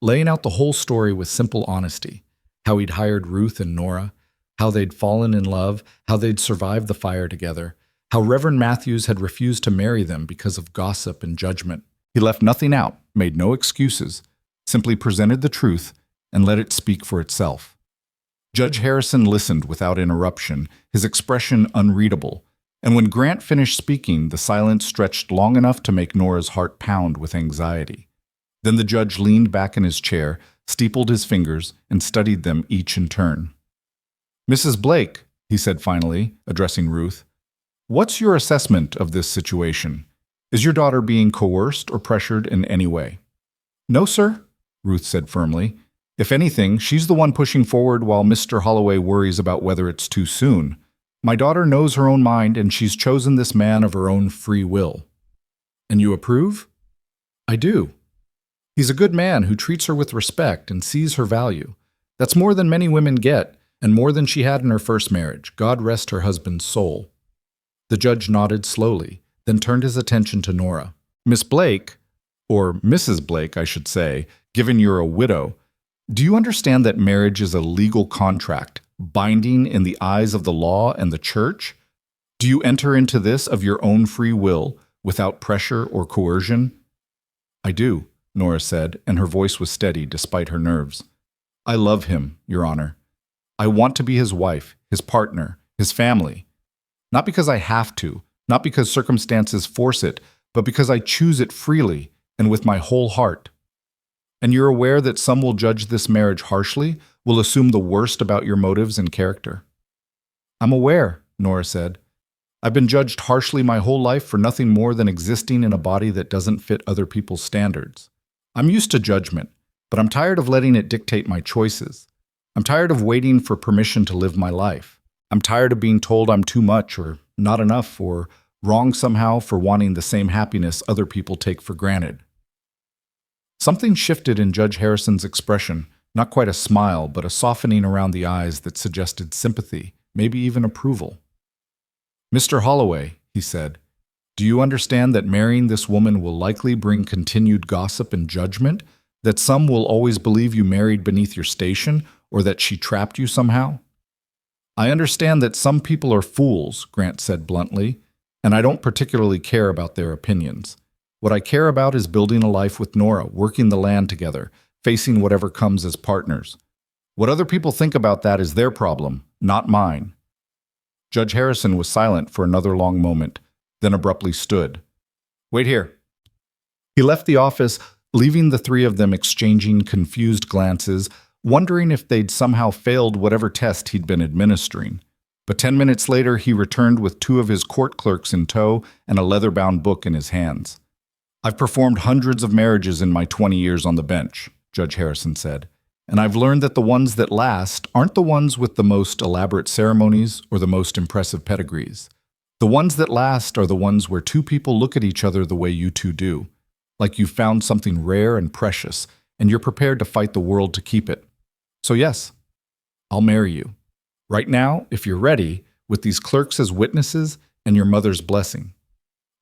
laying out the whole story with simple honesty, how he'd hired Ruth and Nora, how they'd fallen in love, how they'd survived the fire together, how Reverend Matthews had refused to marry them because of gossip and judgment. He left nothing out, made no excuses, simply presented the truth and let it speak for itself. Judge Harrison listened without interruption, his expression unreadable, and when Grant finished speaking, the silence stretched long enough to make Nora's heart pound with anxiety. Then the judge leaned back in his chair, steepled his fingers, and studied them each in turn. "Mrs. Blake," he said finally, addressing Ruth, "what's your assessment of this situation? Is your daughter being coerced or pressured in any way?" "No, sir," Ruth said firmly. "If anything, she's the one pushing forward while Mr. Holloway worries about whether it's too soon. My daughter knows her own mind, and she's chosen this man of her own free will." "And you approve?" "I do. He's a good man who treats her with respect and sees her value. That's more than many women get, and more than she had in her first marriage. God rest her husband's soul." The judge nodded slowly, then turned his attention to Nora. "Miss Blake, or Mrs. Blake, I should say, given you're a widow, do you understand that marriage is a legal contract, binding in the eyes of the law and the church? Do you enter into this of your own free will, without pressure or coercion?" "I do," Nora said, and her voice was steady despite her nerves. "I love him, Your Honor. I want to be his wife, his partner, his family. Not because I have to, not because circumstances force it, but because I choose it freely and with my whole heart. And you're aware that some will judge this marriage harshly, will assume the worst about your motives and character. I'm aware, Nora said. I've been judged harshly my whole life for nothing more than existing in a body that doesn't fit other people's standards. I'm used to judgment, but I'm tired of letting it dictate my choices. I'm tired of waiting for permission to live my life. I'm tired of being told I'm too much or not enough or wrong somehow for wanting the same happiness other people take for granted. Something shifted in Judge Harrison's expression, not quite a smile, but a softening around the eyes that suggested sympathy, maybe even approval. Mr. Holloway, he said, do you understand that marrying this woman will likely bring continued gossip and judgment? That some will always believe you married beneath your station, or that she trapped you somehow? I understand that some people are fools, Grant said bluntly, and I don't particularly care about their opinions. What I care about is building a life with Nora, working the land together, facing whatever comes as partners. What other people think about that is their problem, not mine. Judge Harrison was silent for another long moment, then abruptly stood. Wait here. He left the office, leaving the three of them exchanging confused glances, wondering if they'd somehow failed whatever test he'd been administering. But 10 minutes later, he returned with two of his court clerks in tow and a leather-bound book in his hands. I've performed hundreds of marriages in my 20 years on the bench, Judge Harrison said, and I've learned that the ones that last aren't the ones with the most elaborate ceremonies or the most impressive pedigrees. The ones that last are the ones where two people look at each other the way you two do, like you've found something rare and precious, and you're prepared to fight the world to keep it. So yes, I'll marry you. Right now, if you're ready, with these clerks as witnesses and your mother's blessing.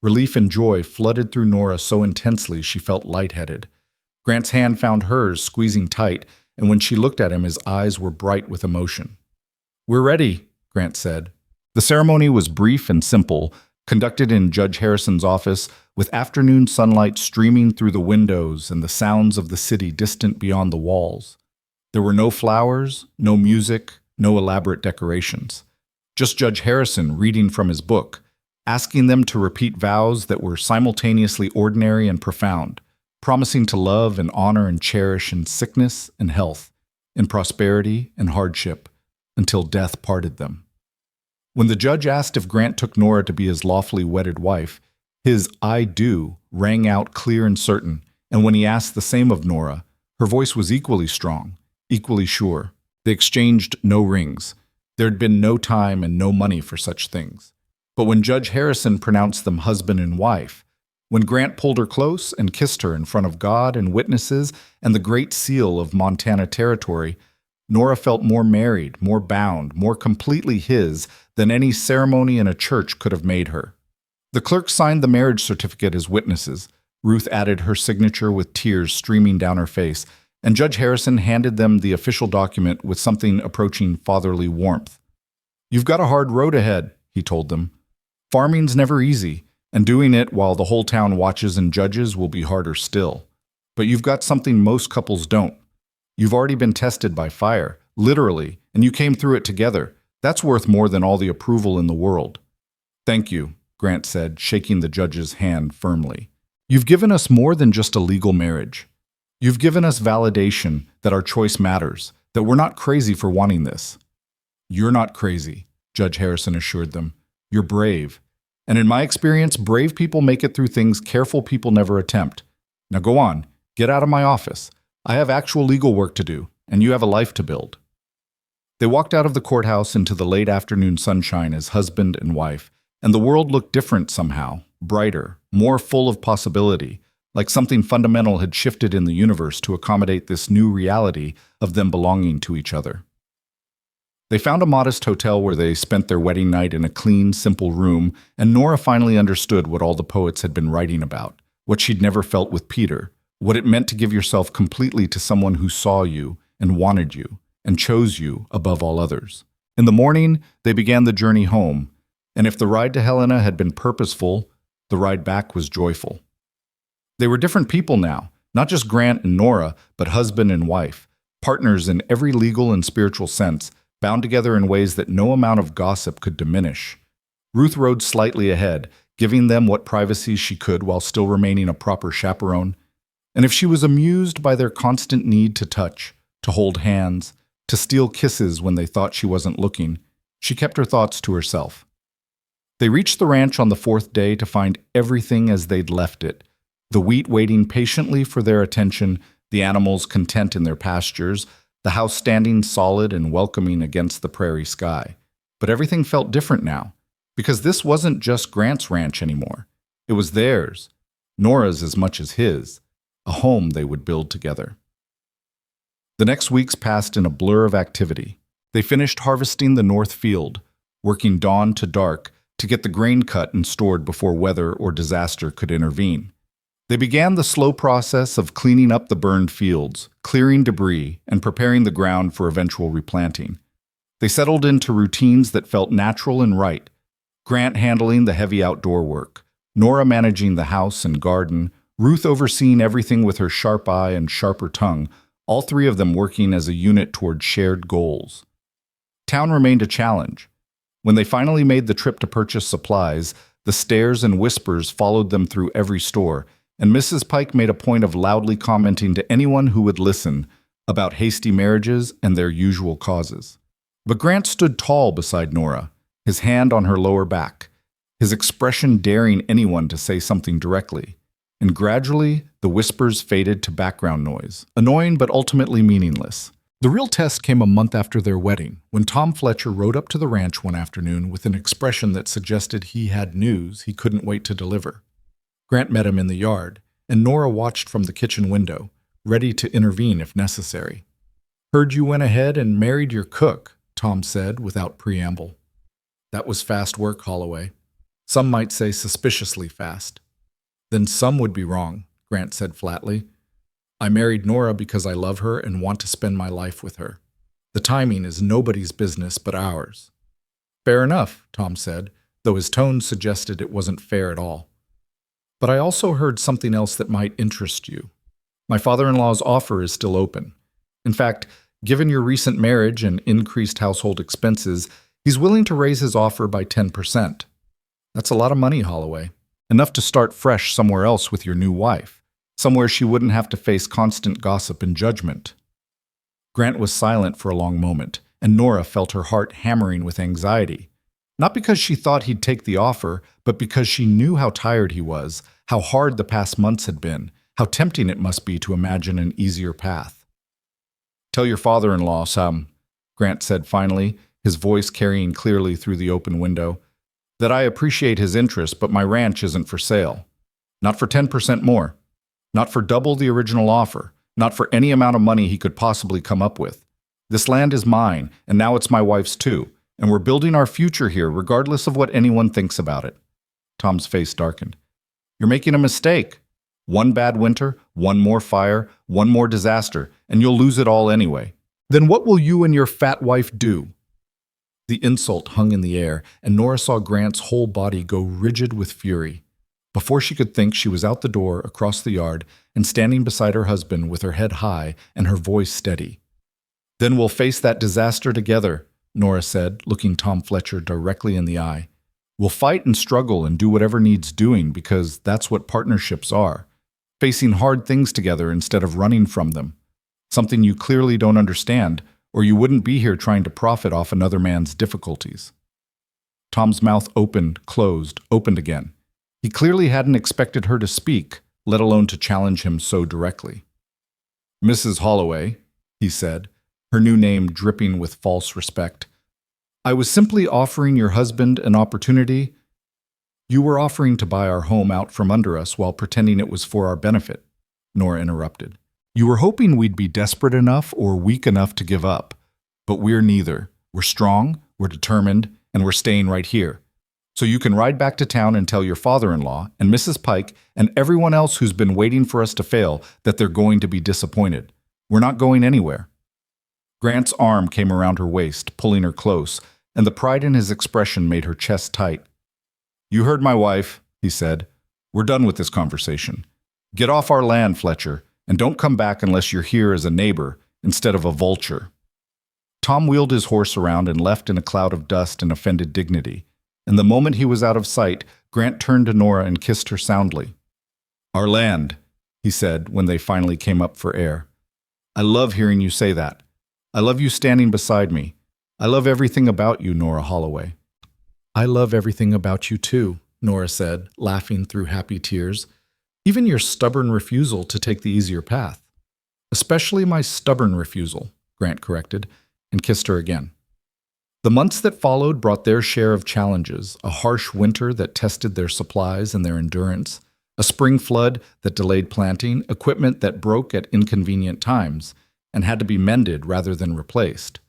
Relief and joy flooded through Nora so intensely she felt lightheaded. Grant's hand found hers, squeezing tight, and when she looked at him, his eyes were bright with emotion. We're ready, Grant said. The ceremony was brief and simple, conducted in Judge Harrison's office, with afternoon sunlight streaming through the windows and the sounds of the city distant beyond the walls. There were no flowers, no music, no elaborate decorations. Just Judge Harrison reading from his book, asking them to repeat vows that were simultaneously ordinary and profound, promising to love and honor and cherish in sickness and health, in prosperity and hardship, until death parted them. When the judge asked if Grant took Nora to be his lawfully wedded wife, his "I do" rang out clear and certain, and when he asked the same of Nora, her voice was equally strong, equally sure. They exchanged no rings. There had been no time and no money for such things. But when Judge Harrison pronounced them husband and wife, when Grant pulled her close and kissed her in front of God and witnesses and the Great Seal of Montana Territory, Nora felt more married, more bound, more completely his than any ceremony in a church could have made her. The clerks signed the marriage certificate as witnesses. Ruth added her signature with tears streaming down her face, and Judge Harrison handed them the official document with something approaching fatherly warmth. You've got a hard road ahead, he told them. Farming's never easy, and doing it while the whole town watches and judges will be harder still. But you've got something most couples don't. You've already been tested by fire, literally, and you came through it together. That's worth more than all the approval in the world. Thank you, Grant said, shaking the judge's hand firmly. You've given us more than just a legal marriage. You've given us validation that our choice matters, that we're not crazy for wanting this. You're not crazy, Judge Harrison assured them. You're brave. And in my experience, brave people make it through things careful people never attempt. Now go on, get out of my office. I have actual legal work to do, and you have a life to build. They walked out of the courthouse into the late afternoon sunshine as husband and wife, and the world looked different somehow, brighter, more full of possibility, like something fundamental had shifted in the universe to accommodate this new reality of them belonging to each other. They found a modest hotel where they spent their wedding night in a clean, simple room, and Nora finally understood what all the poets had been writing about, what she'd never felt with Peter, what it meant to give yourself completely to someone who saw you and wanted you and chose you above all others. In the morning, they began the journey home, and if the ride to Helena had been purposeful, the ride back was joyful. They were different people now, not just Grant and Nora, but husband and wife, partners in every legal and spiritual sense, bound together in ways that no amount of gossip could diminish. Ruth rode slightly ahead, giving them what privacy she could while still remaining a proper chaperone. And if she was amused by their constant need to touch, to hold hands, to steal kisses when they thought she wasn't looking, she kept her thoughts to herself. They reached the ranch on the fourth day to find everything as they'd left it, the wheat waiting patiently for their attention, the animals content in their pastures, the house standing solid and welcoming against the prairie sky. But everything felt different now, because this wasn't just Grant's ranch anymore. It was theirs, Nora's as much as his, a home they would build together. The next weeks passed in a blur of activity. They finished harvesting the north field, working dawn to dark to get the grain cut and stored before weather or disaster could intervene. They began the slow process of cleaning up the burned fields, clearing debris, and preparing the ground for eventual replanting. They settled into routines that felt natural and right, Grant handling the heavy outdoor work, Nora managing the house and garden, Ruth overseeing everything with her sharp eye and sharper tongue, all three of them working as a unit toward shared goals. Town remained a challenge. When they finally made the trip to purchase supplies, the stares and whispers followed them through every store, and Mrs. Pike made a point of loudly commenting to anyone who would listen about hasty marriages and their usual causes. But Grant stood tall beside Nora, his hand on her lower back, his expression daring anyone to say something directly. And gradually, the whispers faded to background noise, annoying but ultimately meaningless. The real test came a month after their wedding, when Tom Fletcher rode up to the ranch one afternoon with an expression that suggested he had news he couldn't wait to deliver. Grant met him in the yard, and Nora watched from the kitchen window, ready to intervene if necessary. "Heard you went ahead and married your cook," Tom said without preamble. "That was fast work, Holloway. Some might say suspiciously fast." "Then some would be wrong," Grant said flatly. "I married Nora because I love her and want to spend my life with her. The timing is nobody's business but ours." "Fair enough," Tom said, though his tone suggested it wasn't fair at all. "But I also heard something else that might interest you. My father-in-law's offer is still open. In fact, given your recent marriage and increased household expenses, he's willing to raise his offer by 10%. That's a lot of money, Holloway. Enough to start fresh somewhere else with your new wife, somewhere she wouldn't have to face constant gossip and judgment." Grant was silent for a long moment, and Nora felt her heart hammering with anxiety. Not because she thought he'd take the offer, but because she knew how tired he was, how hard the past months had been, how tempting it must be to imagine an easier path. "Tell your father-in-law, Sam," Grant said finally, his voice carrying clearly through the open window, "that I appreciate his interest, but my ranch isn't for sale. Not for 10% more. Not for double the original offer. Not for any amount of money he could possibly come up with. This land is mine, and now it's my wife's too, and we're building our future here regardless of what anyone thinks about it." Tom's face darkened. "You're making a mistake. One bad winter, one more fire, one more disaster, and you'll lose it all anyway. Then what will you and your fat wife do?" The insult hung in the air, and Nora saw Grant's whole body go rigid with fury. Before she could think, she was out the door, across the yard, and standing beside her husband with her head high and her voice steady. "Then we'll face that disaster together," Nora said, looking Tom Fletcher directly in the eye. "We'll fight and struggle and do whatever needs doing, because that's what partnerships are. Facing hard things together instead of running from them. Something you clearly don't understand, or you wouldn't be here trying to profit off another man's difficulties." Tom's mouth opened, closed, opened again. He clearly hadn't expected her to speak, let alone to challenge him so directly. "Mrs. Holloway," he said, her new name dripping with false respect, "I was simply offering your husband an opportunity." "You were offering to buy our home out from under us while pretending it was for our benefit," Nora interrupted. "You were hoping we'd be desperate enough or weak enough to give up. But we're neither. We're strong, we're determined, and we're staying right here. So you can ride back to town and tell your father-in-law and Mrs. Pike and everyone else who's been waiting for us to fail that they're going to be disappointed. We're not going anywhere." Grant's arm came around her waist, pulling her close, and the pride in his expression made her chest tight. "You heard my wife," he said. "We're done with this conversation. Get off our land, Fletcher, and don't come back unless you're here as a neighbor instead of a vulture." Tom wheeled his horse around and left in a cloud of dust and offended dignity. and the moment he was out of sight, Grant turned to Nora and kissed her soundly. "Our land," he said when they finally came up for air. "I love hearing you say that. I love you standing beside me. I love everything about you, Nora Holloway." "I love everything about you too," Nora said, laughing through happy tears. "Even your stubborn refusal to take the easier path." "Especially my stubborn refusal," Grant corrected, and kissed her again. The months that followed brought their share of challenges: a harsh winter that tested their supplies and their endurance, a spring flood that delayed planting, equipment that broke at inconvenient times and had to be mended rather than replaced.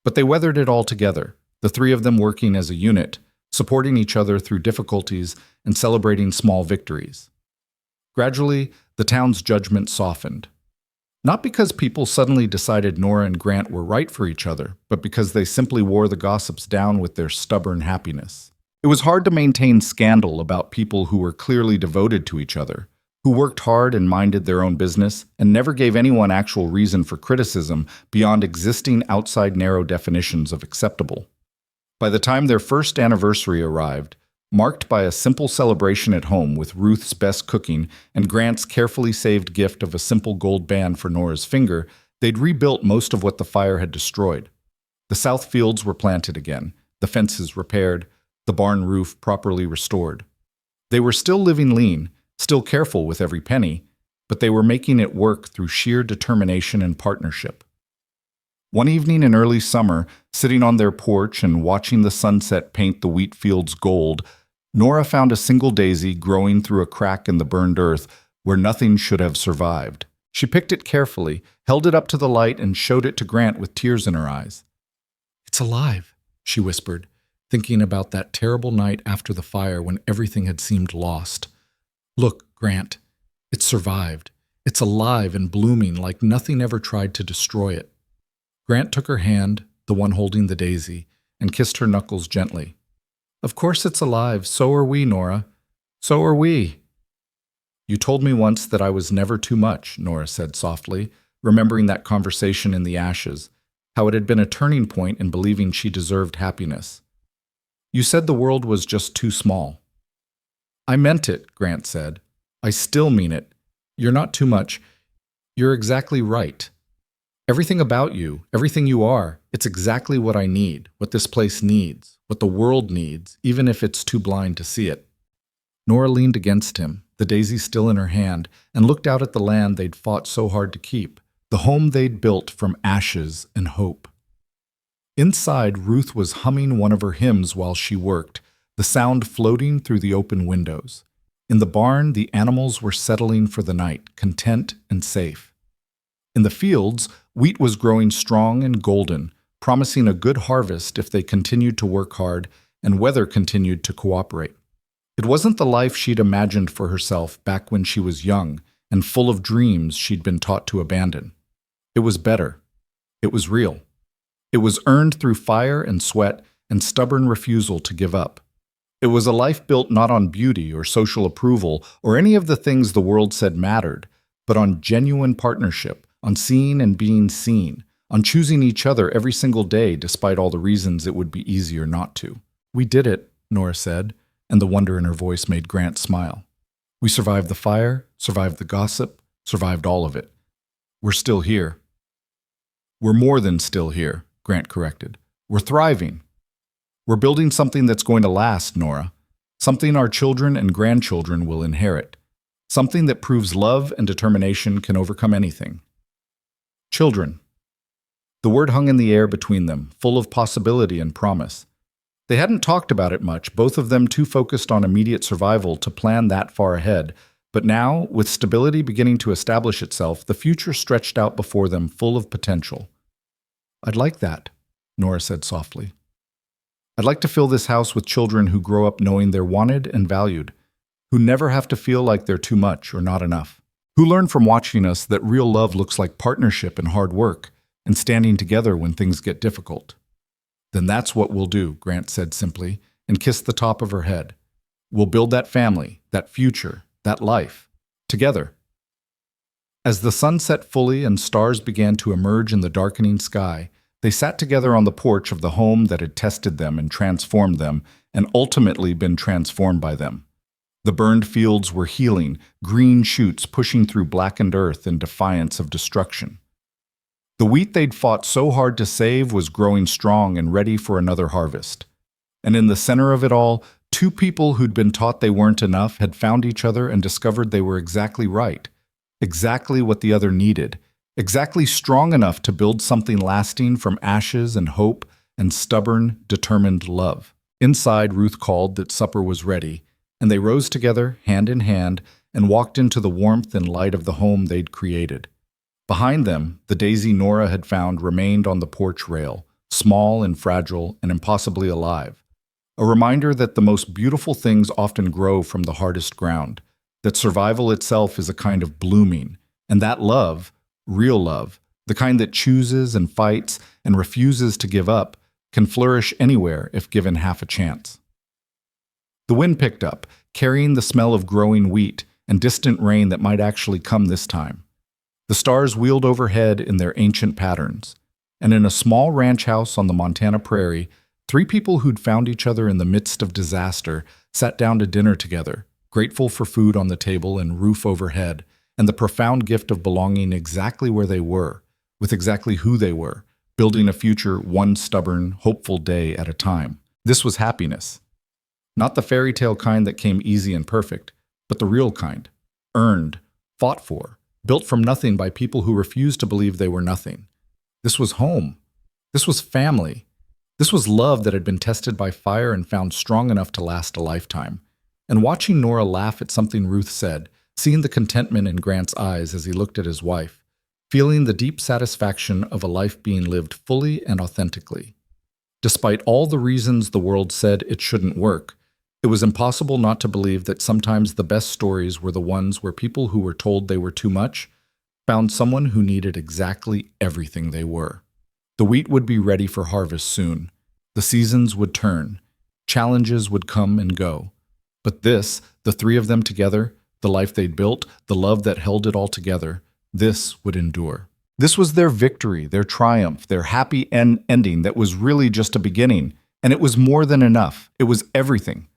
But they weathered it all together, the three of them working as a unit, supporting each other through difficulties and celebrating small victories. Gradually, the town's judgment softened. Not because people suddenly decided Nora and Grant were right for each other, but because they simply wore the gossips down with their stubborn happiness. It was hard to maintain scandal about people who were clearly devoted to each other, who worked hard and minded their own business, and never gave anyone actual reason for criticism beyond existing outside narrow definitions of acceptable. By the time their first anniversary arrived, marked by a simple celebration at home with Ruth's best cooking and Grant's carefully saved gift of a simple gold band for Nora's finger, they'd rebuilt most of what the fire had destroyed. The south fields were planted again, the fences repaired, the barn roof properly restored. They were still living lean, still careful with every penny, but they were making it work through sheer determination and partnership. One evening in early summer, sitting on their porch and watching the sunset paint the wheat fields gold, Nora found a single daisy growing through a crack in the burned earth where nothing should have survived. She picked it carefully, held it up to the light, and showed it to Grant with tears in her eyes. "It's alive," she whispered, thinking about that terrible night after the fire when everything had seemed lost. "Look, Grant, it survived. It's alive and blooming like nothing ever tried to destroy it." Grant took her hand, the one holding the daisy, and kissed her knuckles gently. "Of course it's alive. So are we, Nora. So are we." "You told me once that I was never too much," Nora said softly, remembering that conversation in the ashes, how it had been a turning point in believing she deserved happiness. "You said the world was just too small." "I meant it," Grant said. "I still mean it. You're not too much. You're exactly right. Everything about you, everything you are, it's exactly what I need, what this place needs, what the world needs, even if it's too blind to see it." Nora leaned against him, the daisy still in her hand, and looked out at the land they'd fought so hard to keep, the home they'd built from ashes and hope. Inside, Ruth was humming one of her hymns while she worked, the sound floating through the open windows. In the barn, the animals were settling for the night, content and safe. In the fields, wheat was growing strong and golden, promising a good harvest if they continued to work hard and weather continued to cooperate. It wasn't the life she'd imagined for herself back when she was young and full of dreams she'd been taught to abandon. It was better. It was real. It was earned through fire and sweat and stubborn refusal to give up. It was a life built not on beauty or social approval or any of the things the world said mattered, but on genuine partnership, on seeing and being seen, on choosing each other every single day despite all the reasons it would be easier not to. "We did it," Nora said, and the wonder in her voice made Grant smile. "We survived the fire, survived the gossip, survived all of it. We're still here." "We're more than still here," Grant corrected. "We're thriving. We're building something that's going to last, Nora. Something our children and grandchildren will inherit. Something that proves love and determination can overcome anything." Children. The word hung in the air between them, full of possibility and promise. They hadn't talked about it much, both of them too focused on immediate survival to plan that far ahead. But now, with stability beginning to establish itself, the future stretched out before them, full of potential. "I'd like that," Nora said softly. "I'd like to fill this house with children who grow up knowing they're wanted and valued, who never have to feel like they're too much or not enough, who learn from watching us that real love looks like partnership and hard work, and standing together when things get difficult." "Then that's what we'll do," Grant said simply, and kissed the top of her head. "We'll build that family, that future, that life, together." As the sun set fully and stars began to emerge in the darkening sky, they sat together on the porch of the home that had tested them and transformed them, and ultimately been transformed by them. The burned fields were healing, green shoots pushing through blackened earth in defiance of destruction. The wheat they'd fought so hard to save was growing strong and ready for another harvest. And in the center of it all, two people who'd been taught they weren't enough had found each other and discovered they were exactly right, exactly what the other needed, exactly strong enough to build something lasting from ashes and hope and stubborn, determined love. Inside, Ruth called that supper was ready, and they rose together, hand in hand, and walked into the warmth and light of the home they'd created. Behind them, the daisy Nora had found remained on the porch rail, small and fragile and impossibly alive. A reminder that the most beautiful things often grow from the hardest ground, that survival itself is a kind of blooming, and that love, real love, the kind that chooses and fights and refuses to give up, can flourish anywhere if given half a chance. The wind picked up, carrying the smell of growing wheat and distant rain that might actually come this time. The stars wheeled overhead in their ancient patterns, and in a small ranch house on the Montana prairie, three people who'd found each other in the midst of disaster sat down to dinner together, grateful for food on the table and roof overhead, and the profound gift of belonging exactly where they were, with exactly who they were, building a future one stubborn, hopeful day at a time. This was happiness. Not the fairy tale kind that came easy and perfect, but the real kind, earned, fought for, built from nothing by people who refused to believe they were nothing. This was home. This was family. This was love that had been tested by fire and found strong enough to last a lifetime. And watching Nora laugh at something Ruth said, seeing the contentment in Grant's eyes as he looked at his wife, feeling the deep satisfaction of a life being lived fully and authentically. Despite all the reasons the world said it shouldn't work, it was impossible not to believe that sometimes the best stories were the ones where people who were told they were too much found someone who needed exactly everything they were. The wheat would be ready for harvest soon. The seasons would turn. Challenges would come and go. But this, the three of them together, the life they'd built, the love that held it all together, this would endure. This was their victory, their triumph, their happy ending that was really just a beginning. And it was more than enough. It was everything.